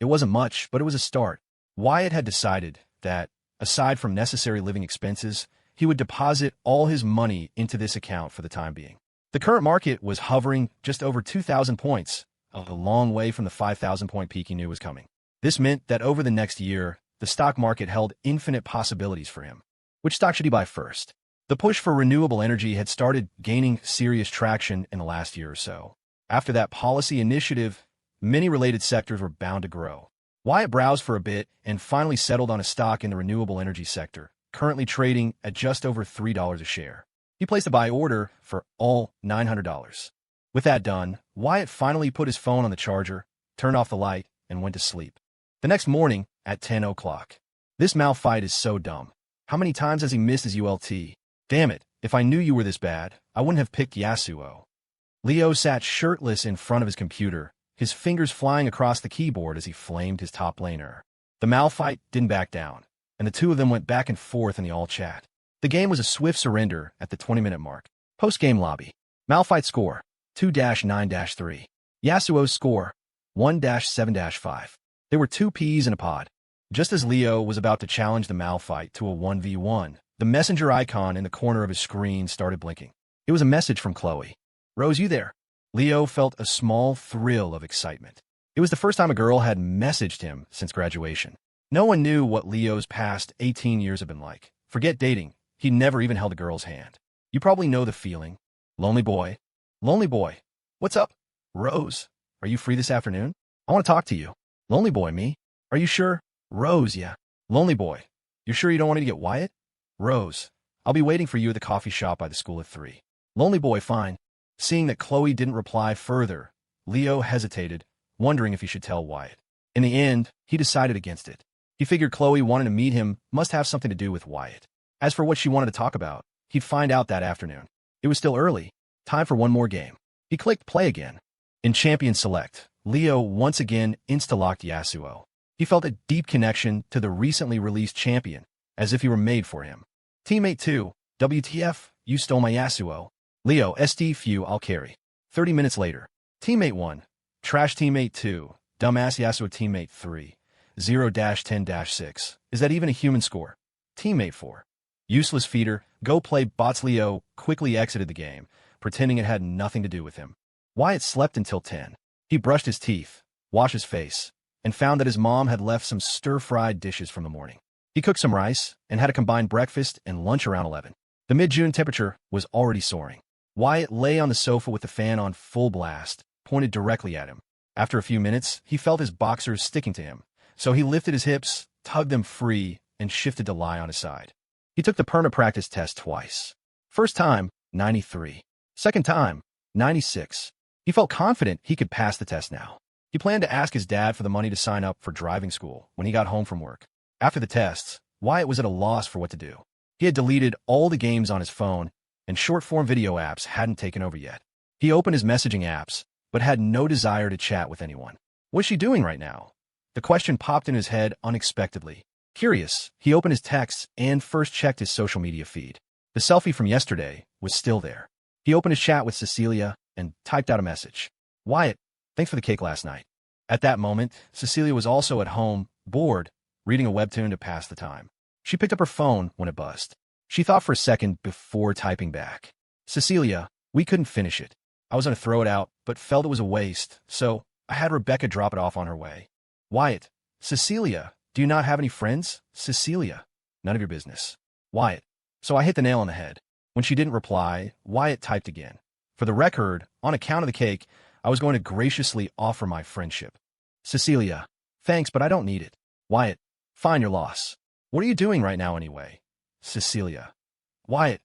It wasn't much, but it was a start. Wyatt had decided that, aside from necessary living expenses, he would deposit all his money into this account for the time being. The current market was hovering just over 2,000 points, a long way from the 5,000-point peak he knew was coming. This meant that over the next year, the stock market held infinite possibilities for him. Which stock should he buy first? The push for renewable energy had started gaining serious traction in the last year or so. After that policy initiative, many related sectors were bound to grow. Wyatt browsed for a bit and finally settled on a stock in the renewable energy sector, currently trading at just over $3 a share. He placed a buy order for all $900. With that done, Wyatt finally put his phone on the charger, turned off the light, and went to sleep. The next morning, at 10 o'clock. This Mal fight is so dumb. How many times has he missed his ULT? Damn it, if I knew you were this bad, I wouldn't have picked Yasuo. Leo sat shirtless in front of his computer, his fingers flying across the keyboard as he flamed his top laner. The Mal fight didn't back down, and the two of them went back and forth in the all-chat. The game was a swift surrender at the 20-minute mark. Post-game lobby. Malfight score, 2-9-3. Yasuo's score, 1-7-5. There were two peas in a pod. Just as Leo was about to challenge the Malfight to a 1v1, the messenger icon in the corner of his screen started blinking. It was a message from Chloe. Rose, you there? Leo felt a small thrill of excitement. It was the first time a girl had messaged him since graduation. No one knew what Leo's past 18 years had been like. Forget dating. He never even held a girl's hand. You probably know the feeling. Lonely boy. Lonely boy. What's up? Rose, are you free this afternoon? I want to talk to you. Lonely boy, me. Are you sure? Rose, yeah. Lonely boy. You're sure you don't want to get Wyatt? Rose, I'll be waiting for you at the coffee shop by the school at 3. Lonely boy, fine. Seeing that Chloe didn't reply further, Leo hesitated, wondering if he should tell Wyatt. In the end, he decided against it. He figured Chloe wanting to meet him must have something to do with Wyatt. As for what she wanted to talk about, he'd find out that afternoon. It was still early. Time for one more game. He clicked play again. In Champion Select, Leo once again insta-locked Yasuo. He felt a deep connection to the recently released champion, as if he were made for him. Teammate 2, WTF, you stole my Yasuo. Leo, SD few, I'll carry. 30 minutes later. Teammate 1, trash teammate 2, dumbass Yasuo teammate 3, 0-10-6. Is that even a human score? Teammate 4, useless feeder, go play bots. Leo quickly exited the game, pretending it had nothing to do with him. Wyatt slept until 10. He brushed his teeth, washed his face, and found that his mom had left some stir-fried dishes from the morning. He cooked some rice and had a combined breakfast and lunch around 11. The mid-June temperature was already soaring. Wyatt lay on the sofa with the fan on full blast, pointed directly at him. After a few minutes, he felt his boxers sticking to him, so he lifted his hips, tugged them free, and shifted to lie on his side. He took the perma-practice test twice. First time, 93. Second time, 96. He felt confident he could pass the test now. He planned to ask his dad for the money to sign up for driving school when he got home from work. After the tests, Wyatt was at a loss for what to do. He had deleted all the games on his phone, and short-form video apps hadn't taken over yet. He opened his messaging apps, but had no desire to chat with anyone. What's she doing right now? The question popped in his head unexpectedly. Curious, he opened his texts and first checked his social media feed. The selfie from yesterday was still there. He opened his chat with Cecilia and typed out a message. Wyatt, thanks for the cake last night. At that moment, Cecilia was also at home, bored, reading a webtoon to pass the time. She picked up her phone when it buzzed. She thought for a second before typing back. Cecilia, we couldn't finish it. I was going to throw it out, but felt it was a waste, so I had Rebecca drop it off on her way. Wyatt, Cecilia, do you not have any friends? Cecilia, none of your business. Wyatt, so I hit the nail on the head. When she didn't reply, Wyatt typed again. For the record, on account of the cake, I was going to graciously offer my friendship. Cecilia, thanks, but I don't need it. Wyatt, fine your loss. What are you doing right now anyway? Cecilia. Wyatt,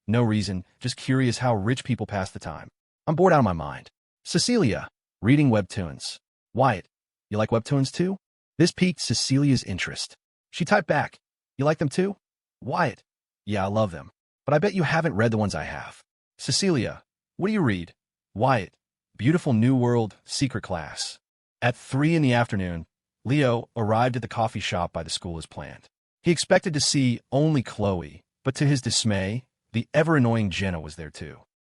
no reason, just curious how rich people pass the time. I'm bored out of my mind. Cecilia, reading webtoons. Wyatt, you like webtoons too? This piqued Cecilia's interest. She typed back, you like them too? Wyatt, yeah, I love them. But I bet you haven't read the ones I have. Cecilia, what do you read? Wyatt, Beautiful New World, Secret Class. At 3 in the afternoon, Leo arrived at the coffee shop by the school as planned. He expected to see only Chloe, but to his dismay, the ever-annoying Jenna was there too.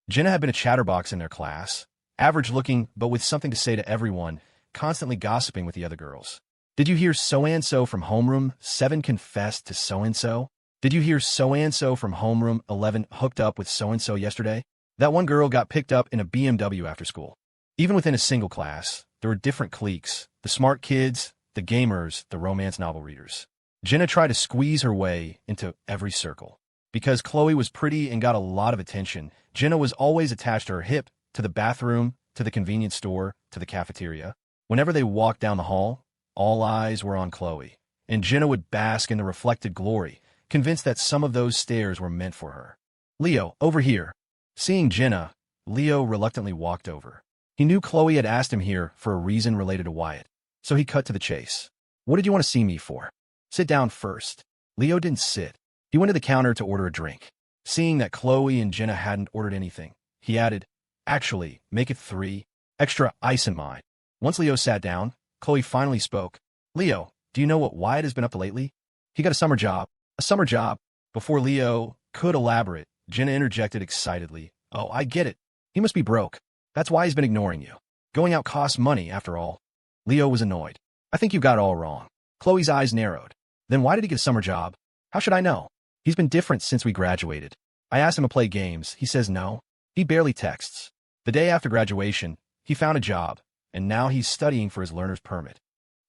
Jenna had been a chatterbox in their class, average-looking but with something to say to everyone, constantly gossiping with the other girls. Did you hear so-and-so from homeroom 7 confessed to so-and-so? Did you hear so-and-so from homeroom 11 hooked up with so-and-so yesterday? That one girl got picked up in a BMW after school. Even within a single class, there were different cliques, the smart kids, the gamers, the romance novel readers. Jenna tried to squeeze her way into every circle. Because Chloe was pretty and got a lot of attention, Jenna was always attached to her hip, to the bathroom, to the convenience store, to the cafeteria. Whenever they walked down the hall, all eyes were on Chloe, and Jenna would bask in the reflected glory, convinced that some of those stares were meant for her. Leo, over here. Seeing Jenna, Leo reluctantly walked over. He knew Chloe had asked him here for a reason related to Wyatt, so he cut to the chase. What did you want to see me for? Sit down first. Leo didn't sit. He went to the counter to order a drink. Seeing that Chloe and Jenna hadn't ordered anything, he added, actually, make it 3. Extra ice in mine. Once Leo sat down, Chloe finally spoke. Leo, do you know what Wyatt has been up to lately? He got a summer job. A summer job. Before Leo could elaborate, Jenna interjected excitedly. Oh, I get it. He must be broke. That's why he's been ignoring you. Going out costs money, after all. Leo was annoyed. I think you got it all wrong. Chloe's eyes narrowed. Then why did he get a summer job? How should I know? He's been different since we graduated. I asked him to play games. He says no. He barely texts. The day after graduation, he found a job, and now he's studying for his learner's permit.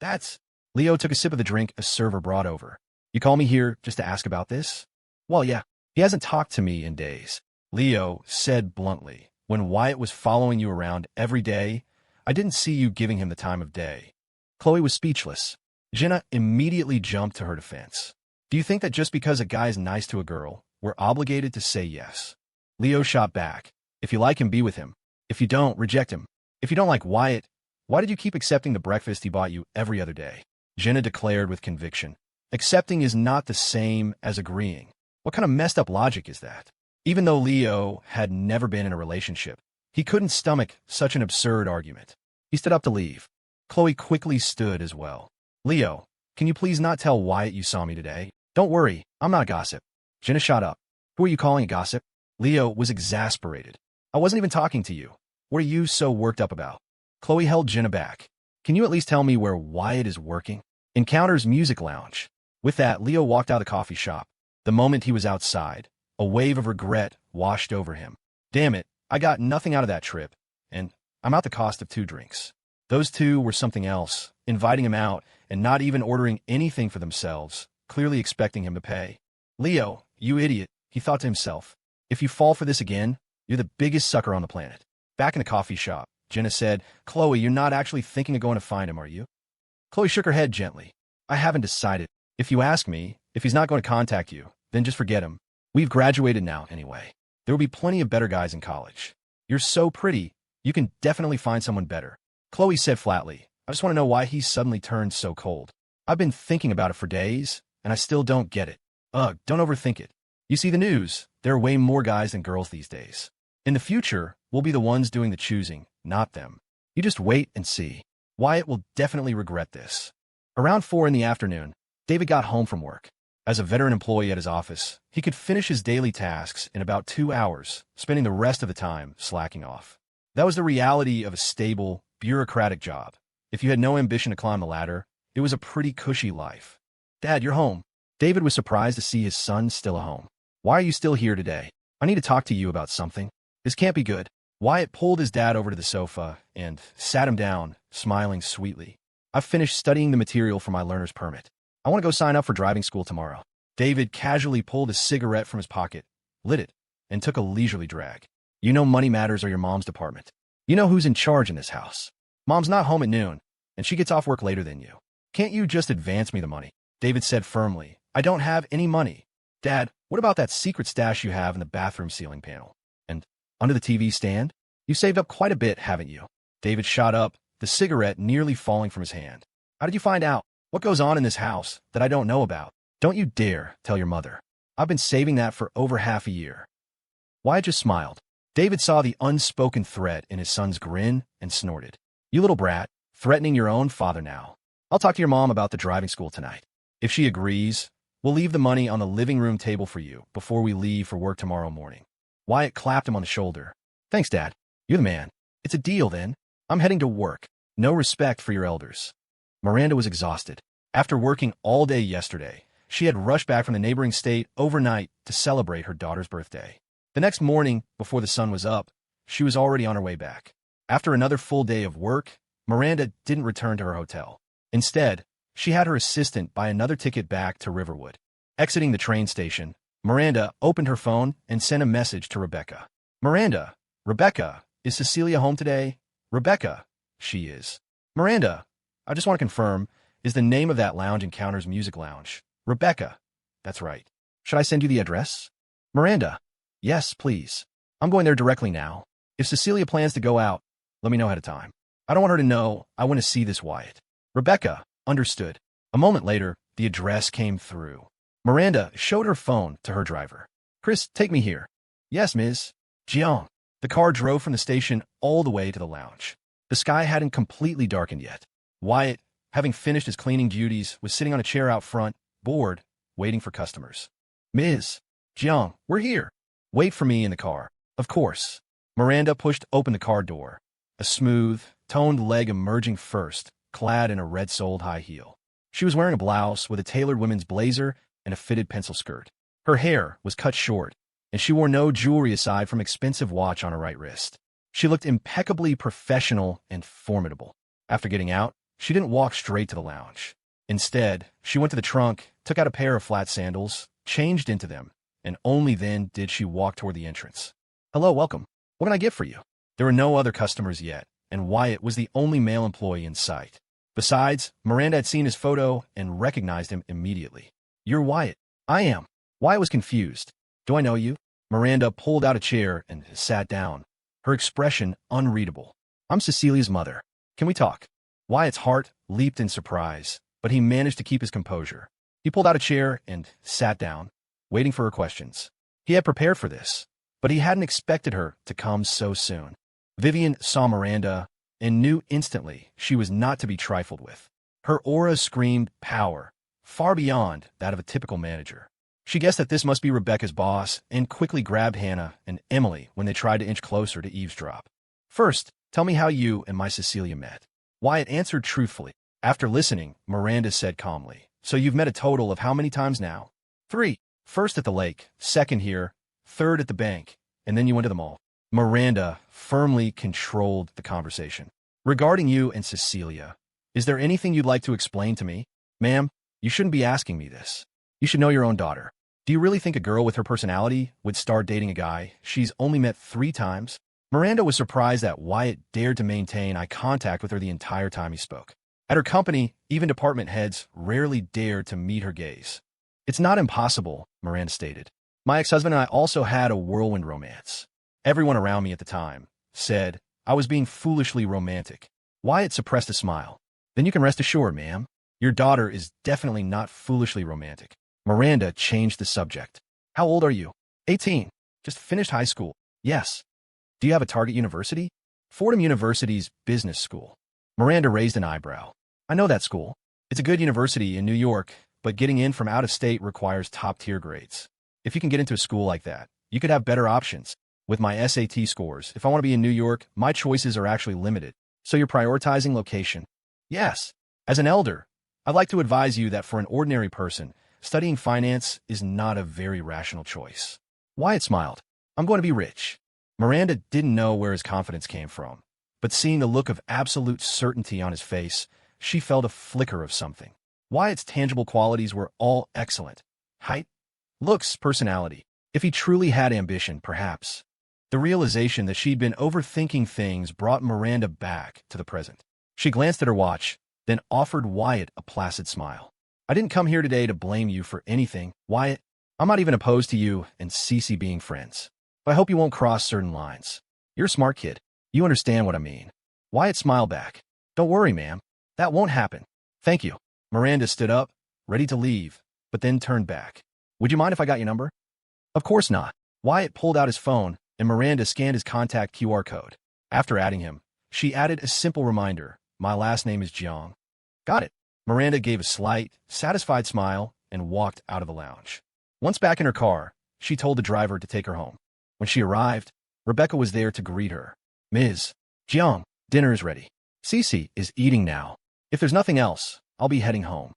That's... Leo took a sip of the drink a server brought over. You call me here just to ask about this? Well, yeah. He hasn't talked to me in days. Leo said bluntly, when Wyatt was following you around every day, I didn't see you giving him the time of day. Chloe was speechless. Jenna immediately jumped to her defense. Do you think that just because a guy's nice to a girl, we're obligated to say yes? Leo shot back. If you like him, be with him. If you don't, reject him. If you don't like Wyatt, why did you keep accepting the breakfast he bought you every other day? Jenna declared with conviction. Accepting is not the same as agreeing. What kind of messed up logic is that? Even though Leo had never been in a relationship, he couldn't stomach such an absurd argument. He stood up to leave. Chloe quickly stood as well. Leo, can you please not tell Wyatt you saw me today? Don't worry, I'm not gossip. Jenna shot up. Who are you calling a gossip? Leo was exasperated. I wasn't even talking to you. What are you so worked up about? Chloe held Jenna back. Can you at least tell me where Wyatt is working? Encounters Music Lounge. With that, Leo walked out of the coffee shop. The moment he was outside, a wave of regret washed over him. Damn it, I got nothing out of that trip, and I'm out the cost of 2 drinks. Those 2 were something else, inviting him out and not even ordering anything for themselves, clearly expecting him to pay. Leo, you idiot, he thought to himself. If you fall for this again, you're the biggest sucker on the planet. Back in the coffee shop, Jenna said, Chloe, you're not actually thinking of going to find him, are you? Chloe shook her head gently. I haven't decided. If you ask me, if he's not going to contact you, then just forget him. We've graduated now, anyway. There will be plenty of better guys in college. You're so pretty, you can definitely find someone better. Chloe said flatly, I just want to know why he's suddenly turned so cold. I've been thinking about it for days, and I still don't get it. Ugh, don't overthink it. You see the news, there are way more guys than girls these days. In the future, we'll be the ones doing the choosing, not them. You just wait and see. Wyatt will definitely regret this. Around 4 in the afternoon, David got home from work. As a veteran employee at his office, he could finish his daily tasks in about 2 hours, spending the rest of the time slacking off. That was the reality of a stable, bureaucratic job. If you had no ambition to climb the ladder, it was a pretty cushy life. Dad, you're home. David was surprised to see his son still at home. Why are you still here today? I need to talk to you about something. This can't be good. Wyatt pulled his dad over to the sofa and sat him down, smiling sweetly. I've finished studying the material for my learner's permit. I want to go sign up for driving school tomorrow. David casually pulled a cigarette from his pocket, lit it, and took a leisurely drag. You know money matters are your mom's department. You know who's in charge in this house. Mom's not home at noon, and she gets off work later than you. Can't you just advance me the money? David said firmly. I don't have any money. Dad, what about that secret stash you have in the bathroom ceiling panel? And under the TV stand? You saved up quite a bit, haven't you? David shot up, the cigarette nearly falling from his hand. How did you find out? What goes on in this house that I don't know about? Don't you dare tell your mother. I've been saving that for over half a year. Wyatt just smiled. David saw the unspoken threat in his son's grin and snorted. You little brat, threatening your own father now. I'll talk to your mom about the driving school tonight. If she agrees, we'll leave the money on the living room table for you before we leave for work tomorrow morning. Wyatt clapped him on the shoulder. Thanks, Dad. You're the man. It's a deal, then. I'm heading to work. No respect for your elders. Miranda was exhausted. After working all day yesterday, she had rushed back from the neighboring state overnight to celebrate her daughter's birthday. The next morning, before the sun was up, she was already on her way back. After another full day of work, Miranda didn't return to her hotel. Instead, she had her assistant buy another ticket back to Riverwood. Exiting the train station, Miranda opened her phone and sent a message to Rebecca. Miranda, Rebecca, is Cecilia home today? Rebecca, she is. Miranda, I just want to confirm, is the name of that lounge Encounters Music Lounge. Rebecca, that's right. Should I send you the address? Miranda. Yes, please. I'm going there directly now. If Cecilia plans to go out, let me know ahead of time. I don't want her to know I want to see this Wyatt. Rebecca. Understood. A moment later, the address came through. Miranda showed her phone to her driver. Chris, take me here. Yes, Ms. Jiang. The car drove from the station all the way to the lounge. The sky hadn't completely darkened yet. Wyatt, having finished his cleaning duties, was sitting on a chair out front, bored, waiting for customers. Ms. Jiang, we're here. Wait for me in the car. Of course. Miranda pushed open the car door. A smooth, toned leg emerging first, clad in a red-soled high heel. She was wearing a blouse with a tailored women's blazer and a fitted pencil skirt. Her hair was cut short, and she wore no jewelry aside from expensive watch on her right wrist. She looked impeccably professional and formidable. After getting out, she didn't walk straight to the lounge. Instead, she went to the trunk, took out a pair of flat sandals, changed into them, and only then did she walk toward the entrance. Hello, welcome. What can I get for you? There were no other customers yet, and Wyatt was the only male employee in sight. Besides, Miranda had seen his photo and recognized him immediately. You're Wyatt. I am. Wyatt was confused. Do I know you? Miranda pulled out a chair and sat down, her expression unreadable. I'm Cecilia's mother. Can we talk? Wyatt's heart leaped in surprise, but he managed to keep his composure. He pulled out a chair and sat down, waiting for her questions. He had prepared for this, but he hadn't expected her to come so soon. Vivian saw Miranda and knew instantly she was not to be trifled with. Her aura screamed power, far beyond that of a typical manager. She guessed that this must be Rebecca's boss and quickly grabbed Hannah and Emily when they tried to inch closer to eavesdrop. First, tell me how you and my Cecilia met. Wyatt answered truthfully. After listening, Miranda said calmly, So you've met a total of how many times now? 3. First at the lake, second here, third at the bank, and then you went to the mall. Miranda firmly controlled the conversation. Regarding you and Cecilia, is there anything you'd like to explain to me? Ma'am, you shouldn't be asking me this. You should know your own daughter. Do you really think a girl with her personality would start dating a guy she's only met 3 times? Miranda was surprised that Wyatt dared to maintain eye contact with her the entire time he spoke. At her company, even department heads rarely dared to meet her gaze. It's not impossible, Miranda stated. My ex-husband and I also had a whirlwind romance. Everyone around me at the time said I was being foolishly romantic. Wyatt suppressed a smile. Then you can rest assured, ma'am, your daughter is definitely not foolishly romantic. Miranda changed the subject. How old are you? 18. Just finished high school. Yes. Do you have a target university? Fordham University's business school. Miranda raised an eyebrow. I know that school. It's a good university in New York, but getting in from out of state requires top-tier grades. If you can get into a school like that, you could have better options. With my SAT scores, if I want to be in New York, my choices are actually limited. So you're prioritizing location? Yes. As an elder, I'd like to advise you that for an ordinary person, studying finance is not a very rational choice. Wyatt smiled. I'm going to be rich. Miranda didn't know where his confidence came from, but seeing the look of absolute certainty on his face, she felt a flicker of something. Wyatt's tangible qualities were all excellent. Height, looks, personality. If he truly had ambition, perhaps. The realization that she'd been overthinking things brought Miranda back to the present. She glanced at her watch, then offered Wyatt a placid smile. I didn't come here today to blame you for anything, Wyatt. I'm not even opposed to you and Cece being friends. But I hope you won't cross certain lines. You're a smart kid. You understand what I mean. Wyatt smiled back. Don't worry, ma'am. That won't happen. Thank you. Miranda stood up, ready to leave, but then turned back. Would you mind if I got your number? Of course not. Wyatt pulled out his phone, and Miranda scanned his contact QR code. After adding him, she added a simple reminder. My last name is Jiang. Got it. Miranda gave a slight, satisfied smile and walked out of the lounge. Once back in her car, she told the driver to take her home. When she arrived, Rebecca was there to greet her. Ms. Jiang, dinner is ready. Cece is eating now. If there's nothing else, I'll be heading home.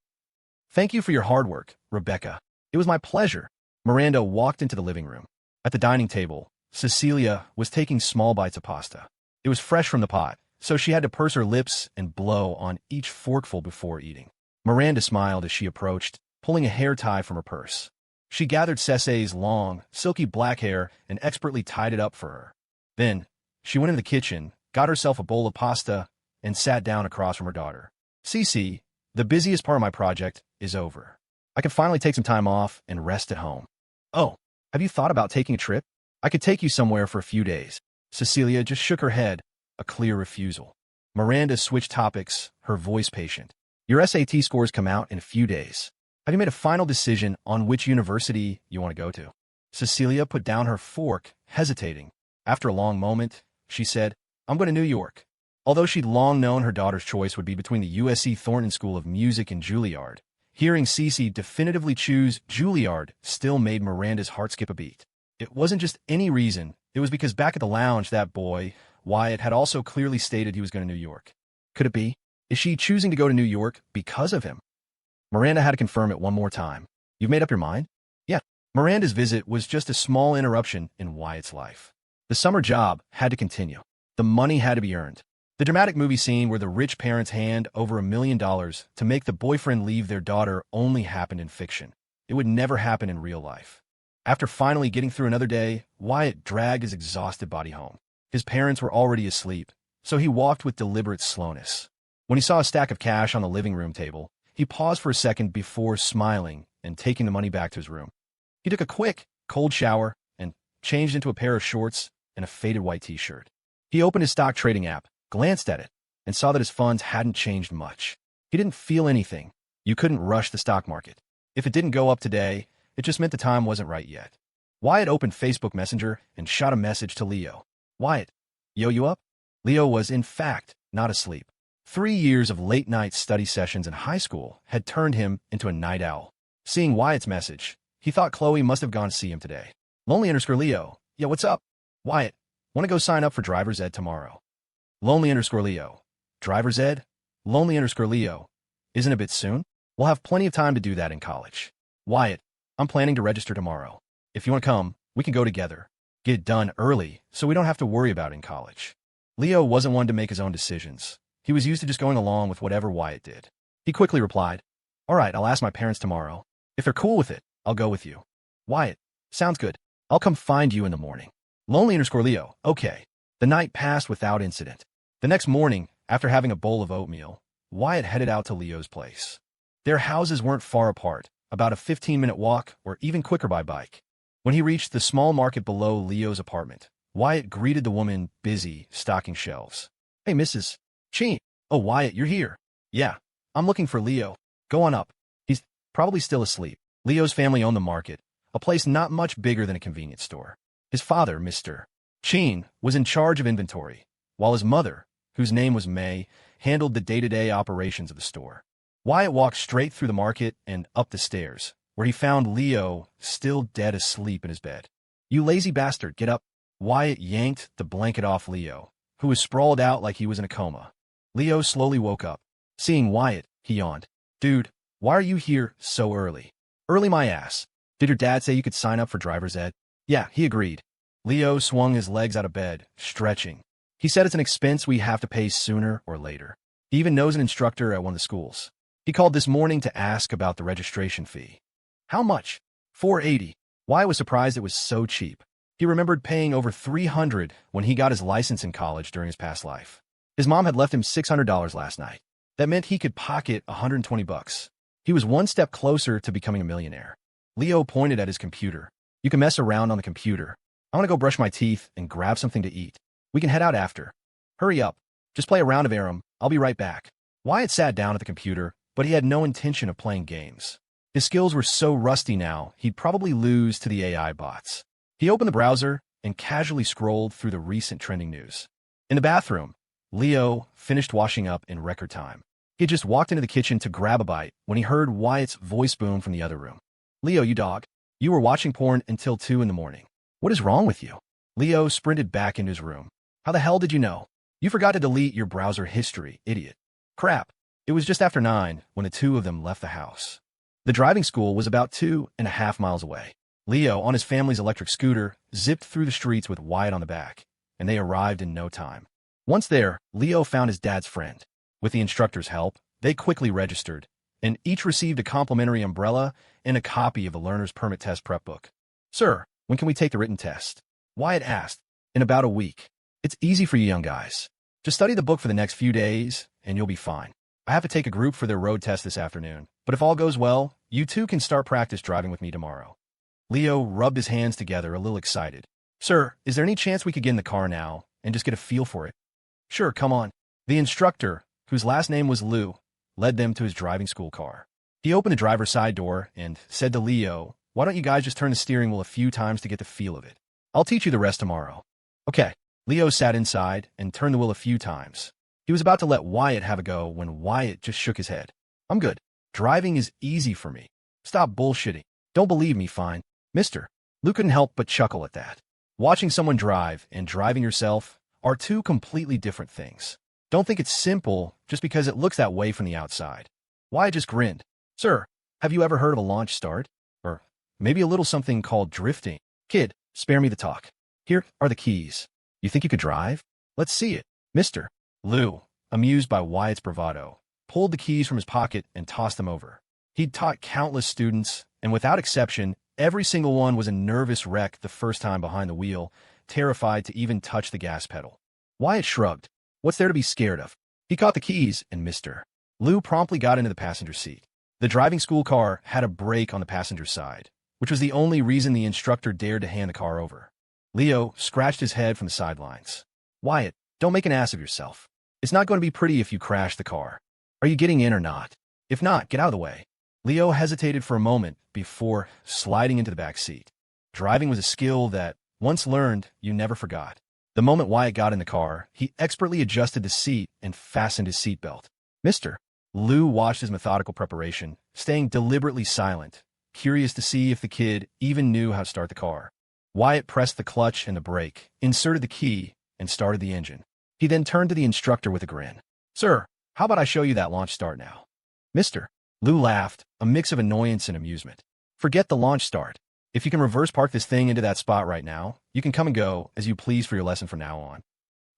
Thank you for your hard work, Rebecca. It was my pleasure. Miranda walked into the living room. At the dining table, Cecilia was taking small bites of pasta. It was fresh from the pot, so she had to purse her lips and blow on each forkful before eating. Miranda smiled as she approached, pulling a hair tie from her purse. She gathered Cece's long, silky black hair and expertly tied it up for her. Then, she went into the kitchen, got herself a bowl of pasta, and sat down across from her daughter. Cece, the busiest part of my project is over. I can finally take some time off and rest at home. Oh, have you thought about taking a trip? I could take you somewhere for a few days. Cecilia just shook her head, a clear refusal. Miranda switched topics, her voice patient. Your SAT scores come out in a few days. Have you made a final decision on which university you want to go to? Cecilia put down her fork, hesitating. After a long moment, she said, I'm going to New York. Although she'd long known her daughter's choice would be between the USC Thornton School of Music and Juilliard, hearing Cece definitively choose Juilliard still made Miranda's heart skip a beat. It wasn't just any reason. It was because back at the lounge, that boy, Wyatt, had also clearly stated he was going to New York. Could it be? Is she choosing to go to New York because of him? Miranda had to confirm it one more time. You've made up your mind? Yeah. Miranda's visit was just a small interruption in Wyatt's life. The summer job had to continue. The money had to be earned. The dramatic movie scene where the rich parents hand over $1 million to make the boyfriend leave their daughter only happened in fiction. It would never happen in real life. After finally getting through another day, Wyatt dragged his exhausted body home. His parents were already asleep, so he walked with deliberate slowness. When he saw a stack of cash on the living room table, he paused for a second before smiling and taking the money back to his room. He took a quick, cold shower and changed into a pair of shorts and a faded white t-shirt. He opened his stock trading app, glanced at it, and saw that his funds hadn't changed much. He didn't feel anything. You couldn't rush the stock market. If it didn't go up today, it just meant the time wasn't right yet. Wyatt opened Facebook Messenger and shot a message to Leo. Wyatt, yo, you up? Leo was, in fact, not asleep. 3 years of late-night study sessions in high school had turned him into a night owl. Seeing Wyatt's message, he thought Chloe must have gone to see him today. Lonely_Leo, yo, what's up? Wyatt, want to go sign up for driver's ed tomorrow? Lonely_Leo, driver's ed? Lonely_Leo, isn't a bit soon? We'll have plenty of time to do that in college. Wyatt, I'm planning to register tomorrow. If you want to come, we can go together. Get it done early so we don't have to worry about it in college. Leo wasn't one to make his own decisions. He was used to just going along with whatever Wyatt did. He quickly replied, all right, I'll ask my parents tomorrow. If they're cool with it, I'll go with you. Wyatt, sounds good. I'll come find you in the morning. Lonely_Leo, okay. The night passed without incident. The next morning, after having a bowl of oatmeal, Wyatt headed out to Leo's place. Their houses weren't far apart, about a 15-minute walk or even quicker by bike. When he reached the small market below Leo's apartment, Wyatt greeted the woman busy stocking shelves. Hey, Mrs. Cheen. Oh, Wyatt, you're here. Yeah, I'm looking for Leo. Go on up. He's probably still asleep. Leo's family owned the market, a place not much bigger than a convenience store. His father, Mr. Cheen, was in charge of inventory, while his mother, whose name was May, handled the day-to-day operations of the store. Wyatt walked straight through the market and up the stairs, where he found Leo still dead asleep in his bed. You lazy bastard, get up. Wyatt yanked the blanket off Leo, who was sprawled out like he was in a coma. Leo slowly woke up. Seeing Wyatt, he yawned. Dude, why are you here so early? Early my ass. Did your dad say you could sign up for driver's ed? Yeah, he agreed. Leo swung his legs out of bed, stretching. He said it's an expense we have to pay sooner or later. He even knows an instructor at one of the schools. He called this morning to ask about the registration fee. How much? $480. Wyatt was surprised it was so cheap. He remembered paying over $300 when he got his license in college during his past life. His mom had left him $600 last night. That meant he could pocket $120. He was one step closer to becoming a millionaire. Leo pointed at his computer. You can mess around on the computer. I want to go brush my teeth and grab something to eat. We can head out after. Hurry up. Just play a round of Aram. I'll be right back. Wyatt sat down at the computer, but he had no intention of playing games. His skills were so rusty now, he'd probably lose to the AI bots. He opened the browser and casually scrolled through the recent trending news. In the bathroom, Leo finished washing up in record time. He had just walked into the kitchen to grab a bite when he heard Wyatt's voice boom from the other room. Leo, you dog. You were watching porn until 2 in the morning. What is wrong with you? Leo sprinted back into his room. How the hell did you know? You forgot to delete your browser history, idiot. Crap. It was just after 9 when the two of them left the house. The driving school was about 2.5 miles away. Leo, on his family's electric scooter, zipped through the streets with Wyatt on the back, and they arrived in no time. Once there, Leo found his dad's friend. With the instructor's help, they quickly registered, and each received a complimentary umbrella and a copy of the learner's permit test prep book. Sir, when can we take the written test? Wyatt asked. In about a week. It's easy for you young guys. Just study the book for the next few days, and you'll be fine. I have to take a group for their road test this afternoon, but if all goes well, you two can start practice driving with me tomorrow. Leo rubbed his hands together, a little excited. Sir, is there any chance we could get in the car now and just get a feel for it? Sure, come on. The instructor, whose last name was Lou, led them to his driving school car. He opened the driver's side door and said to Leo, why don't you guys just turn the steering wheel a few times to get the feel of it? I'll teach you the rest tomorrow. Okay. Leo sat inside and turned the wheel a few times. He was about to let Wyatt have a go when Wyatt just shook his head. I'm good. Driving is easy for me. Stop bullshitting. Don't believe me, fine. Mister. Lou couldn't help but chuckle at that. Watching someone drive and driving yourself are two completely different things. Don't think it's simple just because it looks that way from the outside. Wyatt just grinned. Sir, have you ever heard of a launch start? Or maybe a little something called drifting? Kid, spare me the talk. Here are the keys. You think you could drive? Let's see it. Mister. Lou, amused by Wyatt's bravado, pulled the keys from his pocket and tossed them over. He'd taught countless students, and without exception, every single one was a nervous wreck the first time behind the wheel, terrified to even touch the gas pedal. Wyatt shrugged. What's there to be scared of? He caught the keys, and Mr. Lou promptly got into the passenger seat. The driving school car had a brake on the passenger side, which was the only reason the instructor dared to hand the car over. Leo scratched his head from the sidelines. Wyatt, don't make an ass of yourself. It's not going to be pretty if you crash the car. Are you getting in or not? If not, get out of the way. Leo hesitated for a moment before sliding into the back seat. Driving was a skill that, once learned, you never forgot. The moment Wyatt got in the car, he expertly adjusted the seat and fastened his seatbelt. Mister. Lou watched his methodical preparation, staying deliberately silent, curious to see if the kid even knew how to start the car. Wyatt pressed the clutch and the brake, inserted the key, and started the engine. He then turned to the instructor with a grin. Sir, how about I show you that launch start now? Mister. Lou laughed, a mix of annoyance and amusement. Forget the launch start. If you can reverse park this thing into that spot right now, you can come and go as you please for your lesson from now on.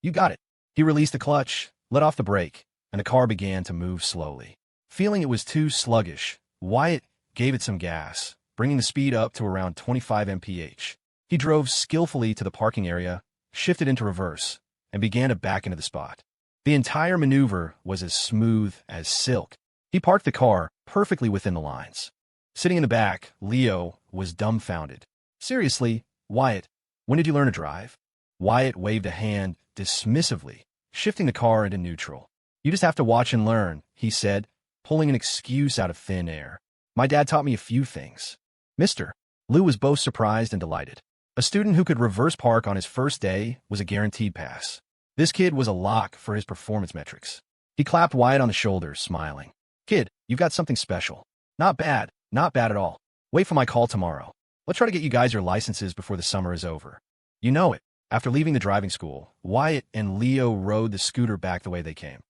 You got it. He released the clutch, let off the brake, and the car began to move slowly. Feeling it was too sluggish, Wyatt gave it some gas, bringing the speed up to around 25 mph. He drove skillfully to the parking area, shifted into reverse, and began to back into the spot. The entire maneuver was as smooth as silk. He parked the car perfectly within the lines. Sitting in the back, Leo was dumbfounded. Seriously, Wyatt, when did you learn to drive? Wyatt waved a hand dismissively, shifting the car into neutral. You just have to watch and learn, he said, pulling an excuse out of thin air. My dad taught me a few things. Mister. Lou was both surprised and delighted. A student who could reverse park on his first day was a guaranteed pass. This kid was a lock for his performance metrics. He clapped Wyatt on the shoulder, smiling. Kid, you've got something special. Not bad at all. Wait for my call tomorrow. Let's try to get you guys your licenses before the summer is over. You know it. After leaving the driving school, Wyatt and Leo rode the scooter back the way they came.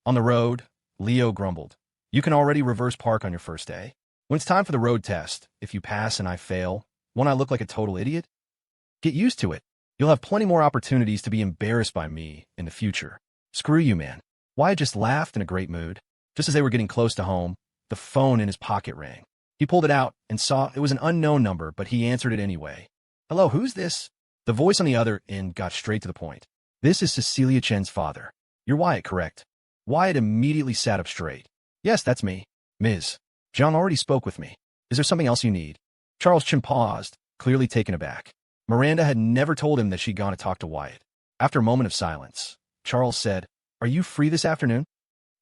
On the road, Leo grumbled. You can already reverse park on your first day. When it's time for the road test, if you pass and I fail, won't I look like a total idiot? Get used to it. You'll have plenty more opportunities to be embarrassed by me in the future. Screw you, man. Wyatt just laughed in a great mood. Just as they were getting close to home, the phone in his pocket rang. He pulled it out and saw it was an unknown number, but he answered it anyway. Hello, who's this? The voice on the other end got straight to the point. This is Cecilia Chen's father. You're Wyatt, correct? Wyatt immediately sat up straight. Yes, that's me. Ms. John already spoke with me. Is there something else you need? Charles Chen paused, clearly taken aback. Miranda had never told him that she'd gone to talk to Wyatt. After a moment of silence, Charles said, Are you free this afternoon?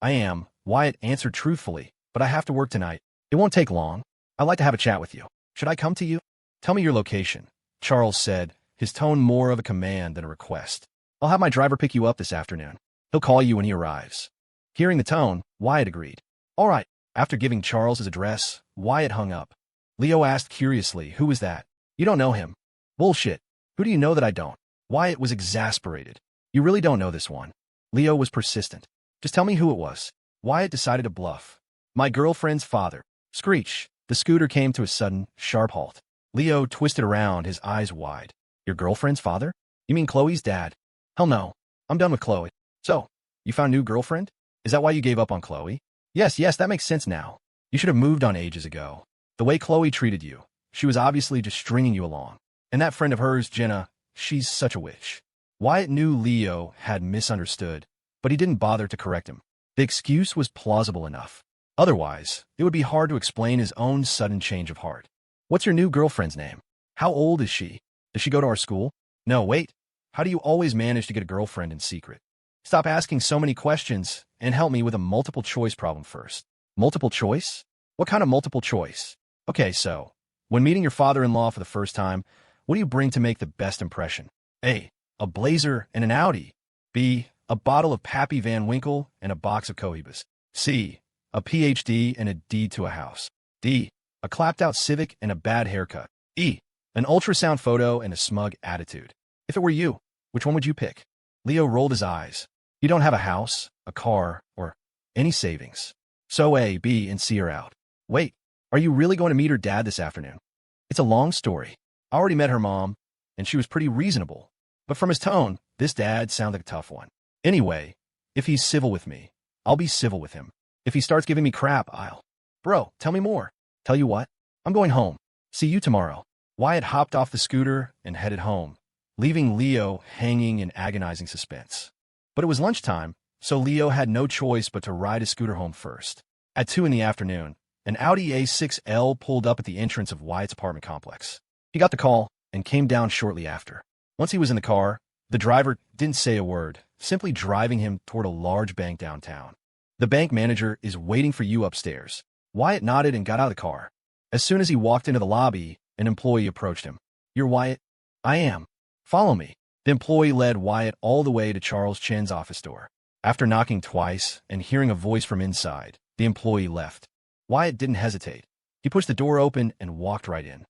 I am, Wyatt answered truthfully, but I have to work tonight. It won't take long. I'd like to have a chat with you. Should I come to you? Tell me your location, Charles said, his tone more of a command than a request. I'll have my driver pick you up this afternoon. He'll call you when he arrives. Hearing the tone, Wyatt agreed. All right. After giving Charles his address, Wyatt hung up. Leo asked curiously, Who is that? You don't know him. Bullshit. Who do you know that I don't? Wyatt was exasperated. You really don't know this one. Leo was persistent. Just tell me who it was. Wyatt decided to bluff. My girlfriend's father. Screech. The scooter came to a sudden, sharp halt. Leo twisted around, his eyes wide. Your girlfriend's father? You mean Chloe's dad? Hell no. I'm done with Chloe. So, you found a new girlfriend? Is that why you gave up on Chloe? Yes, that makes sense now. You should have moved on ages ago. The way Chloe treated you, she was obviously just stringing you along. And that friend of hers, Jenna, she's such a witch. Wyatt knew Leo had misunderstood, but he didn't bother to correct him. The excuse was plausible enough. Otherwise, it would be hard to explain his own sudden change of heart. What's your new girlfriend's name? How old is she? Does she go to our school? No, wait. How do you always manage to get a girlfriend in secret? Stop asking so many questions and help me with a multiple choice problem first. Multiple choice? What kind of multiple choice? Okay, so, when meeting your father-in-law for the first time, what do you bring to make the best impression? A. A blazer and an Audi. B. A bottle of Pappy Van Winkle and a box of Cohibas. C. A PhD and a deed to a house. D. A clapped-out Civic and a bad haircut. E. An ultrasound photo and a smug attitude. If it were you, which one would you pick? Leo rolled his eyes. You don't have a house, a car, or any savings. So A, B, and C are out. Wait, are you really going to meet her dad this afternoon? It's a long story. I already met her mom, and she was pretty reasonable. But from his tone, this dad sounded like a tough one. Anyway, if he's civil with me, I'll be civil with him. If he starts giving me crap, I'll... Bro, tell me more. Tell you what, I'm going home. See you tomorrow. Wyatt hopped off the scooter and headed home, leaving Leo hanging in agonizing suspense. But it was lunchtime, so Leo had no choice but to ride his scooter home first. At 2 in the afternoon, an Audi A6L pulled up at the entrance of Wyatt's apartment complex. He got the call and came down shortly after. Once he was in the car, the driver didn't say a word, simply driving him toward a large bank downtown. The bank manager is waiting for you upstairs. Wyatt nodded and got out of the car. As soon as he walked into the lobby, an employee approached him. You're Wyatt? I am. Follow me. The employee led Wyatt all the way to Charles Chen's office door. After knocking twice and hearing a voice from inside, the employee left. Wyatt didn't hesitate. He pushed the door open and walked right in.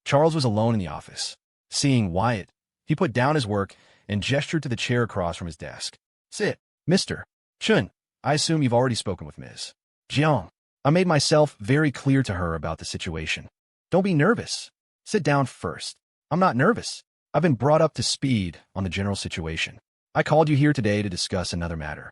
Charles was alone in the office. Seeing Wyatt, he put down his work and gestured to the chair across from his desk. Sit, Mr. Chen. I assume you've already spoken with Ms. Jiang. I made myself very clear to her about the situation. Don't be nervous. Sit down first. I'm not nervous. I've been brought up to speed on the general situation. I called you here today to discuss another matter.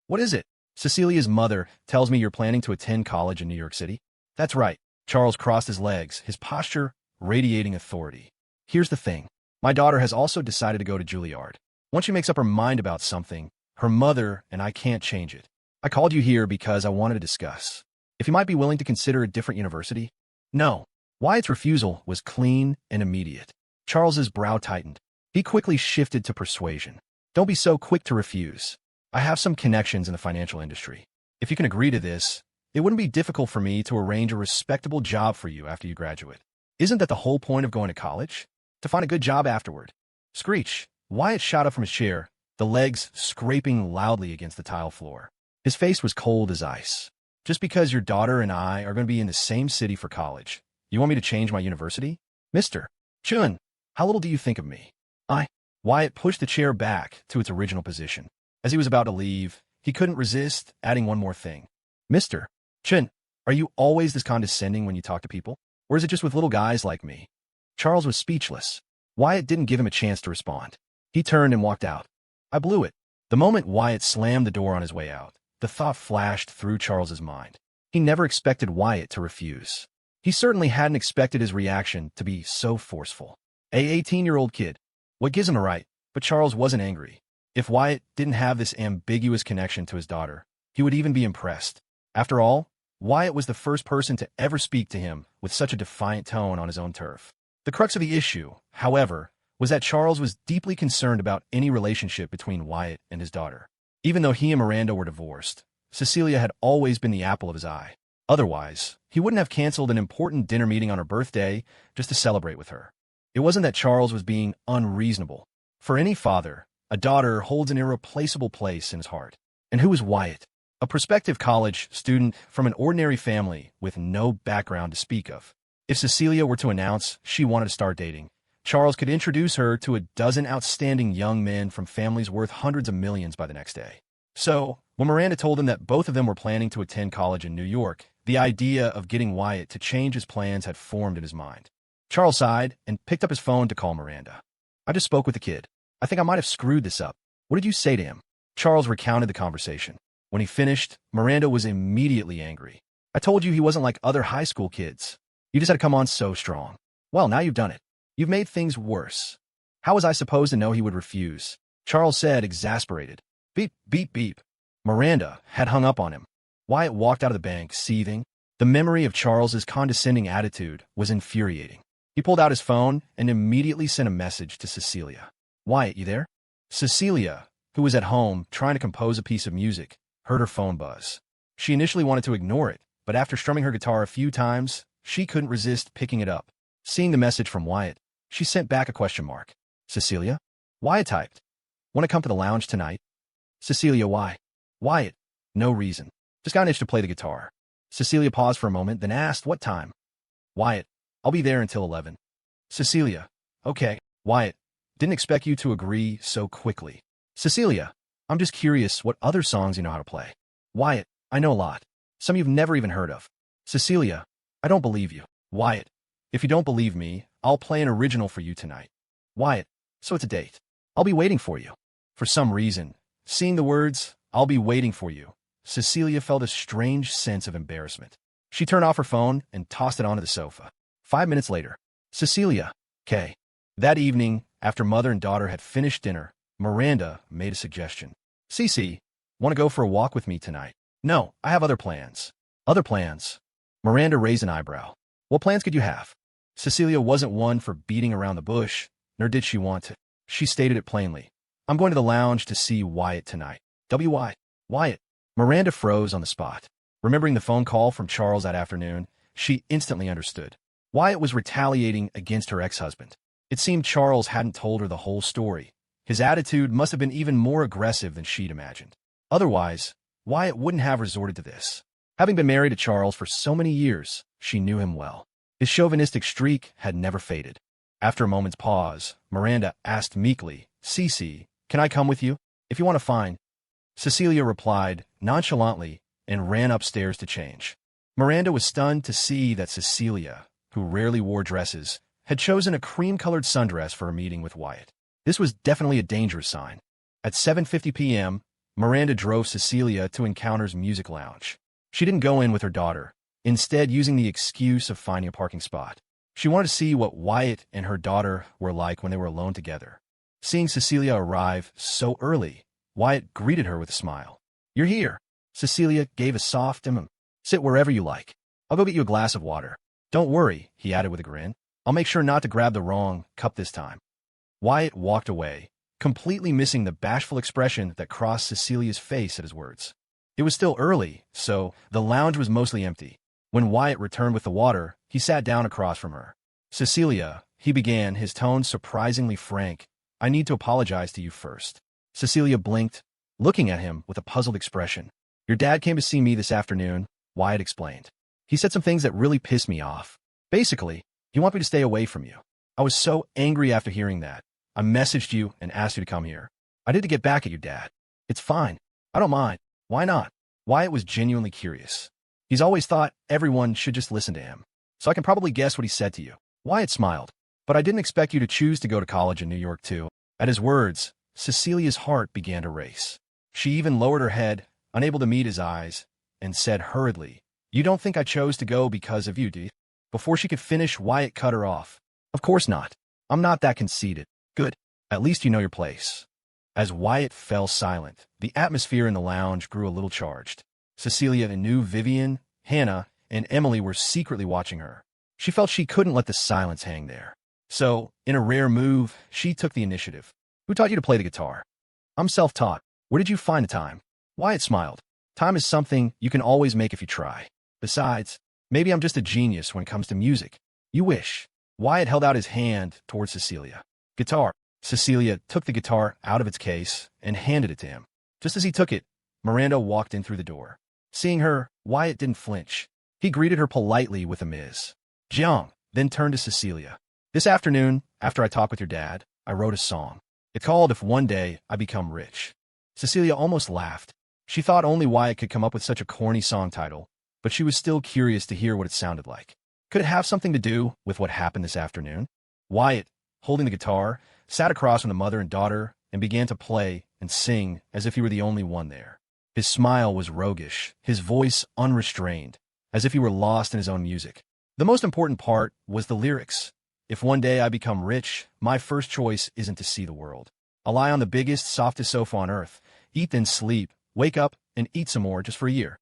What is it? Cecilia's mother tells me you're planning to attend college in New York City. That's right. Charles crossed his legs, his posture radiating authority. Here's the thing. My daughter has also decided to go to Juilliard. Once she makes up her mind about something, her mother and I can't change it. I called you here because I wanted to discuss if you might be willing to consider a different university. No. Wyatt's refusal was clean and immediate. Charles's brow tightened. He quickly shifted to persuasion. Don't be so quick to refuse. I have some connections in the financial industry. If you can agree to this, it wouldn't be difficult for me to arrange a respectable job for you after you graduate. Isn't that the whole point of going to college? To find a good job afterward. Screech. Wyatt shot up from his chair, the legs scraping loudly against the tile floor. His face was cold as ice. Just because your daughter and I are going to be in the same city for college, you want me to change my university? Mr. Chun, how little do you think of me? Wyatt pushed the chair back to its original position. As he was about to leave, he couldn't resist adding one more thing. Mr. Chun, are you always this condescending when you talk to people? Or is it just with little guys like me? Charles was speechless. Wyatt didn't give him a chance to respond. He turned and walked out. I blew it. The moment Wyatt slammed the door on his way out, the thought flashed through Charles's mind. He never expected Wyatt to refuse. He certainly hadn't expected his reaction to be so forceful. A 18-year-old kid. What gives him a right? But Charles wasn't angry. If Wyatt didn't have this ambiguous connection to his daughter, he would even be impressed. After all, Wyatt was the first person to ever speak to him with such a defiant tone on his own turf. The crux of the issue, however, was that Charles was deeply concerned about any relationship between Wyatt and his daughter. Even though he and Miranda were divorced, Cecilia had always been the apple of his eye. Otherwise, he wouldn't have canceled an important dinner meeting on her birthday just to celebrate with her. It wasn't that Charles was being unreasonable. For any father, a daughter holds an irreplaceable place in his heart. And who was Wyatt? A prospective college student from an ordinary family with no background to speak of. If Cecilia were to announce she wanted to start dating, Charles could introduce her to a dozen outstanding young men from families worth hundreds of millions by the next day. So, when Miranda told him that both of them were planning to attend college in New York, the idea of getting Wyatt to change his plans had formed in his mind. Charles sighed and picked up his phone to call Miranda. I just spoke with the kid. I think I might have screwed this up. What did you say to him? Charles recounted the conversation. When he finished, Miranda was immediately angry. I told you he wasn't like other high school kids. You just had to come on so strong. Well, now you've done it. You've made things worse. How was I supposed to know he would refuse? Charles said, exasperated. Beep, beep, beep. Miranda had hung up on him. Wyatt walked out of the bank, seething. The memory of Charles's condescending attitude was infuriating. He pulled out his phone and immediately sent a message to Cecilia. "Wyatt, you there?" Cecilia, who was at home trying to compose a piece of music, heard her phone buzz. She initially wanted to ignore it, but after strumming her guitar a few times, she couldn't resist picking it up. Seeing the message from Wyatt, she sent back a question mark. "Cecilia?" Wyatt typed. "Want to come to the lounge tonight?" Cecilia, "Why?" Wyatt, "No reason. Just got an itch to play the guitar." Cecilia paused for a moment, then asked, "What time?" Wyatt, "I'll be there until 11. Cecilia, "Okay." Wyatt, "Didn't expect you to agree so quickly." Cecilia, "I'm just curious what other songs you know how to play." Wyatt, "I know a lot. Some you've never even heard of." Cecilia, "I don't believe you." Wyatt, "If you don't believe me, I'll play an original for you tonight." Wyatt, "So it's a date. I'll be waiting for you." For some reason, seeing the words, "I'll be waiting for you," Cecilia felt a strange sense of embarrassment. She turned off her phone and tossed it onto the sofa. 5 minutes later, Cecilia, "K." That evening, after mother and daughter had finished dinner, Miranda made a suggestion. "Cece, want to go for a walk with me tonight?" "No, I have other plans." "Other plans?" Miranda raised an eyebrow. "What plans could you have?" Cecilia wasn't one for beating around the bush, nor did she want to. She stated it plainly. "I'm going to the lounge to see Wyatt tonight." "W.Y. Wyatt?" Miranda froze on the spot. Remembering the phone call from Charles that afternoon, she instantly understood. Wyatt was retaliating against her ex-husband. It seemed Charles hadn't told her the whole story. His attitude must have been even more aggressive than she'd imagined. Otherwise, Wyatt wouldn't have resorted to this. Having been married to Charles for so many years, she knew him well. His chauvinistic streak had never faded. After a moment's pause, Miranda asked meekly, "Cece, can I come with you? If you want to find..." Cecilia replied nonchalantly and ran upstairs to change. Miranda was stunned to see that Cecilia, who rarely wore dresses, had chosen a cream-colored sundress for a meeting with Wyatt. This was definitely a dangerous sign. At 7:50 p.m., Miranda drove Cecilia to Encounter's music lounge. She didn't go in with her daughter, instead using the excuse of finding a parking spot. She wanted to see what Wyatt and her daughter were like when they were alone together. Seeing Cecilia arrive so early, Wyatt greeted her with a smile. "You're here." Cecilia gave a soft "Sit wherever you like. I'll go get you a glass of water." "Don't worry," he added with a grin. "I'll make sure not to grab the wrong cup this time." Wyatt walked away, completely missing the bashful expression that crossed Cecilia's face at his words. It was still early, so the lounge was mostly empty. When Wyatt returned with the water, he sat down across from her. "Cecilia," he began, his tone surprisingly frank, "I need to apologize to you first." Cecilia blinked, looking at him with a puzzled expression. "Your dad came to see me this afternoon," Wyatt explained. "He said some things that really pissed me off. Basically, he wanted me to stay away from you. I was so angry after hearing that. I messaged you and asked you to come here. I did to get back at your dad. It's fine. I don't mind. Why not?" Wyatt was genuinely curious. He's always thought everyone should just listen to him. "So I can probably guess what he said to you." Wyatt smiled. "But I didn't expect you to choose to go to college in New York, too." At his words, Cecilia's heart began to race. She even lowered her head, unable to meet his eyes, and said hurriedly, "You don't think I chose to go because of you, do you?" Before she could finish, Wyatt cut her off. "Of course not. I'm not that conceited." "Good. At least you know your place." As Wyatt fell silent, the atmosphere in the lounge grew a little charged. Cecilia knew Vivian, Hannah, and Emily were secretly watching her. She felt she couldn't let the silence hang there. So, in a rare move, she took the initiative. "Who taught you to play the guitar?" "I'm self-taught." "Where did you find the time?" Wyatt smiled. "Time is something you can always make if you try. Besides, maybe I'm just a genius when it comes to music." "You wish." Wyatt held out his hand towards Cecilia. "Guitar." Cecilia took the guitar out of its case and handed it to him. Just as he took it, Miranda walked in through the door. Seeing her, Wyatt didn't flinch. He greeted her politely with a Ms. Jiang, then turned to Cecilia. "This afternoon, after I talked with your dad, I wrote a song. It's called If One Day I Become Rich." Cecilia almost laughed. She thought only Wyatt could come up with such a corny song title, but she was still curious to hear what it sounded like. Could it have something to do with what happened this afternoon? Wyatt, holding the guitar, sat across from the mother and daughter and began to play and sing as if he were the only one there. His smile was roguish, his voice unrestrained, as if he were lost in his own music. The most important part was the lyrics. "If one day I become rich, my first choice isn't to see the world. I'll lie on the biggest, softest sofa on earth, eat then sleep, wake up, and eat some more just for a year."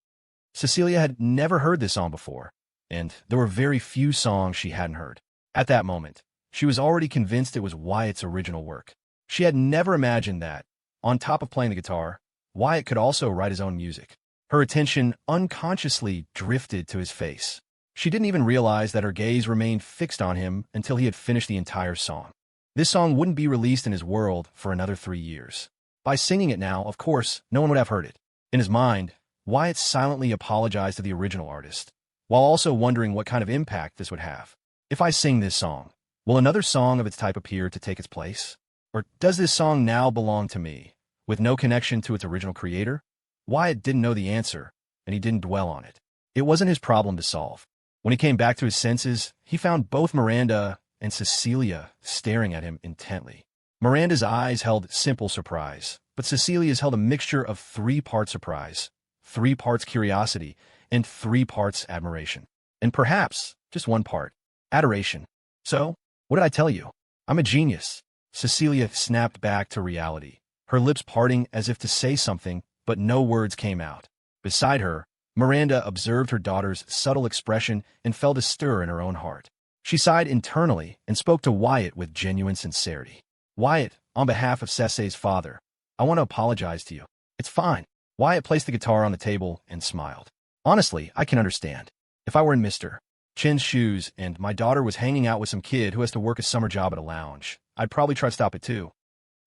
Cecilia had never heard this song before, and there were very few songs she hadn't heard. At that moment, she was already convinced it was Wyatt's original work. She had never imagined that, on top of playing the guitar, Wyatt could also write his own music. Her attention unconsciously drifted to his face. She didn't even realize that her gaze remained fixed on him until he had finished the entire song. This song wouldn't be released in his world for another 3 years. By singing it now, of course, no one would have heard it. In his mind, Wyatt silently apologized to the original artist, while also wondering what kind of impact this would have. If I sing this song, will another song of its type appear to take its place? Or does this song now belong to me, with no connection to its original creator? Wyatt didn't know the answer, and he didn't dwell on it. It wasn't his problem to solve. When he came back to his senses, he found both Miranda and Cecilia staring at him intently. Miranda's eyes held simple surprise, but Cecilia's held a mixture of 3 parts surprise, 3 parts curiosity, and 3 parts admiration. And perhaps just 1 part, adoration. So, what did I tell you? I'm a genius. Cecilia snapped back to reality, her lips parting as if to say something, but no words came out. Beside her, Miranda observed her daughter's subtle expression and felt a stir in her own heart. She sighed internally and spoke to Wyatt with genuine sincerity. Wyatt, on behalf of Cecilia's father, I want to apologize to you. It's fine. Wyatt placed the guitar on the table and smiled. Honestly, I can understand. If I were in Mr. Chin's shoes and my daughter was hanging out with some kid who has to work a summer job at a lounge, I'd probably try to stop it too.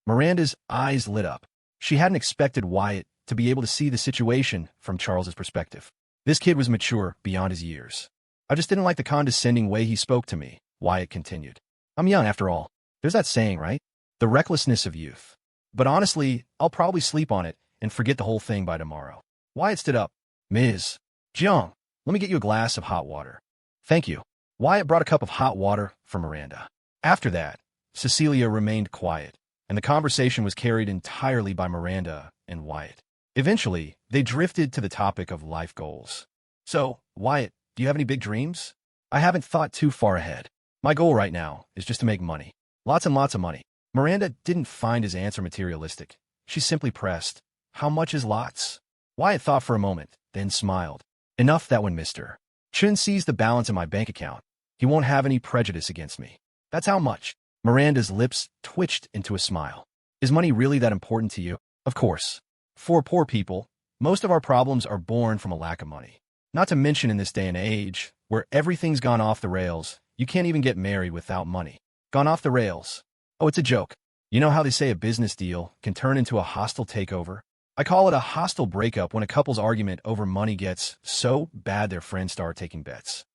Miranda's eyes lit up. She hadn't expected Wyatt to be able to see the situation from Charles's perspective. This kid was mature beyond his years. I just didn't like the condescending way he spoke to me, Wyatt continued. I'm young after all. There's that saying, right? The recklessness of youth. But honestly, I'll probably sleep on it and forget the whole thing by tomorrow. Wyatt stood up. Ms. Jiang, let me get you a glass of hot water. Thank you. Wyatt brought a cup of hot water for Miranda. After that, Cecilia remained quiet, and the conversation was carried entirely by Miranda and Wyatt. Eventually, they drifted to the topic of life goals. So, Wyatt, do you have any big dreams? I haven't thought too far ahead. My goal right now is just to make money. Lots and lots of money. Miranda didn't find his answer materialistic. She simply pressed, how much is lots? Wyatt thought for a moment, then smiled. Enough that when Mr. Chin sees the balance in my bank account, he won't have any prejudice against me. That's how much. Miranda's lips twitched into a smile. Is money really that important to you? Of course. For poor people, most of our problems are born from a lack of money. Not to mention in this day and age, where everything's gone off the rails, you can't even get married without money. Gone off the rails. Oh, it's a joke. You know how they say a business deal can turn into a hostile takeover? I call it a hostile breakup when a couple's argument over money gets so bad their friends start taking bets.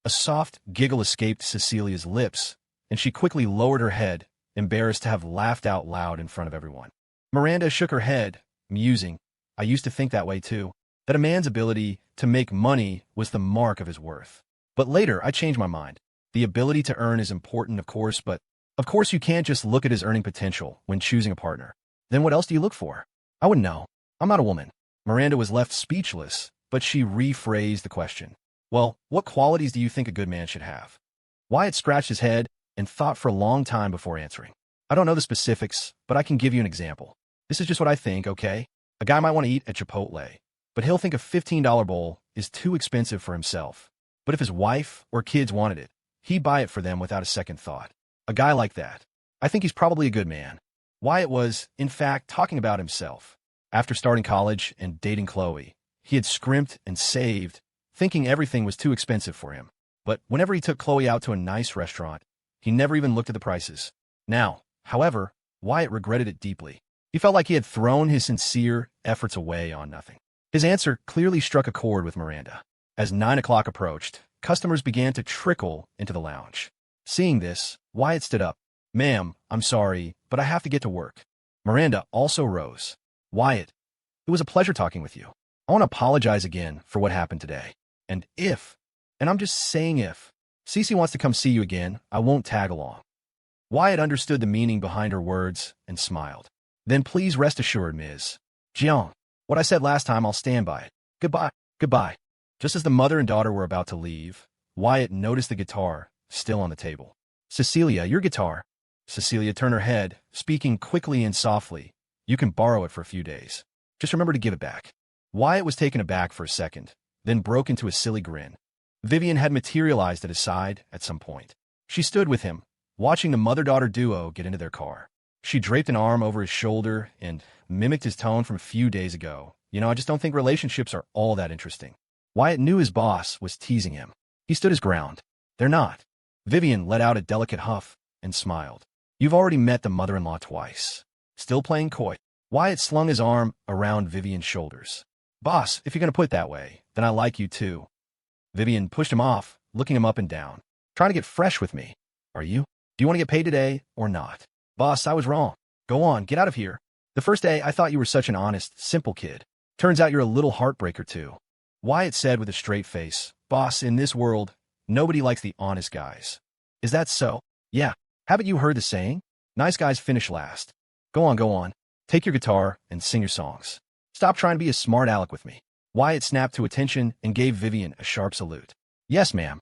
A soft giggle escaped Cecilia's lips, and she quickly lowered her head, embarrassed to have laughed out loud in front of everyone. Miranda shook her head, musing. I used to think that way too, that a man's ability to make money was the mark of his worth. But later, I changed my mind. The ability to earn is important, of course, but of course you can't just look at his earning potential when choosing a partner. Then what else do you look for? I wouldn't know. I'm not a woman. Miranda was left speechless, but she rephrased the question. Well, what qualities do you think a good man should have? Wyatt scratched his head and thought for a long time before answering. I don't know the specifics, but I can give you an example. This is just what I think, okay? A guy might want to eat at Chipotle, but he'll think a $15 bowl is too expensive for himself. But if his wife or kids wanted it, he'd buy it for them without a second thought. A guy like that. I think he's probably a good man. Wyatt was, in fact, talking about himself. After starting college and dating Chloe, he had scrimped and saved, thinking everything was too expensive for him. But whenever he took Chloe out to a nice restaurant, he never even looked at the prices. Now, however, Wyatt regretted it deeply. He felt like he had thrown his sincere efforts away on nothing. His answer clearly struck a chord with Miranda. As 9 o'clock approached, customers began to trickle into the lounge. Seeing this, Wyatt stood up. Ma'am, I'm sorry, but I have to get to work. Miranda also rose. Wyatt, it was a pleasure talking with you. I want to apologize again for what happened today. And I'm just saying if, Cece wants to come see you again, I won't tag along. Wyatt understood the meaning behind her words and smiled. Then please rest assured, Ms. Jiang, what I said last time, I'll stand by it. Goodbye. Goodbye. Just as the mother and daughter were about to leave, Wyatt noticed the guitar still on the table. Cecilia, your guitar. Cecilia turned her head, speaking quickly and softly. You can borrow it for a few days. Just remember to give it back. Wyatt was taken aback for a second, then broke into a silly grin. Vivian had materialized at his side at some point. She stood with him, watching the mother-daughter duo get into their car. She draped an arm over his shoulder and mimicked his tone from a few days ago. I just don't think relationships are all that interesting. Wyatt knew his boss was teasing him. He stood his ground. They're not. Vivian let out a delicate huff and smiled. You've already met the mother-in-law twice. Still playing coy. Wyatt slung his arm around Vivian's shoulders. Boss, if you're going to put it that way, then I like you too. Vivian pushed him off, looking him up and down. Trying to get fresh with me. Are you? Do you want to get paid today or not? Boss, I was wrong. Go on, get out of here. The first day, I thought you were such an honest, simple kid. Turns out you're a little heartbreaker too. Wyatt said with a straight face. Boss, in this world, nobody likes the honest guys. Is that so? Yeah. Haven't you heard the saying? Nice guys finish last. Go on, go on. Take your guitar and sing your songs. Stop trying to be a smart aleck with me. Wyatt snapped to attention and gave Vivian a sharp salute. Yes, ma'am.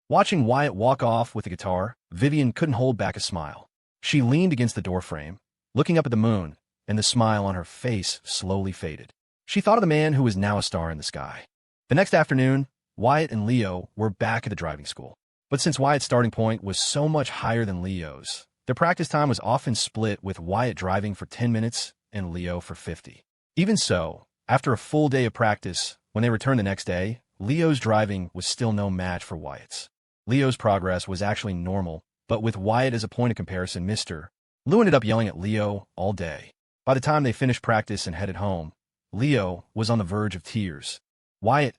Watching Wyatt walk off with the guitar, Vivian couldn't hold back a smile. She leaned against the doorframe, looking up at the moon, and the smile on her face slowly faded. She thought of the man who was now a star in the sky. The next afternoon, Wyatt and Leo were back at the driving school. But since Wyatt's starting point was so much higher than Leo's, their practice time was often split with Wyatt driving for 10 minutes and Leo for 50. Even so, after a full day of practice, when they returned the next day, Leo's driving was still no match for Wyatt's. Leo's progress was actually normal, but with Wyatt as a point of comparison, Lou ended up yelling at Leo all day. By the time they finished practice and headed home, Leo was on the verge of tears. Wyatt,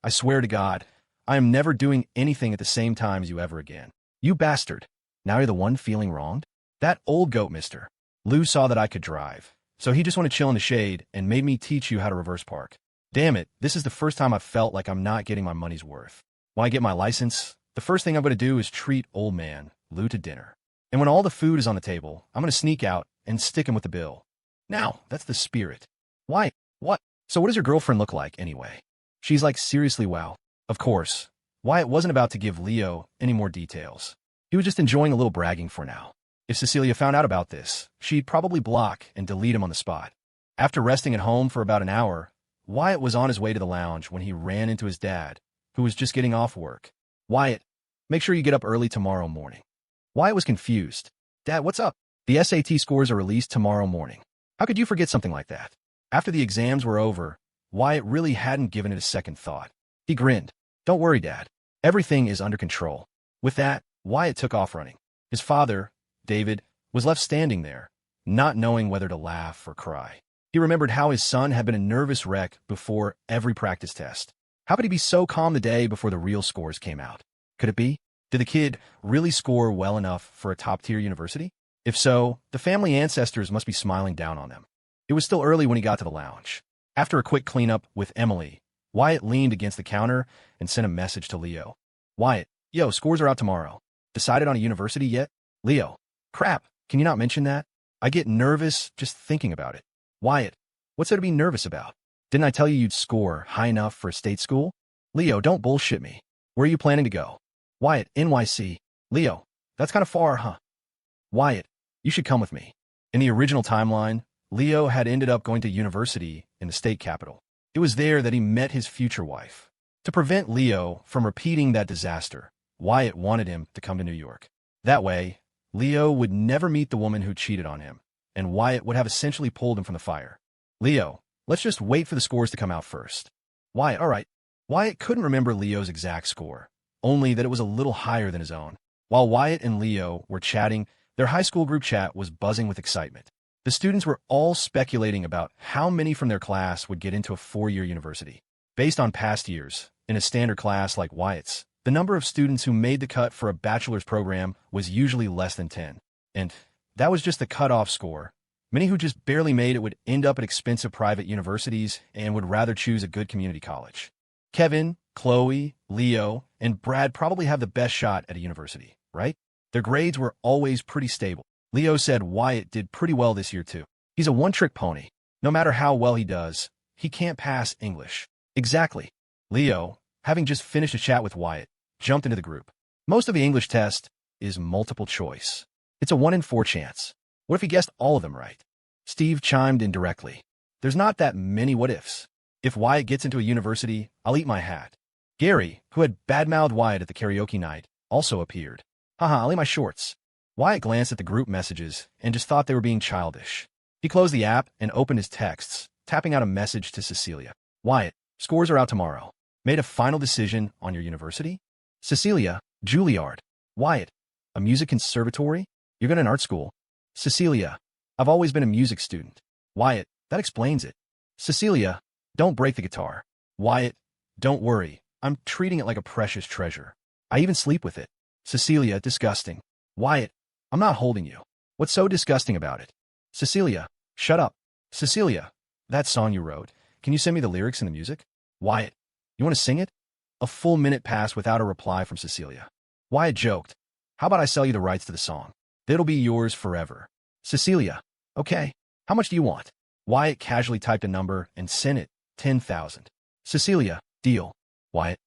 I swear to God, I am never doing anything at the same time as you ever again. You bastard. Now you're the one feeling wronged? That old goat, mister. Lou saw that I could drive, so he just wanted to chill in the shade and made me teach you how to reverse park. Damn it, this is the first time I've felt like I'm not getting my money's worth. When I get my license, the first thing I'm going to do is treat old man Lou to dinner. And when all the food is on the table, I'm going to sneak out and stick him with the bill. Now, that's the spirit. Why? What? So what does your girlfriend look like, anyway? She's like, seriously, wow. Of course. Wyatt wasn't about to give Leo any more details. He was just enjoying a little bragging for now. If Cecilia found out about this, she'd probably block and delete him on the spot. After resting at home for about an hour, Wyatt was on his way to the lounge when he ran into his dad, who was just getting off work. Wyatt, make sure you get up early tomorrow morning. Wyatt was confused. Dad, what's up? The SAT scores are released tomorrow morning. How could you forget something like that? After the exams were over, Wyatt really hadn't given it a second thought. He grinned. Don't worry, Dad. Everything is under control. With that, Wyatt took off running. His father, David, was left standing there, not knowing whether to laugh or cry. He remembered how his son had been a nervous wreck before every practice test. How could he be so calm the day before the real scores came out? Could it be? Did the kid really score well enough for a top-tier university? If so, the family ancestors must be smiling down on them. It was still early when he got to the lounge. After a quick cleanup with Emily, Wyatt leaned against the counter and sent a message to Leo. Wyatt, yo, scores are out tomorrow. Decided on a university yet? Leo, crap, can you not mention that? I get nervous just thinking about it. Wyatt, what's there to be nervous about? Didn't I tell you you'd score high enough for a state school? Leo, don't bullshit me. Where are you planning to go? Wyatt, NYC. Leo, that's kind of far, huh? Wyatt, you should come with me. In the original timeline, Leo had ended up going to university in the state capital. It was there that he met his future wife. To prevent Leo from repeating that disaster, Wyatt wanted him to come to New York. That way, Leo would never meet the woman who cheated on him, and Wyatt would have essentially pulled him from the fire. Leo, let's just wait for the scores to come out first. Wyatt, all right. Wyatt couldn't remember Leo's exact score, only that it was a little higher than his own. While Wyatt and Leo were chatting, their high school group chat was buzzing with excitement. The students were all speculating about how many from their class would get into a four-year university. Based on past years, in a standard class like Wyatt's, the number of students who made the cut for a bachelor's program was usually less than 10. And that was just the cutoff score. Many who just barely made it would end up at expensive private universities and would rather choose a good community college. Kevin, Chloe, Leo, and Brad probably have the best shot at a university, right? Their grades were always pretty stable. Leo said Wyatt did pretty well this year too. He's a one-trick pony. No matter how well he does, he can't pass English. Exactly. Leo, having just finished a chat with Wyatt, jumped into the group. Most of the English test is multiple choice. It's a 1 in 4 chance. What if he guessed all of them right? Steve chimed in directly. There's not that many what-ifs. If Wyatt gets into a university, I'll eat my hat. Gary, who had badmouthed Wyatt at the karaoke night, also appeared. Haha, only my shorts. Wyatt glanced at the group messages and just thought they were being childish. He closed the app and opened his texts, tapping out a message to Cecilia. Wyatt, scores are out tomorrow. Made a final decision on your university? Cecilia, Juilliard. Wyatt, a music conservatory? You're going to an art school? Cecilia, I've always been a music student. Wyatt, that explains it. Cecilia, don't break the guitar. Wyatt, don't worry. I'm treating it like a precious treasure. I even sleep with it. Cecilia, disgusting. Wyatt, I'm not holding you. What's so disgusting about it? Cecilia, shut up. Cecilia, that song you wrote, can you send me the lyrics and the music? Wyatt, you want to sing it? A full minute passed without a reply from Cecilia. Wyatt joked, how about I sell you the rights to the song? It'll be yours forever. Cecilia, okay. How much do you want? Wyatt casually typed a number and sent it, 10,000. Cecilia, deal. Wyatt,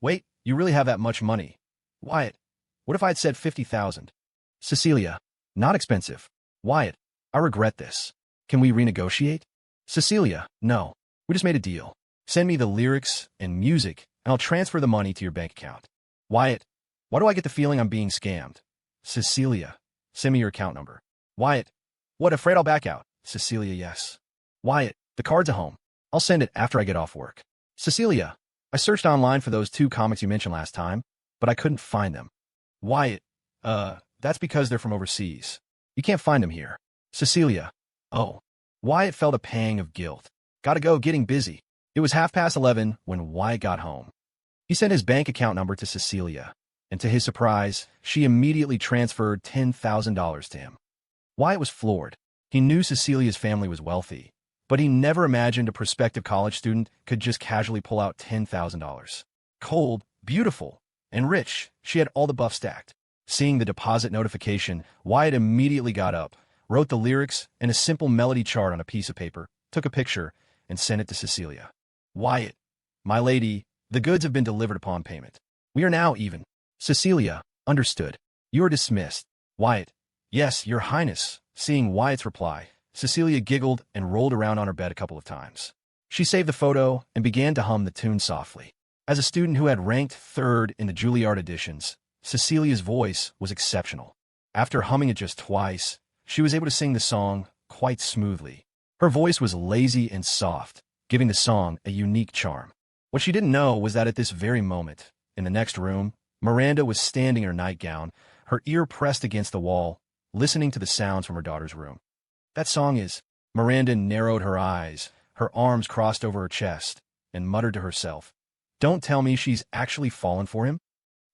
wait, you really have that much money? Wyatt, what if I had said 50,000? Cecilia, not expensive. Wyatt, I regret this. Can we renegotiate? Cecilia, no. We just made a deal. Send me the lyrics and music, and I'll transfer the money to your bank account. Wyatt, why do I get the feeling I'm being scammed? Cecilia, send me your account number. Wyatt, what, afraid I'll back out? Cecilia, yes. Wyatt, the card's at home. I'll send it after I get off work. Cecilia, I searched online for those 2 comics you mentioned last time, but I couldn't find them. Wyatt, that's because they're from overseas. You can't find them here. Cecilia, oh. Wyatt felt a pang of guilt. Gotta go, getting busy. It was 11:30 when Wyatt got home. He sent his bank account number to Cecilia, and to his surprise, she immediately transferred $10,000 to him. Wyatt was floored. He knew Cecilia's family was wealthy, but he never imagined a prospective college student could just casually pull out $10,000. Cold, beautiful, and rich, she had all the buff stacked. Seeing the deposit notification, Wyatt immediately got up, wrote the lyrics and a simple melody chart on a piece of paper, took a picture, and sent it to Cecilia. Wyatt, my lady, the goods have been delivered upon payment. We are now even. Cecilia, understood. You are dismissed. Wyatt, yes, your highness. Seeing Wyatt's reply, Cecilia giggled and rolled around on her bed a couple of times. She saved the photo and began to hum the tune softly. As a student who had ranked 3rd in the Juilliard auditions, Cecilia's voice was exceptional. After humming it just twice, she was able to sing the song quite smoothly. Her voice was lazy and soft, giving the song a unique charm. What she didn't know was that at this very moment, in the next room, Miranda was standing in her nightgown, her ear pressed against the wall, listening to the sounds from her daughter's room. That song is. Miranda narrowed her eyes, her arms crossed over her chest, and muttered to herself, don't tell me she's actually fallen for him?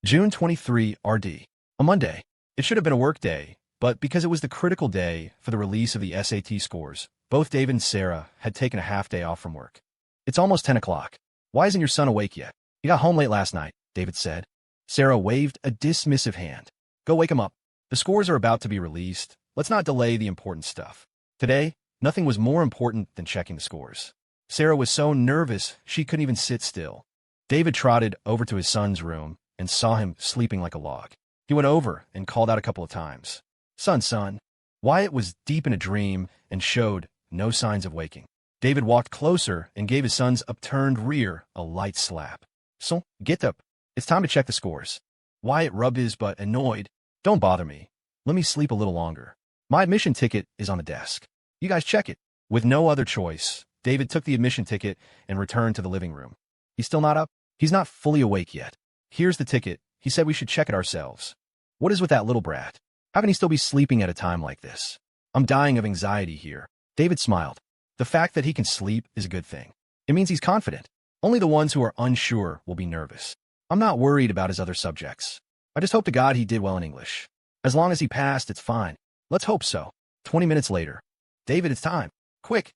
June 23 RD. A Monday. It should have been a work day, but because it was the critical day for the release of the SAT scores, both David and Sarah had taken a half day off from work. It's almost 10 o'clock. Why isn't your son awake yet? He got home late last night, David said. Sarah waved a dismissive hand. Go wake him up. The scores are about to be released. Let's not delay the important stuff. Today, nothing was more important than checking the scores. Sarah was so nervous she couldn't even sit still. David trotted over to his son's room and saw him sleeping like a log. He went over and called out a couple of times. Son. Wyatt was deep in a dream and showed no signs of waking. David walked closer and gave his son's upturned rear a light slap. So, get up. It's time to check the scores. Wyatt rubbed his butt, annoyed. Don't bother me. Let me sleep a little longer. My admission ticket is on the desk. You guys check it. With no other choice, David took the admission ticket and returned to the living room. He's still not up? He's not fully awake yet. Here's the ticket. He said we should check it ourselves. What is with that little brat? How can he still be sleeping at a time like this? I'm dying of anxiety here. David smiled. The fact that he can sleep is a good thing. It means he's confident. Only the ones who are unsure will be nervous. I'm not worried about his other subjects. I just hope to God he did well in English. As long as he passed, it's fine. Let's hope so. 20 minutes later. David, it's time. Quick,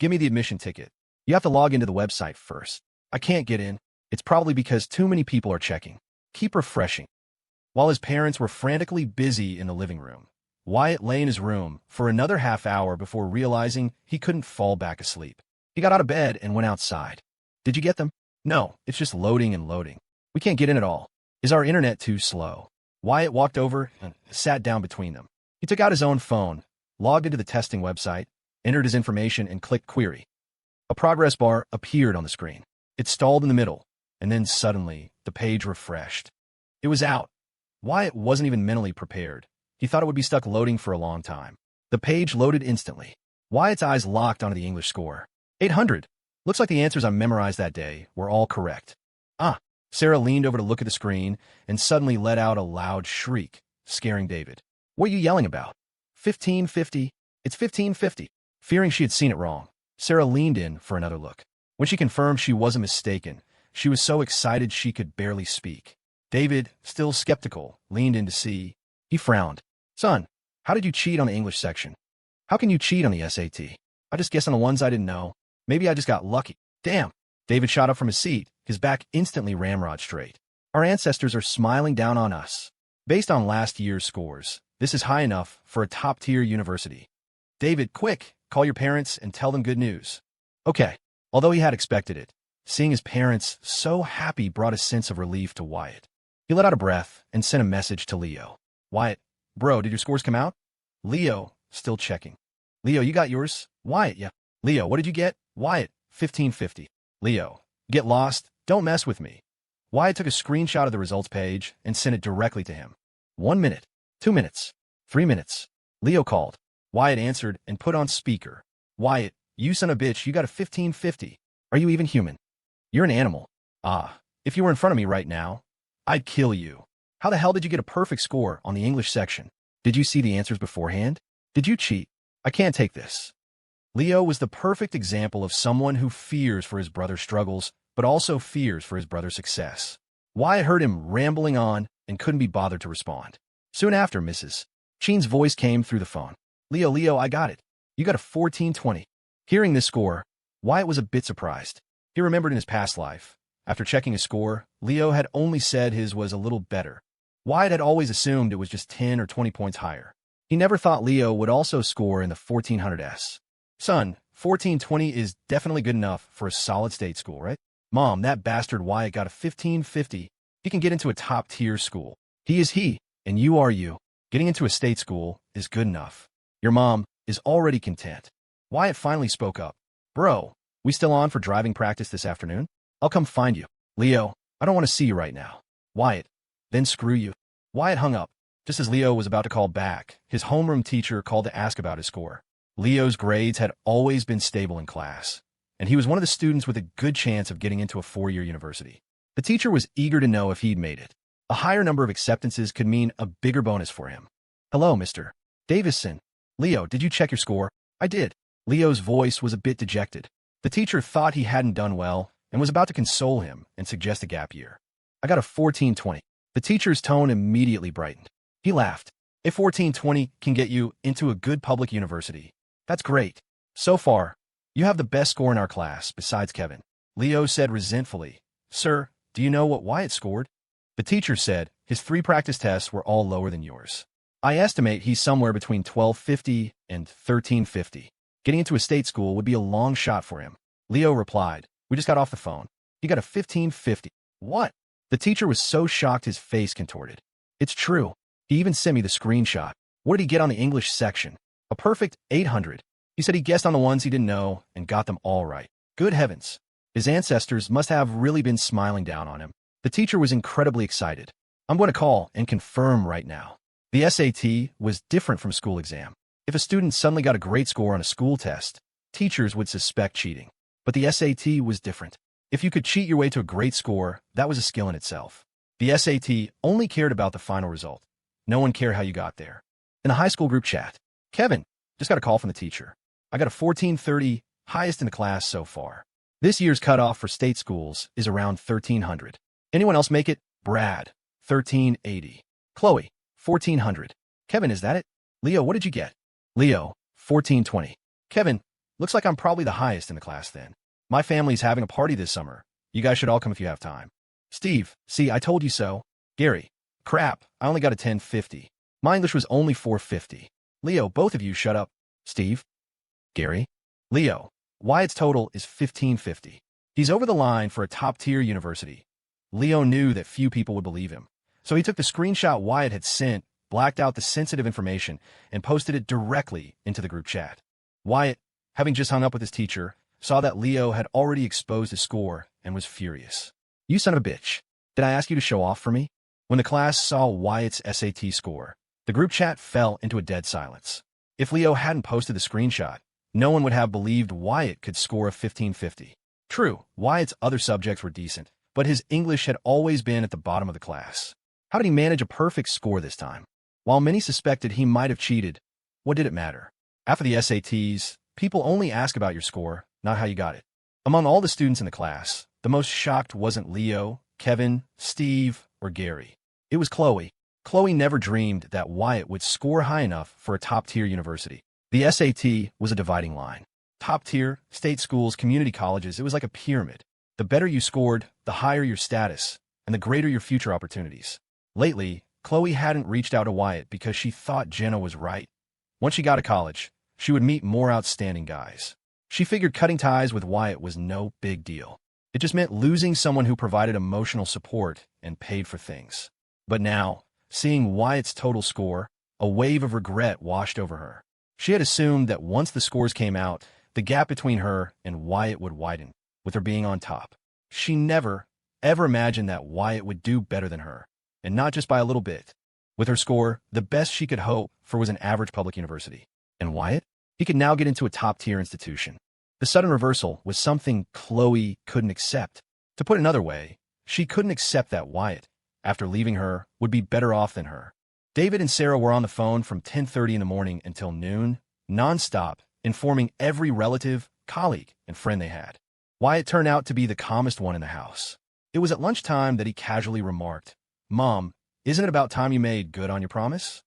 give me the admission ticket. You have to log into the website first. I can't get in. It's probably because too many people are checking. Keep refreshing. While his parents were frantically busy in the living room, Wyatt lay in his room for another half hour before realizing he couldn't fall back asleep. He got out of bed and went outside. Did you get them? No, it's just loading and loading. We can't get in at all. Is our internet too slow? Wyatt walked over and sat down between them. He took out his own phone, logged into the testing website, entered his information, and clicked Query. A progress bar appeared on the screen. It stalled in the middle, and then suddenly the page refreshed. It was out. Wyatt wasn't even mentally prepared. He thought it would be stuck loading for a long time. The page loaded instantly. Wyatt's eyes locked onto the English score. 800. Looks like the answers I memorized that day were all correct. Ah. Sarah leaned over to look at the screen and suddenly let out a loud shriek, scaring David. What are you yelling about? 1550. It's 1550. Fearing she had seen it wrong, Sarah leaned in for another look. When she confirmed she wasn't mistaken, she was so excited she could barely speak. David, still skeptical, leaned in to see. He frowned. Son, how did you cheat on the English section? How can you cheat on the SAT? I just guessed on the ones I didn't know. Maybe I just got lucky. Damn. David shot up from his seat, his back instantly ramrod straight. Our ancestors are smiling down on us. Based on last year's scores, this is high enough for a top-tier university. David, quick, call your parents and tell them good news. Okay. Although he had expected it, seeing his parents so happy brought a sense of relief to Wyatt. He let out a breath and sent a message to Leo. Wyatt, bro, did your scores come out? Leo, still checking. Leo, you got yours? Wyatt, yeah. Leo, what did you get? Wyatt, 1550. Leo, get lost, don't mess with me. Wyatt took a screenshot of the results page and sent it directly to him. 1 minute, 2 minutes, 3 minutes. Leo called. Wyatt answered and put on speaker. Wyatt, you son of a bitch, you got a 1550. Are you even human? You're an animal. Ah, if you were in front of me right now, I'd kill you. How the hell did you get a perfect score on the English section? Did you see the answers beforehand? Did you cheat? I can't take this. Leo was the perfect example of someone who fears for his brother's struggles, but also fears for his brother's success. Wyatt heard him rambling on and couldn't be bothered to respond. Soon after, Mrs. Sheen's voice came through the phone. Leo, I got it. You got a 1420. Hearing this score, Wyatt was a bit surprised. He remembered in his past life, after checking his score, Leo had only said his was a little better. Wyatt had always assumed it was just 10 or 20 points higher. He never thought Leo would also score in the 1400s. Son, 1420 is definitely good enough for a solid state school, right? Mom, that bastard Wyatt got a 1550. He can get into a top-tier school. He is he, and you are you. Getting into a state school is good enough. Your mom is already content. Wyatt finally spoke up. Bro, we still on for driving practice this afternoon? I'll come find you. Leo, I don't want to see you right now. Wyatt, then screw you. Wyatt hung up. Just as Leo was about to call back, his homeroom teacher called to ask about his score. Leo's grades had always been stable in class, and he was one of the students with a good chance of getting into a four-year university. The teacher was eager to know if he'd made it. A higher number of acceptances could mean a bigger bonus for him. Hello, Mr. Davison. Leo, did you check your score? I did. Leo's voice was a bit dejected. The teacher thought he hadn't done well and was about to console him and suggest a gap year. I got a 1420. The teacher's tone immediately brightened. He laughed. A 1420 can get you into a good public university. That's great. So far, you have the best score in our class, besides Kevin. Leo said resentfully, Sir, do you know what Wyatt scored? The teacher said his 3 practice tests were all lower than yours. I estimate he's somewhere between 1250 and 1350. Getting into a state school would be a long shot for him. Leo replied, We just got off the phone. He got a 1550. What? The teacher was so shocked his face contorted. It's true. He even sent me the screenshot. What did he get on the English section? A perfect 800. He said he guessed on the ones he didn't know and got them all right. Good heavens. His ancestors must have really been smiling down on him. The teacher was incredibly excited. I'm going to call and confirm right now. The SAT was different from school exam. If a student suddenly got a great score on a school test, teachers would suspect cheating. But the SAT was different. If you could cheat your way to a great score, that was a skill in itself. The SAT only cared about the final result. No one cared how you got there. In the high school group chat, Kevin, just got a call from the teacher. I got a 1430, highest in the class so far. This year's cutoff for state schools is around 1300. Anyone else make it? Brad, 1380. Chloe, 1400. Kevin, is that it? Leo, what did you get? Leo, 1420. Kevin, looks like I'm probably the highest in the class then. My family's having a party this summer. You guys should all come if you have time. Steve, see, I told you so. Gary, crap, I only got a 1050. My English was only 450. Leo, both of you shut up. Steve? Gary? Leo, Wyatt's total is 1550. He's over the line for a top-tier university. Leo knew that few people would believe him, so he took the screenshot Wyatt had sent, blacked out the sensitive information, and posted it directly into the group chat. Wyatt, having just hung up with his teacher, saw that Leo had already exposed his score and was furious. You son of a bitch. Did I ask you to show off for me? When the class saw Wyatt's SAT score, the group chat fell into a dead silence. If Leo hadn't posted the screenshot, no one would have believed Wyatt could score a 1550. True, Wyatt's other subjects were decent, but his English had always been at the bottom of the class. How did he manage a perfect score this time? While many suspected he might have cheated, what did it matter? After the SATs, people only ask about your score, not how you got it. Among all the students in the class, the most shocked wasn't Leo, Kevin, Steve, or Gary. It was Chloe. Chloe never dreamed that Wyatt would score high enough for a top-tier university. The SAT was a dividing line. Top-tier, state schools, community colleges, it was like a pyramid. The better you scored, the higher your status, and the greater your future opportunities. Lately, Chloe hadn't reached out to Wyatt because she thought Jenna was right. Once she got to college, she would meet more outstanding guys. She figured cutting ties with Wyatt was no big deal. It just meant losing someone who provided emotional support and paid for things. But now, seeing Wyatt's total score, a wave of regret washed over her. She had assumed that once the scores came out, the gap between her and Wyatt would widen, with her being on top. She never, ever imagined that Wyatt would do better than her, and not just by a little bit. With her score, the best she could hope for was an average public university. And Wyatt? He could now get into a top-tier institution. The sudden reversal was something Chloe couldn't accept. To put it another way, she couldn't accept that Wyatt, after leaving her, would be better off than her. David and Sarah were on the phone from 10:30 in the morning until noon, non-stop, informing every relative, colleague, and friend they had. Wyatt turned out to be the calmest one in the house. It was at lunchtime that he casually remarked, "Mom, isn't it about time you made good on your promise?"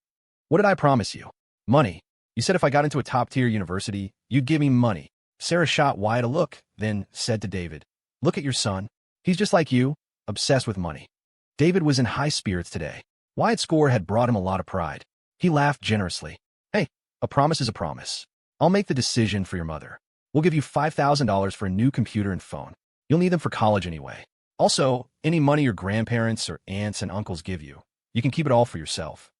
"What did I promise you?" "Money. You said if I got into a top-tier university, you'd give me money." Sarah shot Wyatt a look, then said to David, "Look at your son. He's just like you, obsessed with money." David was in high spirits today. Wyatt's score had brought him a lot of pride. He laughed generously. "Hey, a promise is a promise. I'll make the decision for your mother. We'll give you $5,000 for a new computer and phone. You'll need them for college anyway. Also, any money your grandparents or aunts and uncles give you, you can keep it all for yourself."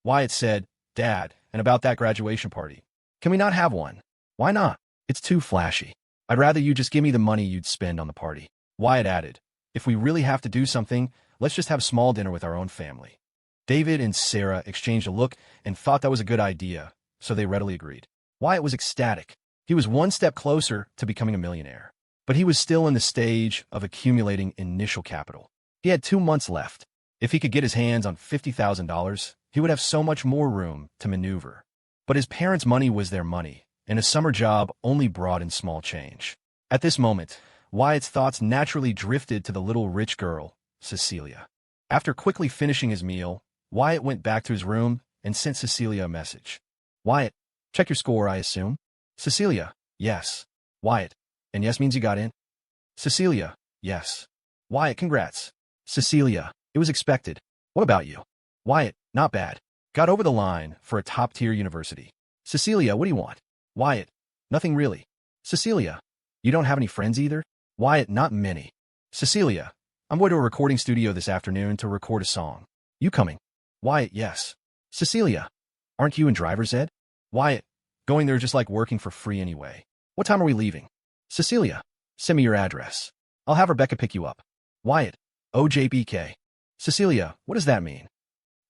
Wyatt said, "Dad, and about that graduation party, can we not have one?" "Why not? It's too flashy. I'd rather you just give me the money you'd spend on the party." Wyatt added, "If we really have to do something, let's just have a small dinner with our own family." David and Sarah exchanged a look and thought that was a good idea, so they readily agreed. Wyatt was ecstatic. He was one step closer to becoming a millionaire, but he was still in the stage of accumulating initial capital. He had 2 months left. If he could get his hands on $50,000, he would have so much more room to maneuver. But his parents' money was their money, and a summer job only brought in small change. At this moment, Wyatt's thoughts naturally drifted to the little rich girl, Cecilia. After quickly finishing his meal, Wyatt went back to his room and sent Cecilia a message. "Wyatt, check your score, I assume?" Cecilia, "Yes." Wyatt, "And yes means you got in?" Cecilia, "Yes." Wyatt, "Congrats." Cecilia, "It was expected. What about you?" Wyatt, "Not bad. Got over the line for a top-tier university." Cecilia, "What do you want?" Wyatt, "Nothing really." Cecilia, "You don't have any friends either?" Wyatt, "Not many." Cecilia, "I'm going to a recording studio this afternoon to record a song. You coming?" Wyatt, "Yes." Cecilia, "Aren't you in driver's ed?" Wyatt, "Going there just like working for free anyway. What time are we leaving?" Cecilia, "Send me your address. I'll have Rebecca pick you up." Wyatt, "OJBK." Cecilia, "What does that mean?"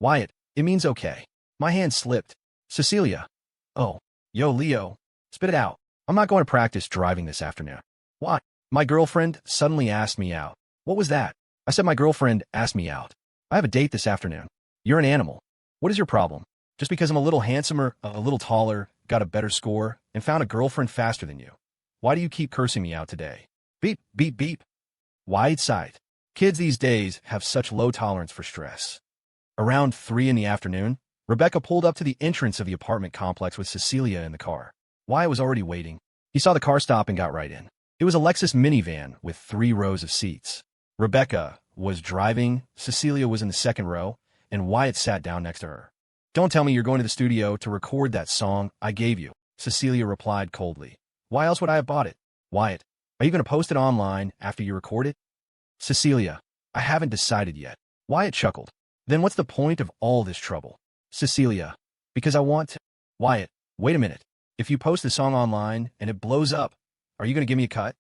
Wyatt, "It means okay." My hand slipped. Cecilia, "Oh, yo, Leo, spit it out. I'm not going to practice driving this afternoon." "Why?" "My girlfriend suddenly asked me out." "What was that?" I said my girlfriend asked me out. I have a date this afternoon. "You're an animal. What is your problem? Just because I'm a little handsomer, a little taller, got a better score, and found a girlfriend faster than you. Why do you keep cursing me out today?" Beep, beep, beep. Wide sighed. Kids these days have such low tolerance for stress. Around 3 in the afternoon, Rebecca pulled up to the entrance of the apartment complex with Cecilia in the car. Wyatt was already waiting. He saw the car stop and got right in. It was a Lexus minivan with 3 rows of seats. Rebecca was driving, Cecilia was in the second row, and Wyatt sat down next to her. "Don't tell me you're going to the studio to record that song I gave you," Cecilia replied coldly. "Why else would I have bought it?" Wyatt, "Are you going to post it online after you record it?" Cecilia, "I haven't decided yet." Wyatt chuckled. "Then what's the point of all this trouble?" Cecilia, "Because I want to." Wyatt, "Wait a minute. If you post the song online and it blows up, are you going to give me a cut?"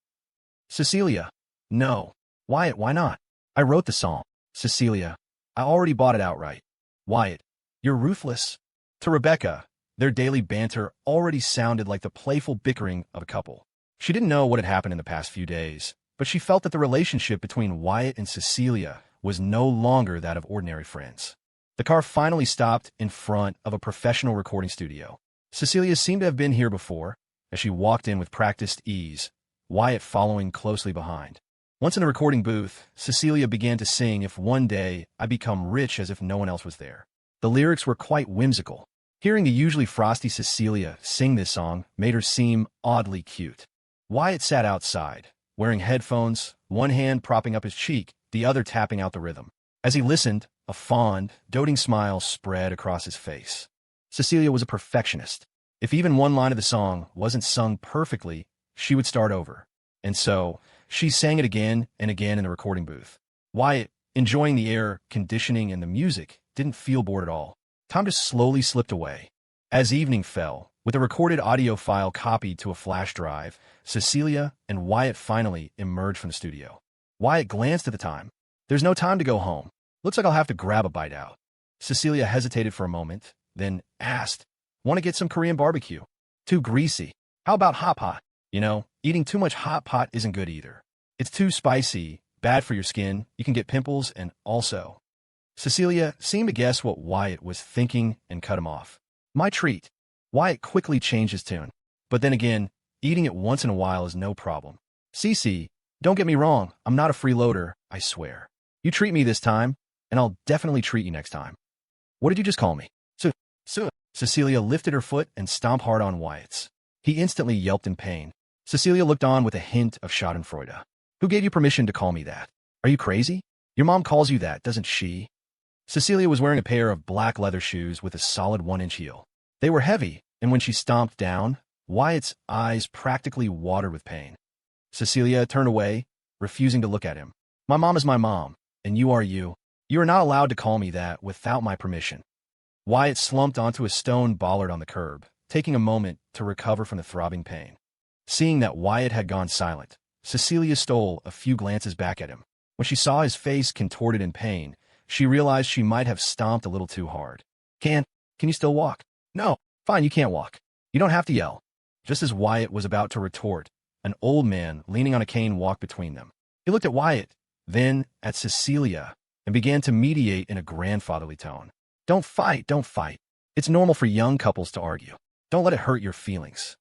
Cecilia, "No." Wyatt, "Why not?" "I wrote the song." Cecilia, I already bought it outright. Wyatt, you're ruthless. To Rebecca, their daily banter already sounded like the playful bickering of a couple. She didn't know what had happened in the past few days, but she felt that the relationship between Wyatt and Cecilia was no longer that of ordinary friends. The car finally stopped in front of a professional recording studio. Cecilia seemed to have been here before, as she walked in with practiced ease, Wyatt following closely behind. Once in the recording booth, Cecilia began to sing "If One Day I Become Rich" as if no one else was there. The lyrics were quite whimsical. Hearing the usually frosty Cecilia sing this song made her seem oddly cute. Wyatt sat outside, wearing headphones, one hand propping up his cheek, the other tapping out the rhythm. As he listened, a fond, doting smile spread across his face. Cecilia was a perfectionist. If even one line of the song wasn't sung perfectly, she would start over. And so, she sang it again and again in the recording booth. Wyatt, enjoying the air conditioning and the music, didn't feel bored at all. Time just slowly slipped away. As evening fell, with the recorded audio file copied to a flash drive, Cecilia and Wyatt finally emerged from the studio. Wyatt glanced at the time. There's no time to go home. Looks like I'll have to grab a bite out. Cecilia hesitated for a moment, then asked, "Want to get some Korean barbecue?" "Too greasy. How about hot pot?" "You know, eating too much hot pot isn't good either. It's too spicy, bad for your skin, you can get pimples, and also..." Cecilia seemed to guess what Wyatt was thinking and cut him off. "My treat." Wyatt quickly changed his tune. "But then again, eating it once in a while is no problem. Cece, don't get me wrong, I'm not a freeloader, I swear. You treat me this time, and I'll definitely treat you next time." "What did you just call me?" So. Cecilia lifted her foot and stomped hard on Wyatt's. He instantly yelped in pain. Cecilia looked on with a hint of schadenfreude. "Who gave you permission to call me that? Are you crazy? Your mom calls you that, doesn't she?" Cecilia was wearing a pair of black leather shoes with a solid 1-inch heel. They were heavy, and when she stomped down, Wyatt's eyes practically watered with pain. Cecilia turned away, refusing to look at him. "My mom is my mom, and you are you. You are not allowed to call me that without my permission." Wyatt slumped onto a stone bollard on the curb, taking a moment to recover from the throbbing pain. Seeing that Wyatt had gone silent, Cecilia stole a few glances back at him. When she saw his face contorted in pain, she realized she might have stomped a little too hard. Can you still walk?" "No, fine, you can't walk. You don't have to yell." Just as Wyatt was about to retort, an old man leaning on a cane walked between them. He looked at Wyatt, then at Cecilia, and began to mediate in a grandfatherly tone. Don't fight. It's normal for young couples to argue. Don't let it hurt your feelings."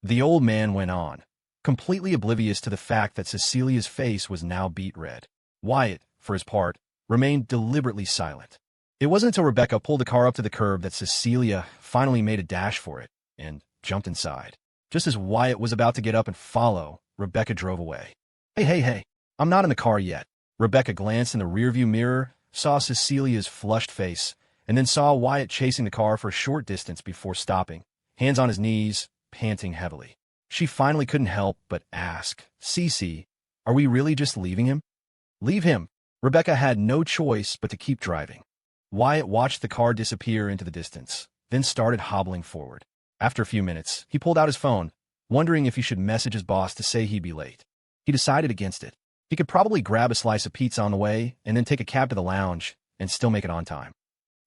The old man went on, completely oblivious to the fact that Cecilia's face was now beet red. Wyatt, for his part, remained deliberately silent. It wasn't until Rebecca pulled the car up to the curb that Cecilia finally made a dash for it and jumped inside. Just as Wyatt was about to get up and follow, Rebecca drove away. Hey, I'm not in the car yet." Rebecca glanced in the rearview mirror, saw Cecilia's flushed face, and then saw Wyatt chasing the car for a short distance before stopping, hands on his knees, panting heavily. She finally couldn't help but ask, "Cece, are we really just leaving him?" "Leave him?" Rebecca had no choice but to keep driving. Wyatt watched the car disappear into the distance, then started hobbling forward. After a few minutes, he pulled out his phone, wondering if he should message his boss to say he'd be late. He decided against it. He could probably grab a slice of pizza on the way and then take a cab to the lounge and still make it on time.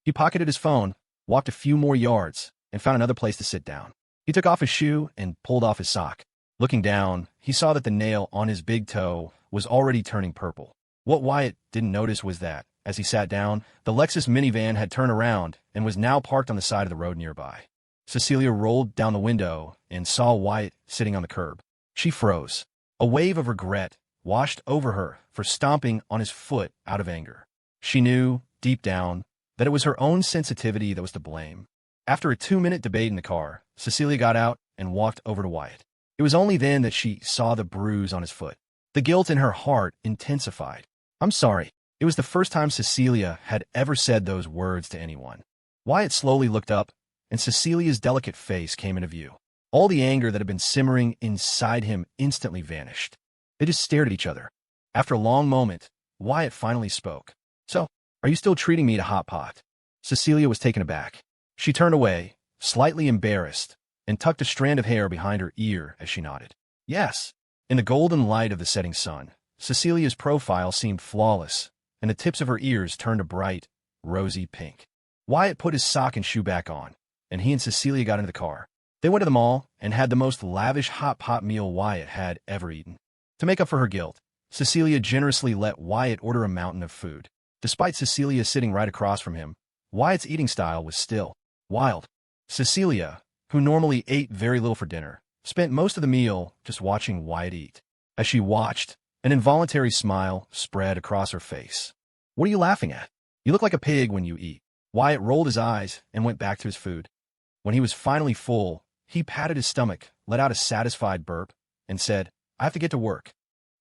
He pocketed his phone, walked a few more yards, and found another place to sit down. He took off his shoe and pulled off his sock. Looking down, he saw that the nail on his big toe was already turning purple. What Wyatt didn't notice was that, as he sat down, the Lexus minivan had turned around and was now parked on the side of the road nearby. Cecilia rolled down the window and saw Wyatt sitting on the curb. She froze. A wave of regret washed over her for stomping on his foot out of anger. She knew, deep down, that it was her own sensitivity that was to blame. After a 2-minute debate in the car, Cecilia got out and walked over to Wyatt. It was only then that she saw the bruise on his foot. The guilt in her heart intensified. "I'm sorry." It was the first time Cecilia had ever said those words to anyone. Wyatt slowly looked up, and Cecilia's delicate face came into view. All the anger that had been simmering inside him instantly vanished. They just stared at each other. After a long moment, Wyatt finally spoke. "So, are you still treating me to hot pot?" Cecilia was taken aback. She turned away, slightly embarrassed, and tucked a strand of hair behind her ear as she nodded. "Yes." In the golden light of the setting sun, Cecilia's profile seemed flawless, and the tips of her ears turned a bright, rosy pink. Wyatt put his sock and shoe back on, and he and Cecilia got into the car. They went to the mall and had the most lavish hot pot meal Wyatt had ever eaten. To make up for her guilt, Cecilia generously let Wyatt order a mountain of food. Despite Cecilia sitting right across from him, Wyatt's eating style was still wild. Cecilia, who normally ate very little for dinner, spent most of the meal just watching Wyatt eat. As she watched, an involuntary smile spread across her face. "What are you laughing at? You look like a pig when you eat." Wyatt rolled his eyes and went back to his food. When he was finally full, he patted his stomach, let out a satisfied burp, and said, "I have to get to work."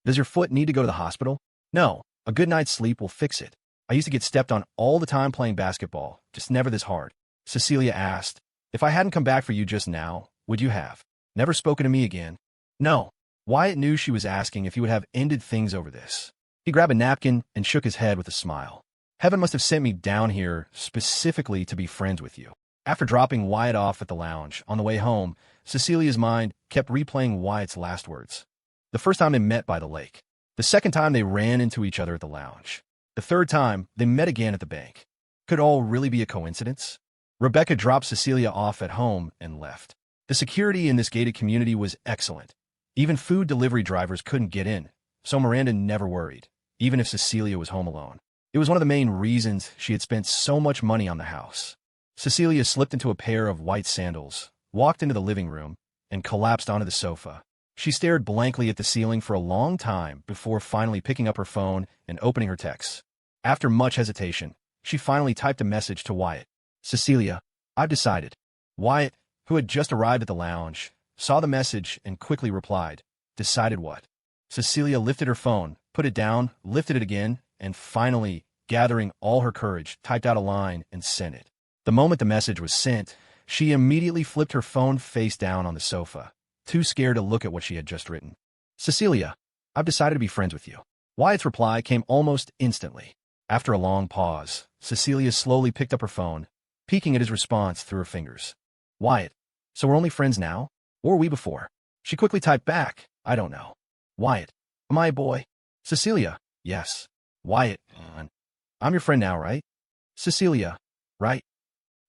"Does your foot need to go to the hospital?" "No, a good night's sleep will fix it. I used to get stepped on all the time playing basketball, just never this hard." Cecilia asked, "If I hadn't come back for you just now, would you have never spoken to me again?" "No." Wyatt knew she was asking if he would have ended things over this. He grabbed a napkin and shook his head with a smile. "Heaven must have sent me down here specifically to be friends with you." After dropping Wyatt off at the lounge, on the way home, Cecilia's mind kept replaying Wyatt's last words. The first time they met by the lake. The second time they ran into each other at the lounge. The third time, they met again at the bank. Could it all really be a coincidence? Rebecca dropped Cecilia off at home and left. The security in this gated community was excellent. Even food delivery drivers couldn't get in, so Miranda never worried, even if Cecilia was home alone. It was one of the main reasons she had spent so much money on the house. Cecilia slipped into a pair of white sandals, walked into the living room, and collapsed onto the sofa. She stared blankly at the ceiling for a long time before finally picking up her phone and opening her texts. After much hesitation, she finally typed a message to Wyatt. "Cecilia, I've decided." Wyatt, who had just arrived at the lounge, saw the message and quickly replied, "Decided what?" Cecilia lifted her phone, put it down, lifted it again, and finally, gathering all her courage, typed out a line and sent it. The moment the message was sent, she immediately flipped her phone face down on the sofa, too scared to look at what she had just written. "Cecilia, I've decided to be friends with you." Wyatt's reply came almost instantly. After a long pause, Cecilia slowly picked up her phone, peeking at his response through her fingers. "Wyatt, so we're only friends now? Or were we before?" She quickly typed back, "I don't know." "Wyatt, am I a boy?" Cecilia, "Yes." Wyatt, "I'm your friend now, right?" Cecilia, "Right."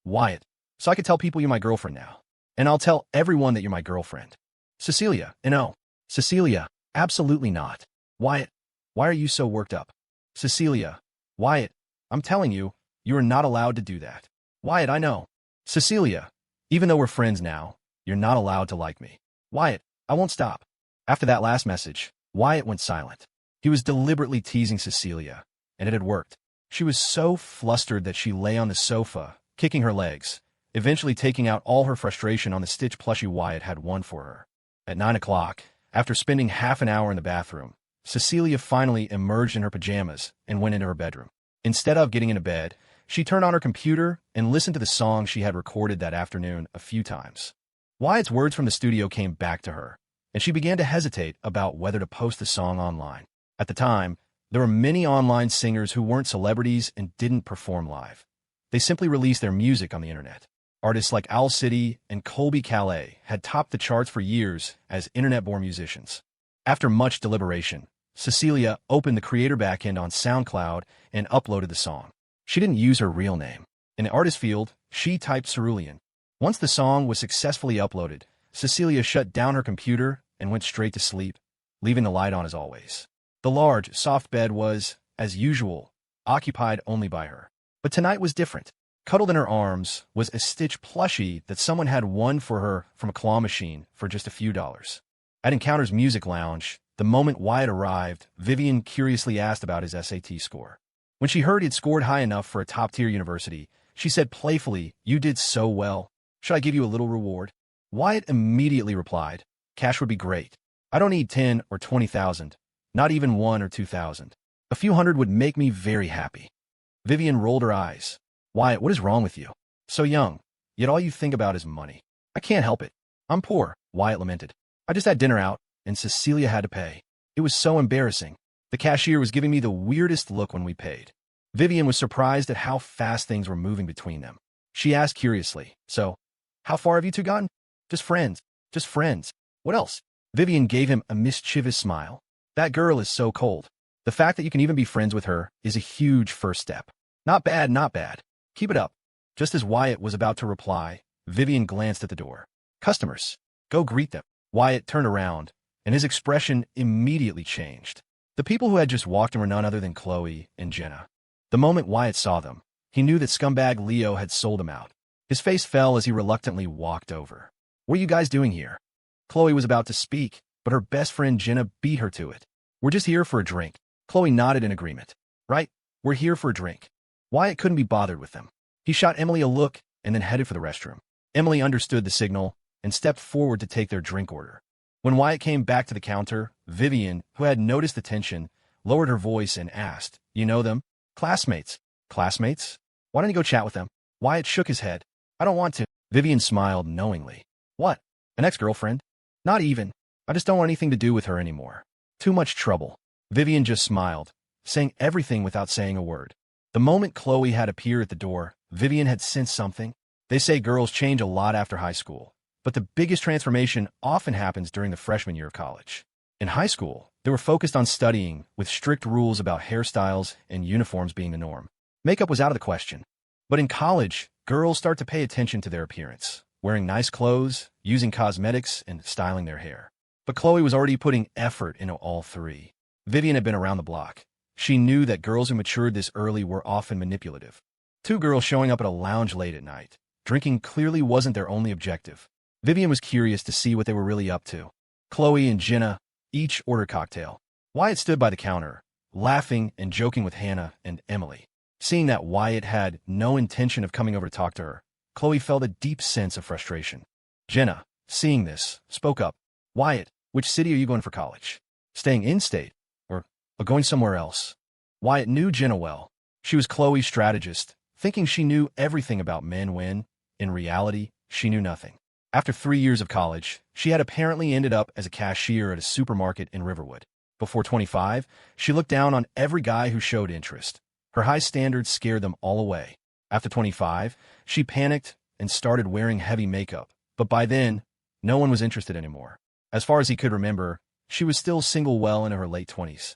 Wyatt, "So I could tell people you're my girlfriend now. And I'll tell everyone that you're my girlfriend." Cecilia, "No." Cecilia, "Absolutely not." Wyatt, "Why are you so worked up?" Cecilia, "Wyatt, I'm telling you, you are not allowed to do that." Wyatt, "I know." Cecilia, "Even though we're friends now, you're not allowed to like me." Wyatt, "I won't stop." After that last message, Wyatt went silent. He was deliberately teasing Cecilia, and it had worked. She was so flustered that she lay on the sofa, kicking her legs, eventually taking out all her frustration on the Stitch plushie Wyatt had won for her. At 9 o'clock, after spending half an hour in the bathroom, Cecilia finally emerged in her pajamas and went into her bedroom. Instead of getting into bed, she turned on her computer and listened to the song she had recorded that afternoon a few times. Wyatt's words from the studio came back to her, and she began to hesitate about whether to post the song online. At the time, there were many online singers who weren't celebrities and didn't perform live. They simply released their music on the internet. Artists like Owl City and Colby Calais had topped the charts for years as internet-born musicians. After much deliberation, Cecilia opened the creator backend on SoundCloud and uploaded the song. She didn't use her real name. In the artist field, she typed Cerulean. Once the song was successfully uploaded, Cecilia shut down her computer and went straight to sleep, leaving the light on as always. The large, soft bed was, as usual, occupied only by her. But tonight was different. Cuddled in her arms was a Stitch plushie that someone had won for her from a claw machine for just a few dollars. At Encounter's Music Lounge, the moment Wyatt arrived, Vivian curiously asked about his SAT score. When she heard he'd scored high enough for a top-tier university, she said playfully, "You did so well. Should I give you a little reward?" Wyatt immediately replied, "Cash would be great. I don't need 10 or 20,000, not even 1 or 2,000. A few hundred would make me very happy." Vivian rolled her eyes. "Wyatt, what is wrong with you? So young, yet all you think about is money." "I can't help it. I'm poor," Wyatt lamented. "I just had dinner out, and Cecilia had to pay. It was so embarrassing. The cashier was giving me the weirdest look when we paid." Vivian was surprised at how fast things were moving between them. She asked curiously, "So, how far have you two gotten?" "Just friends. Just friends. What else?" Vivian gave him a mischievous smile. "That girl is so cold." The fact that you can even be friends with her is a huge first step. Not bad, not bad. Keep it up. Just as Wyatt was about to reply, Vivian glanced at the door. Customers. Go greet them. Wyatt turned around, and his expression immediately changed. The people who had just walked in were none other than Chloe and Jenna. The moment Wyatt saw them, he knew that scumbag Leo had sold him out. His face fell as he reluctantly walked over. What are you guys doing here? Chloe was about to speak, but her best friend Jenna beat her to it. We're just here for a drink. Chloe nodded in agreement. Right, we're here for a drink. Wyatt couldn't be bothered with them. He shot Emily a look and then headed for the restroom. Emily understood the signal and stepped forward to take their drink order. When Wyatt came back to the counter, Vivian, who had noticed the tension, lowered her voice and asked, You know them? Classmates. Classmates? Why don't you go chat with them? Wyatt shook his head. I don't want to. Vivian smiled knowingly. What? An ex-girlfriend? Not even. I just don't want anything to do with her anymore. Too much trouble. Vivian just smiled, saying everything without saying a word. The moment Chloe had appeared at the door, Vivian had sensed something. They say girls change a lot after high school, but the biggest transformation often happens during the freshman year of college. In high school, they were focused on studying, with strict rules about hairstyles and uniforms being the norm. Makeup was out of the question. But in college, girls start to pay attention to their appearance, wearing nice clothes, using cosmetics, and styling their hair. But Chloe was already putting effort into all three. Vivian had been around the block. She knew that girls who matured this early were often manipulative. Two girls showing up at a lounge late at night. Drinking clearly wasn't their only objective. Vivian was curious to see what they were really up to. Chloe and Jenna each ordered a cocktail. Wyatt stood by the counter, laughing and joking with Hannah and Emily. Seeing that Wyatt had no intention of coming over to talk to her, Chloe felt a deep sense of frustration. Jenna, seeing this, spoke up. Wyatt, which city are you going for college? Staying in-state, or going somewhere else? Wyatt knew Jenna well. She was Chloe's strategist, thinking she knew everything about men when, in reality, she knew nothing. After 3 years of college, she had apparently ended up as a cashier at a supermarket in Riverwood. Before 25, she looked down on every guy who showed interest. Her high standards scared them all away. After 25, she panicked and started wearing heavy makeup, but by then, no one was interested anymore. As far as he could remember, she was still single well into her late 20s.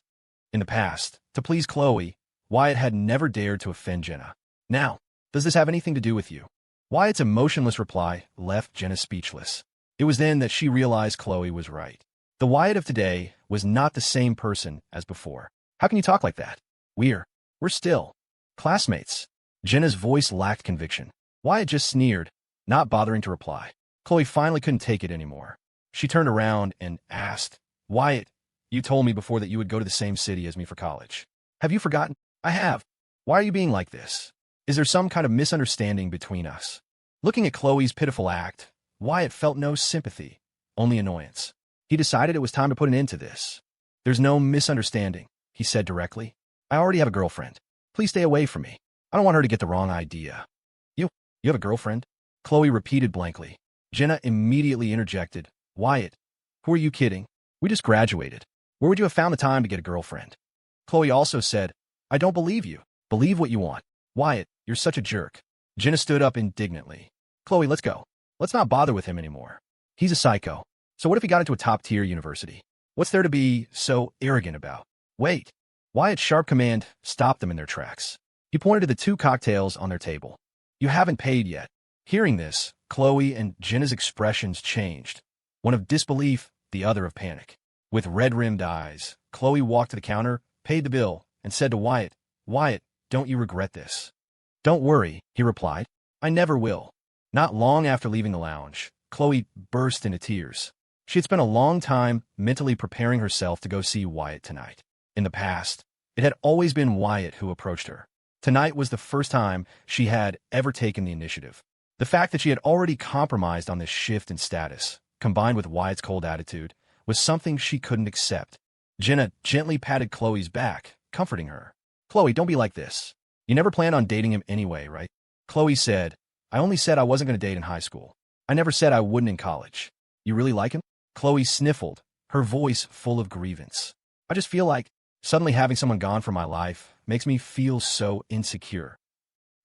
In the past, to please Chloe, Wyatt had never dared to offend Jenna. Now, does this have anything to do with you? Wyatt's emotionless reply left Jenna speechless. It was then that she realized Chloe was right. The Wyatt of today was not the same person as before. How can you talk like that? We're still classmates. Jenna's voice lacked conviction. Wyatt just sneered, not bothering to reply. Chloe finally couldn't take it anymore. She turned around and asked, Wyatt, you told me before that you would go to the same city as me for college. Have you forgotten? I have. Why are you being like this? Is there some kind of misunderstanding between us? Looking at Chloe's pitiful act, Wyatt felt no sympathy, only annoyance. He decided it was time to put an end to this. There's no misunderstanding, he said directly. I already have a girlfriend. Please stay away from me. I don't want her to get the wrong idea. You have a girlfriend? Chloe repeated blankly. Jenna immediately interjected. Wyatt, who are you kidding? We just graduated. Where would you have found the time to get a girlfriend? Chloe also said, I don't believe you. Believe what you want. Wyatt, you're such a jerk. Jenna stood up indignantly. Chloe, let's go. Let's not bother with him anymore. He's a psycho. So what if he got into a top-tier university? What's there to be so arrogant about? Wait. Wyatt's sharp command stopped them in their tracks. He pointed to the two cocktails on their table. You haven't paid yet. Hearing this, Chloe and Jenna's expressions changed. One of disbelief, the other of panic. With red-rimmed eyes, Chloe walked to the counter, paid the bill, and said to Wyatt, Wyatt, don't you regret this? Don't worry, he replied. I never will. Not long after leaving the lounge, Chloe burst into tears. She had spent a long time mentally preparing herself to go see Wyatt tonight. In the past, it had always been Wyatt who approached her. Tonight was the first time she had ever taken the initiative. The fact that she had already compromised on this shift in status, combined with Wyatt's cold attitude, was something she couldn't accept. Jenna gently patted Chloe's back, comforting her. Chloe, don't be like this. You never planned on dating him anyway, right? Chloe said, I only said I wasn't going to date in high school. I never said I wouldn't in college. You really like him? Chloe sniffled, her voice full of grievance. I just feel like suddenly having someone gone from my life makes me feel so insecure.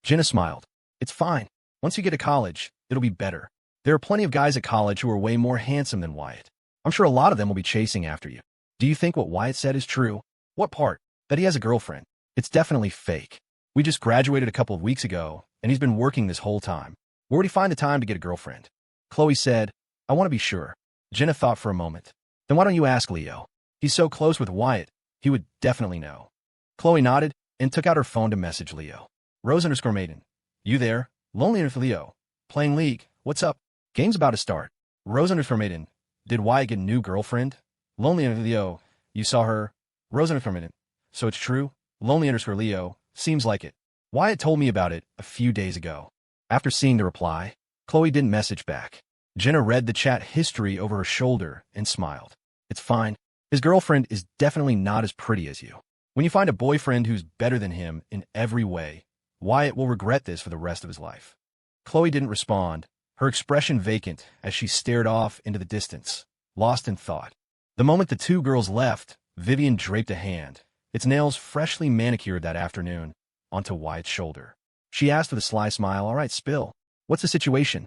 Jenna smiled. It's fine. Once you get to college, it'll be better. There are plenty of guys at college who are way more handsome than Wyatt. I'm sure a lot of them will be chasing after you. Do you think what Wyatt said is true? What part? that he has a girlfriend. It's definitely fake. We just graduated a couple of weeks ago, and he's been working this whole time. Where would he find the time to get a girlfriend? Chloe said, I want to be sure. Jenna thought for a moment. Then why don't you ask Leo? He's so close with Wyatt, he would definitely know. Chloe nodded and took out her phone to message Leo. Rose_Maiden. You there? Lonely with Leo. Playing League. What's up? Game's about to start. Rose_Maiden. Did Wyatt get a new girlfriend? Lonely with Leo. You saw her? Rose_Maiden. So it's true? Lonely_Leo. Seems like it. Wyatt told me about it a few days ago. After seeing the reply, Chloe didn't message back. Jenna read the chat history over her shoulder and smiled. It's fine. His girlfriend is definitely not as pretty as you. When you find a boyfriend who's better than him in every way, Wyatt will regret this for the rest of his life. Chloe didn't respond, her expression vacant as she stared off into the distance, lost in thought. The moment the two girls left, Vivian draped a hand, its nails freshly manicured that afternoon, onto Wyatt's shoulder. She asked with a sly smile, All right, spill. What's the situation?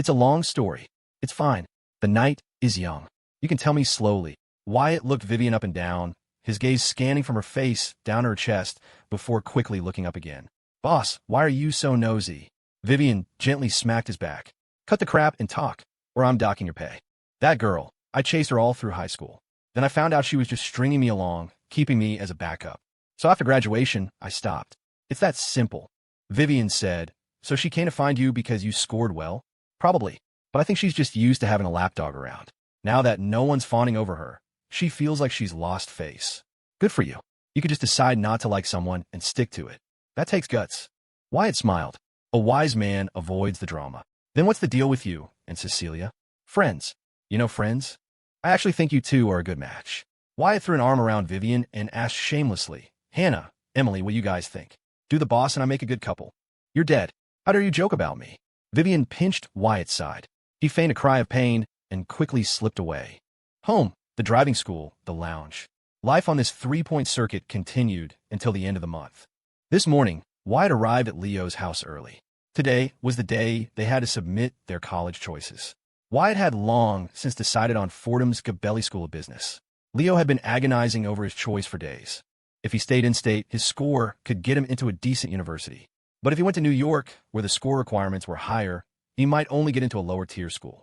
It's a long story. It's fine. The night is young. You can tell me slowly. Wyatt looked Vivian up and down, his gaze scanning from her face down her chest before quickly looking up again. Boss, why are you so nosy? Vivian gently smacked his back. Cut the crap and talk, or I'm docking your pay. That girl, I chased her all through high school. Then I found out she was just stringing me along, keeping me as a backup. So after graduation, I stopped. It's that simple. Vivian said, So she came to find you because you scored well? Probably. But I think she's just used to having a lapdog around. Now that no one's fawning over her, she feels like she's lost face. Good for you. You could just decide not to like someone and stick to it. That takes guts. Wyatt smiled. A wise man avoids the drama. Then what's the deal with you and Cecilia? Friends. You know friends? I actually think you two are a good match. Wyatt threw an arm around Vivian and asked shamelessly, Hannah, Emily, what you guys think? Do the boss and I make a good couple? You're dead. How dare you joke about me? Vivian pinched Wyatt's side. He feigned a cry of pain and quickly slipped away. Home, the driving school, the lounge. Life on this 3-point circuit continued until the end of the month. This morning, Wyatt arrived at Leo's house early. Today was the day they had to submit their college choices. Wyatt had long since decided on Fordham's Gabelli School of Business. Leo had been agonizing over his choice for days. If he stayed in state, his score could get him into a decent university. But if he went to New York, where the score requirements were higher, he might only get into a lower-tier school.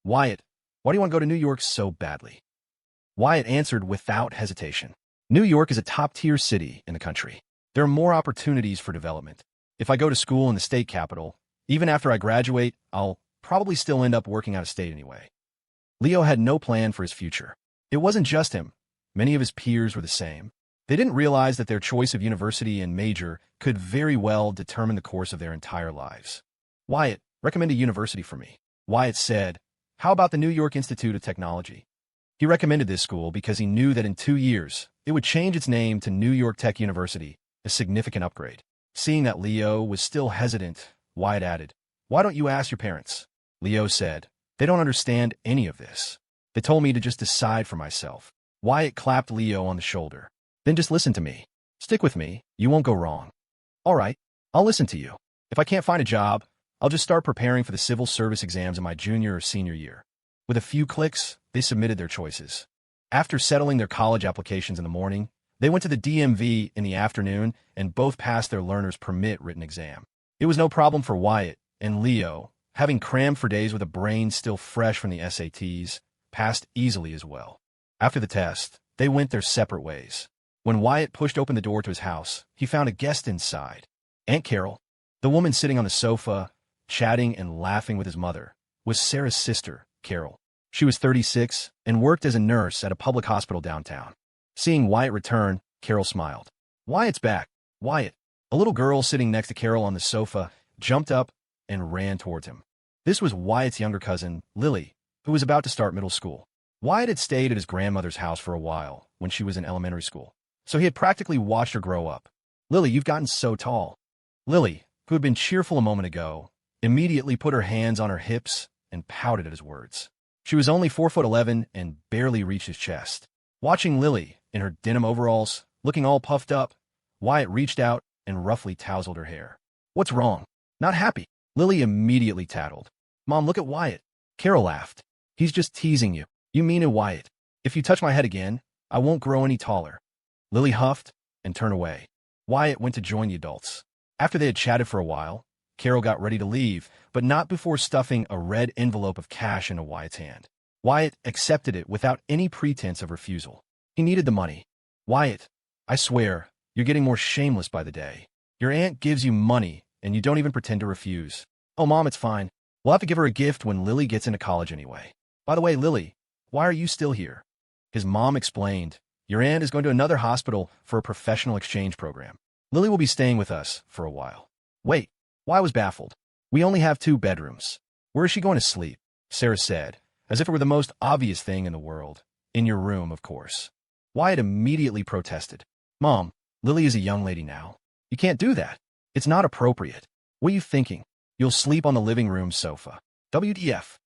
Wyatt, why do you want to go to New York so badly? Wyatt answered without hesitation. New York is a top-tier city in the country. There are more opportunities for development. If I go to school in the state capital, even after I graduate, I'll probably still end up working out of state anyway. Leo had no plan for his future. It wasn't just him. Many of his peers were the same. They didn't realize that their choice of university and major could very well determine the course of their entire lives. Wyatt, recommend a university for me. Wyatt said, How about the New York Institute of Technology? He recommended this school because he knew that in 2 years, it would change its name to New York Tech University, a significant upgrade. Seeing that Leo was still hesitant, Wyatt added, Why don't you ask your parents? Leo said, They don't understand any of this. They told me to just decide for myself. Wyatt clapped Leo on the shoulder. Then just listen to me. Stick with me. You won't go wrong. All right, I'll listen to you. If I can't find a job, I'll just start preparing for the civil service exams in my junior or senior year. With a few clicks, they submitted their choices. After settling their college applications in the morning, they went to the DMV in the afternoon and both passed their learner's permit written exam. It was no problem for Wyatt, and Leo, having crammed for days with a brain still fresh from the SATs, passed easily as well. After the test, they went their separate ways. When Wyatt pushed open the door to his house, he found a guest inside. Aunt Carol, the woman sitting on the sofa, chatting and laughing with his mother, was Sarah's sister, Carol. She was 36 and worked as a nurse at a public hospital downtown. Seeing Wyatt return, Carol smiled. Wyatt's back. Wyatt, a little girl sitting next to Carol on the sofa, jumped up and ran towards him. This was Wyatt's younger cousin, Lily, who was about to start middle school. Wyatt had stayed at his grandmother's house for a while when she was in elementary school, so he had practically watched her grow up. Lily, you've gotten so tall. Lily, who had been cheerful a moment ago, immediately put her hands on her hips and pouted at his words. She was only 4'11" and barely reached his chest. Watching Lily, in her denim overalls, looking all puffed up, Wyatt reached out and roughly tousled her hair. What's wrong? Not happy. Lily immediately tattled. Mom, look at Wyatt. Carol laughed. He's just teasing you. You mean it, Wyatt. If you touch my head again, I won't grow any taller. Lily huffed, and turn away. Wyatt went to join the adults. After they had chatted for a while, Carol got ready to leave, but not before stuffing a red envelope of cash into Wyatt's hand. Wyatt accepted it without any pretense of refusal. He needed the money. Wyatt, I swear, you're getting more shameless by the day. Your aunt gives you money, and you don't even pretend to refuse. Oh, Mom, it's fine. We'll have to give her a gift when Lily gets into college anyway. By the way, Lily, why are you still here? His mom explained, your aunt is going to another hospital for a professional exchange program. Lily will be staying with us for a while. Wait, Wyatt was baffled. We only have 2 bedrooms. Where is she going to sleep? Sarah said, as if it were the most obvious thing in the world. In your room, of course. Wyatt immediately protested. Mom, Lily is a young lady now. You can't do that. It's not appropriate. What are you thinking? You'll sleep on the living room sofa. WTF?